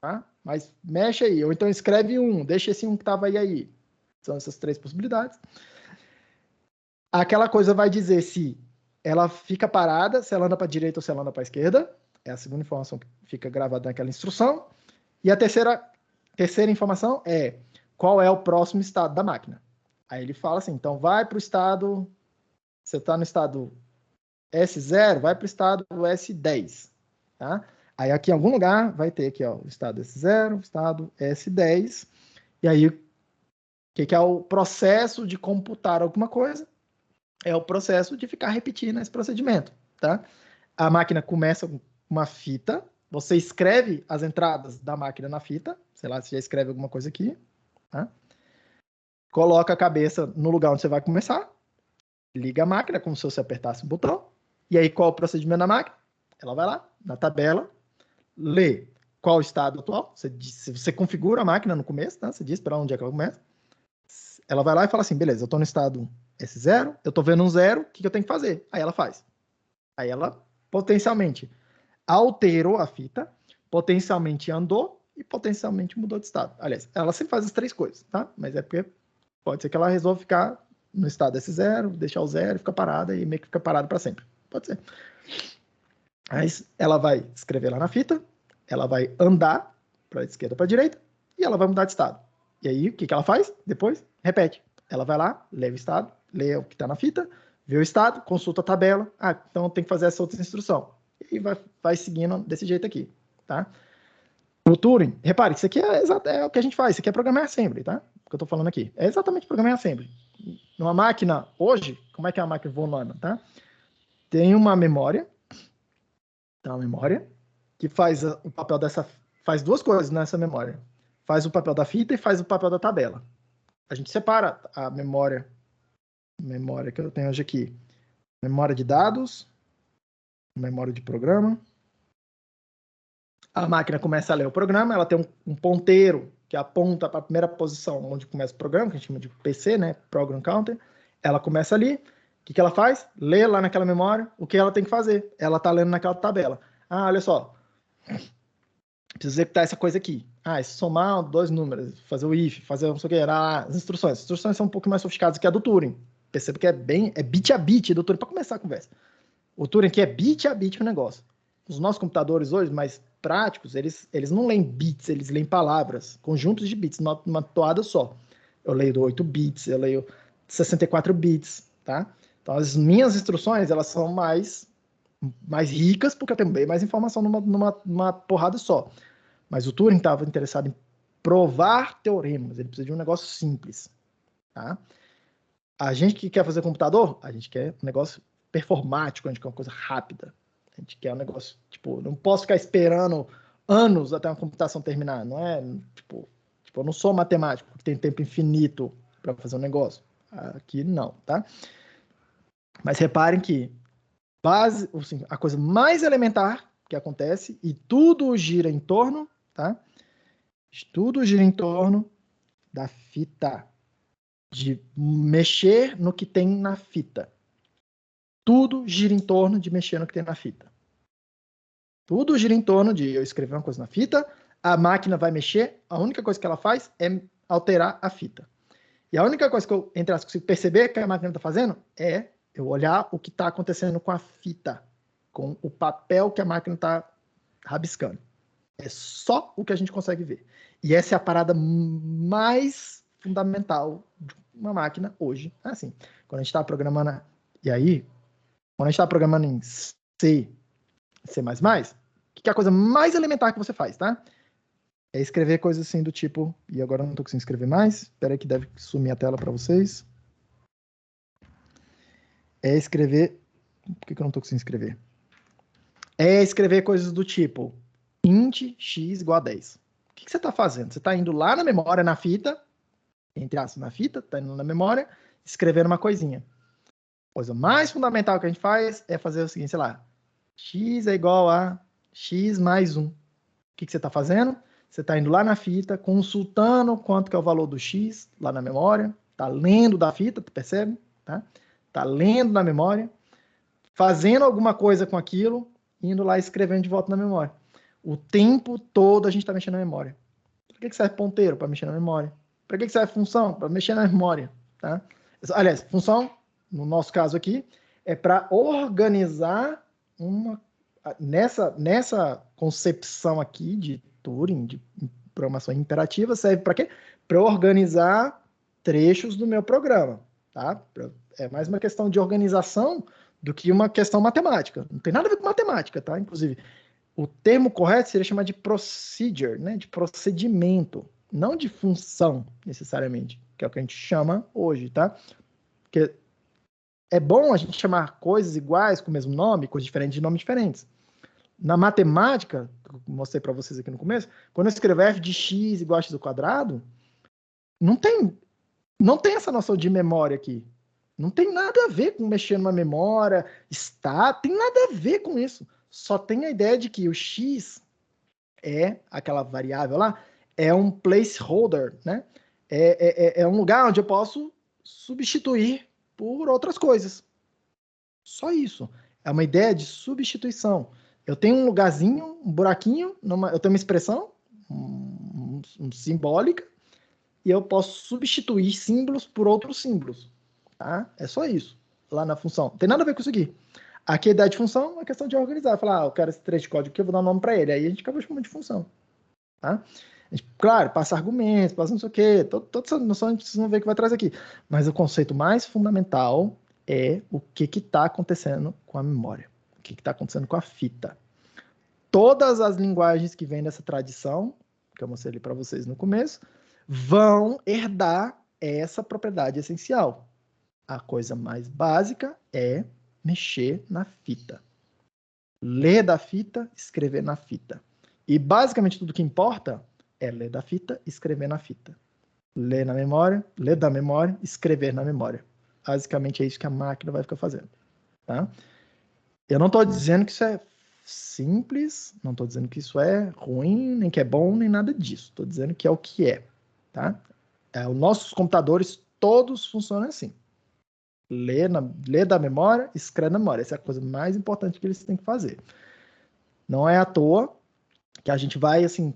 tá? Mas mexe aí, ou então escreve 1, deixa esse 1 que estava aí. São essas 3 possibilidades. Aquela coisa vai dizer se ela fica parada, se ela anda para a direita ou se ela anda para a esquerda. É a segunda informação que fica gravada naquela instrução. E a terceira informação é qual é o próximo estado da máquina. Aí ele fala assim, então vai para o estado, você está no estado S0, vai para o estado S10, tá? Aí aqui em algum lugar vai ter aqui, ó, o estado S0, o estado S10, e aí o que é o processo de computar alguma coisa? É o processo de ficar repetindo esse procedimento, tá? A máquina começa com uma fita, você escreve as entradas da máquina na fita, sei lá, você já escreve alguma coisa aqui, tá? coloca a cabeça no lugar onde você vai começar, liga a máquina como se você apertasse um botão, e aí qual é o procedimento da máquina? Ela vai lá, na tabela, lê qual o estado atual, você configura a máquina no começo, tá? Você diz para onde é que ela começa, ela vai lá e fala assim, beleza, eu estou no estado S0, eu estou vendo um 0, o que eu tenho que fazer? Aí ela faz. Aí ela potencialmente alterou a fita, potencialmente andou e potencialmente mudou de estado. Aliás, ela sempre faz as 3 coisas, tá? Mas é porque pode ser que ela resolva ficar no estado S0, deixar o 0 e ficar parada e meio que fica parada para sempre. Pode ser. Aí ela vai escrever lá na fita, ela vai andar para a esquerda para a direita e ela vai mudar de estado. E aí, o que ela faz? Depois, repete. Ela vai lá, lê o estado, lê o que está na fita, vê o estado, consulta a tabela. Ah, então tem que fazer essa outra instrução. E vai seguindo desse jeito aqui, tá? O Turing, repare, isso aqui é o que a gente faz, isso aqui é programar assembly, tá? O que eu estou falando aqui. É exatamente programar assembly. Numa máquina, hoje, como é que é a máquina voando, tá? Tem uma memória, que faz o papel faz 2 coisas nessa memória. Faz o papel da fita e faz o papel da tabela. A gente separa a memória que eu tenho hoje aqui. Memória de dados, memória de programa. A máquina começa a ler o programa, ela tem um ponteiro que aponta para a primeira posição onde começa o programa, que a gente chama de PC, né? Program Counter. Ela começa ali. O que ela faz? Lê lá naquela memória o que ela tem que fazer. Ela está lendo naquela tabela. Ah, olha só. Preciso executar essa coisa aqui. Ah, somar 2 números, fazer o if, fazer não sei o que, as instruções. As instruções são um pouco mais sofisticadas que a do Turing. Perceba que é bit a bit do Turing, para começar a conversa. O Turing aqui é bit a bit o negócio. Os nossos computadores hoje, mais práticos, eles não leem bits, eles leem palavras, conjuntos de bits, numa toada só. Eu leio 8 bits, eu leio 64 bits, tá? Então, as minhas instruções, elas são mais ricas, porque eu tenho bem mais informação numa porrada só. Mas o Turing estava interessado em provar teoremas, ele precisa de um negócio simples, tá? A gente que quer fazer computador, a gente quer um negócio performático, a gente quer uma coisa rápida. A gente quer um negócio, tipo, não posso ficar esperando anos até uma computação terminar, não é, tipo eu não sou matemático, que tem tempo infinito para fazer um negócio. Aqui não, tá? Mas reparem que assim, a coisa mais elementar que acontece, e tudo gira em torno, tá? Tudo gira em torno da fita, de mexer no que tem na fita. Tudo gira em torno de mexer no que tem na fita. Tudo gira em torno de eu escrever uma coisa na fita, a máquina vai mexer, a única coisa que ela faz é alterar a fita. E a única coisa que eu, entre as, consigo perceber que a máquina está fazendo é eu olhar o que está acontecendo com a fita, com o papel que a máquina está rabiscando. É só o que a gente consegue ver. E essa é a parada mais fundamental de uma máquina hoje. Assim, quando a gente está programando, e aí, quando a gente está programando em C, C++, o que é a coisa mais elementar que você faz, tá? É escrever coisas assim do tipo, e agora eu não estou conseguindo escrever mais, espera aí que deve sumir a tela para vocês. É escrever, por que eu não estou conseguindo escrever? É escrever coisas do tipo, int x igual a 10. O que você está fazendo? Você está indo lá na memória, na fita, entre aspas, na fita, está indo na memória, escrevendo uma coisinha. A coisa mais fundamental que a gente faz é fazer o seguinte, sei lá, x é igual a x mais 1. O que você está fazendo? Você está indo lá na fita, consultando quanto que é o valor do x lá na memória, está lendo da fita, tu percebe? Tá lendo na memória, fazendo alguma coisa com aquilo, indo lá e escrevendo de volta na memória. O tempo todo a gente está mexendo na memória. Para que serve ponteiro? Para mexer na memória. Para que serve função? Para mexer na memória. Tá? Aliás, função, no nosso caso aqui, é para organizar nessa concepção aqui de Turing, de programação imperativa, serve para quê? Para organizar trechos do meu programa. Tá? É mais uma questão de organização do que uma questão matemática. Não tem nada a ver com matemática, tá? Inclusive, o termo correto seria chamar de procedure, né? De procedimento, não de função, necessariamente, que é o que a gente chama hoje, tá? Porque é bom a gente chamar coisas iguais com o mesmo nome, coisas diferentes de nomes diferentes. Na matemática, que eu mostrei para vocês aqui no começo, quando eu escrevo f de x igual a x ao quadrado, não tem Não tem essa noção de memória aqui. Não tem nada a ver com mexer numa memória, tem nada a ver com isso. Só tem a ideia de que o X é aquela variável lá, é um placeholder, né? É um lugar onde eu posso substituir por outras coisas. Só isso. É uma ideia de substituição. Eu tenho um lugarzinho, um buraquinho, eu tenho uma expressão simbólica, e eu posso substituir símbolos por outros símbolos. Tá? É só isso, lá na função. Não tem nada a ver com isso aqui. Aqui a ideia de função é uma questão de organizar. Falar, eu quero esse trecho de código aqui, eu vou dar um nome para ele. Aí a gente acaba chamando de função. Tá? Claro, passa argumentos, passa não sei o quê. Toda essa noção a gente precisa ver que vai atrás aqui. Mas o conceito mais fundamental é o que está acontecendo com a memória. O que está acontecendo com a fita. Todas as linguagens que vêm dessa tradição, que eu mostrei ali para vocês no começo, vão herdar essa propriedade essencial. A coisa mais básica é mexer na fita. Ler da fita, escrever na fita. E basicamente tudo que importa é ler da fita, escrever na fita. Ler na memória, ler da memória, escrever na memória. Basicamente é isso que a máquina vai ficar fazendo. Tá? Eu não estou dizendo que isso é simples, não estou dizendo que isso é ruim, nem que é bom, nem nada disso. Estou dizendo que é o que é. Tá? Os nossos computadores todos funcionam assim. Ler da memória, escreve na memória. Essa é a coisa mais importante que eles têm que fazer. Não é à toa que a gente vai, assim,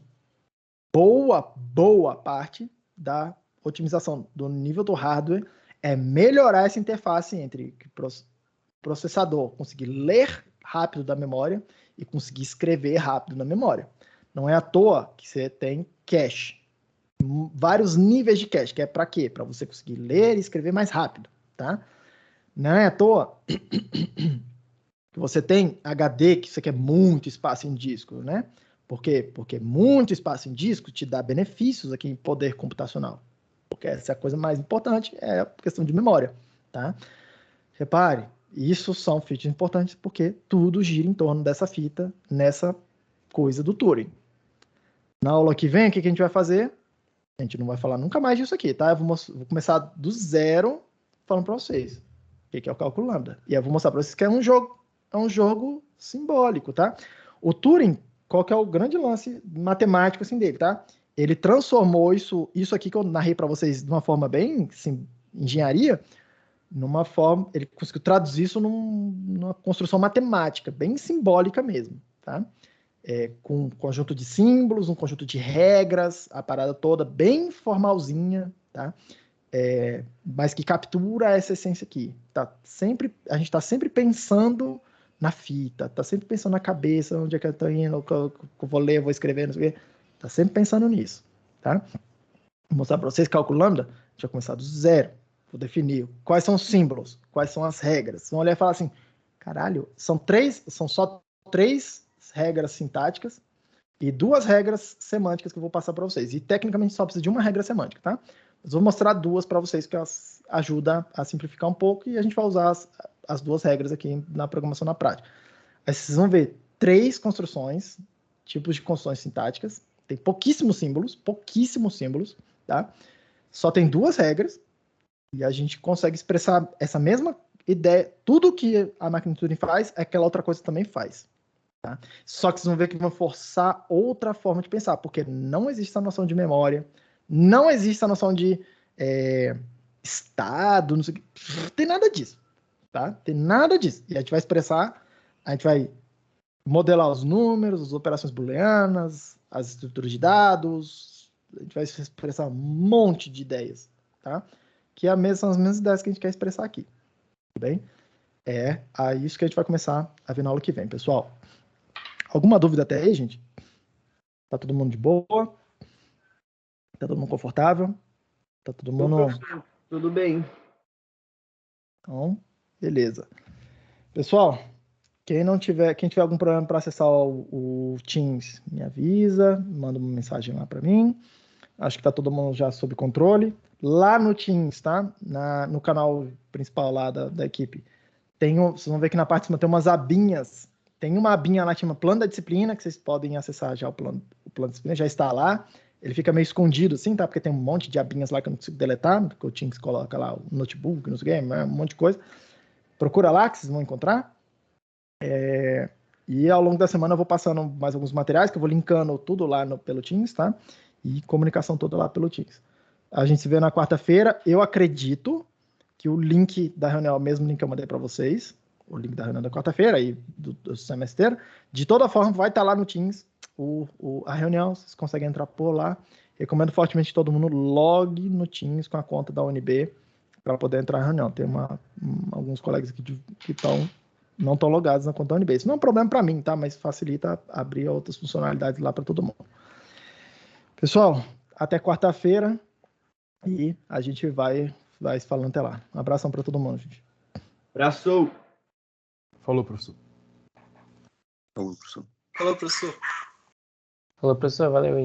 boa parte da otimização do nível do hardware é melhorar essa interface entre o processador conseguir ler rápido da memória e conseguir escrever rápido na memória. Não é à toa que você tem cache. Vários níveis de cache, que é para quê? Para você conseguir ler e escrever mais rápido, tá? Não é à toa que você tem HD, que você quer muito espaço em disco, né? Por quê? Porque muito espaço em disco te dá benefícios aqui em poder computacional. Porque essa é a coisa mais importante, é a questão de memória, tá? Repare, isso são features importantes porque tudo gira em torno dessa fita, nessa coisa do Turing. Na aula que vem, o que a gente vai fazer? A gente não vai falar nunca mais disso aqui, tá? Eu vou começar do zero falando para vocês o que é o cálculo lambda. E eu vou mostrar para vocês que é um jogo simbólico, tá? O Turing, qual que é o grande lance matemático assim, dele, tá? Ele transformou isso aqui que eu narrei para vocês de uma forma bem, assim, engenharia, numa forma, ele conseguiu traduzir isso numa construção matemática, bem simbólica mesmo, tá? Com um conjunto de símbolos, um conjunto de regras, a parada toda bem formalzinha, tá? Mas que captura essa essência aqui. A gente está sempre pensando na fita, está sempre pensando na cabeça, onde é que eu estou indo, que eu vou ler, vou escrever, não sei o quê. Está sempre pensando nisso, tá? Vou mostrar para vocês cálculo lambda. A gente vai começar do zero. Vou definir quais são os símbolos, quais são as regras. Vão olhar e falar assim, caralho, são só três regras sintáticas e 2 regras semânticas que eu vou passar para vocês. E tecnicamente só precisa de uma regra semântica, tá? Mas vou mostrar 2 para vocês que elas ajudam a simplificar um pouco e a gente vai usar as 2 regras aqui na programação na prática. Aí vocês vão ver 3 construções, tipos de construções sintáticas. Tem pouquíssimos símbolos, tá? Só tem 2 regras e a gente consegue expressar essa mesma ideia. Tudo que a máquina de Turing faz, aquela outra coisa também faz. Tá? Só que vocês vão ver que vão forçar outra forma de pensar, porque não existe a noção de memória, não existe a noção de estado, não sei o que. Tem nada disso, tá? Tem nada disso. E a gente vai expressar, a gente vai modelar os números, as operações booleanas, as estruturas de dados, a gente vai expressar um monte de ideias, tá? Que são as mesmas ideias que a gente quer expressar aqui, tudo bem? É isso que a gente vai começar a ver na aula que vem, pessoal. Alguma dúvida até aí, gente? Tá todo mundo de boa? Tá todo mundo confortável? Tá todo mundo... Tudo bem. Então, beleza. Pessoal, quem tiver algum problema para acessar o Teams, me avisa, manda uma mensagem lá para mim. Acho que tá todo mundo já sob controle. Lá no Teams, tá? No canal principal lá da equipe, vocês vão ver que na parte de cima tem umas abinhas. Tem uma abinha lá que chama Plano da Disciplina, que vocês podem acessar já o plano da disciplina, já está lá. ele fica meio escondido, assim, tá? Porque tem um monte de abinhas lá que eu não consigo deletar, porque o Teams coloca lá o notebook, não sei o quê, um monte de coisa. Procura lá que vocês vão encontrar. E ao longo da semana eu vou passando mais alguns materiais, que eu vou linkando tudo lá pelo Teams, tá? E comunicação toda lá pelo Teams. A gente se vê na quarta-feira. Eu acredito que o link da reunião é o mesmo link que eu mandei para vocês, o link da reunião da quarta-feira e do semestre. De toda forma, vai estar lá no Teams a reunião, vocês conseguem entrar por lá. Recomendo fortemente que todo mundo logue no Teams com a conta da UNB para poder entrar na reunião. Tem alguns colegas aqui que não estão logados na conta da UNB. Isso não é um problema para mim, tá? Mas facilita abrir outras funcionalidades lá para todo mundo. Pessoal, até quarta-feira e a gente vai se falando até lá. Um abração para todo mundo, gente. Abraço! Falou, professor. Falou, professor. Falou, professor. Falou, professor, valeu aí.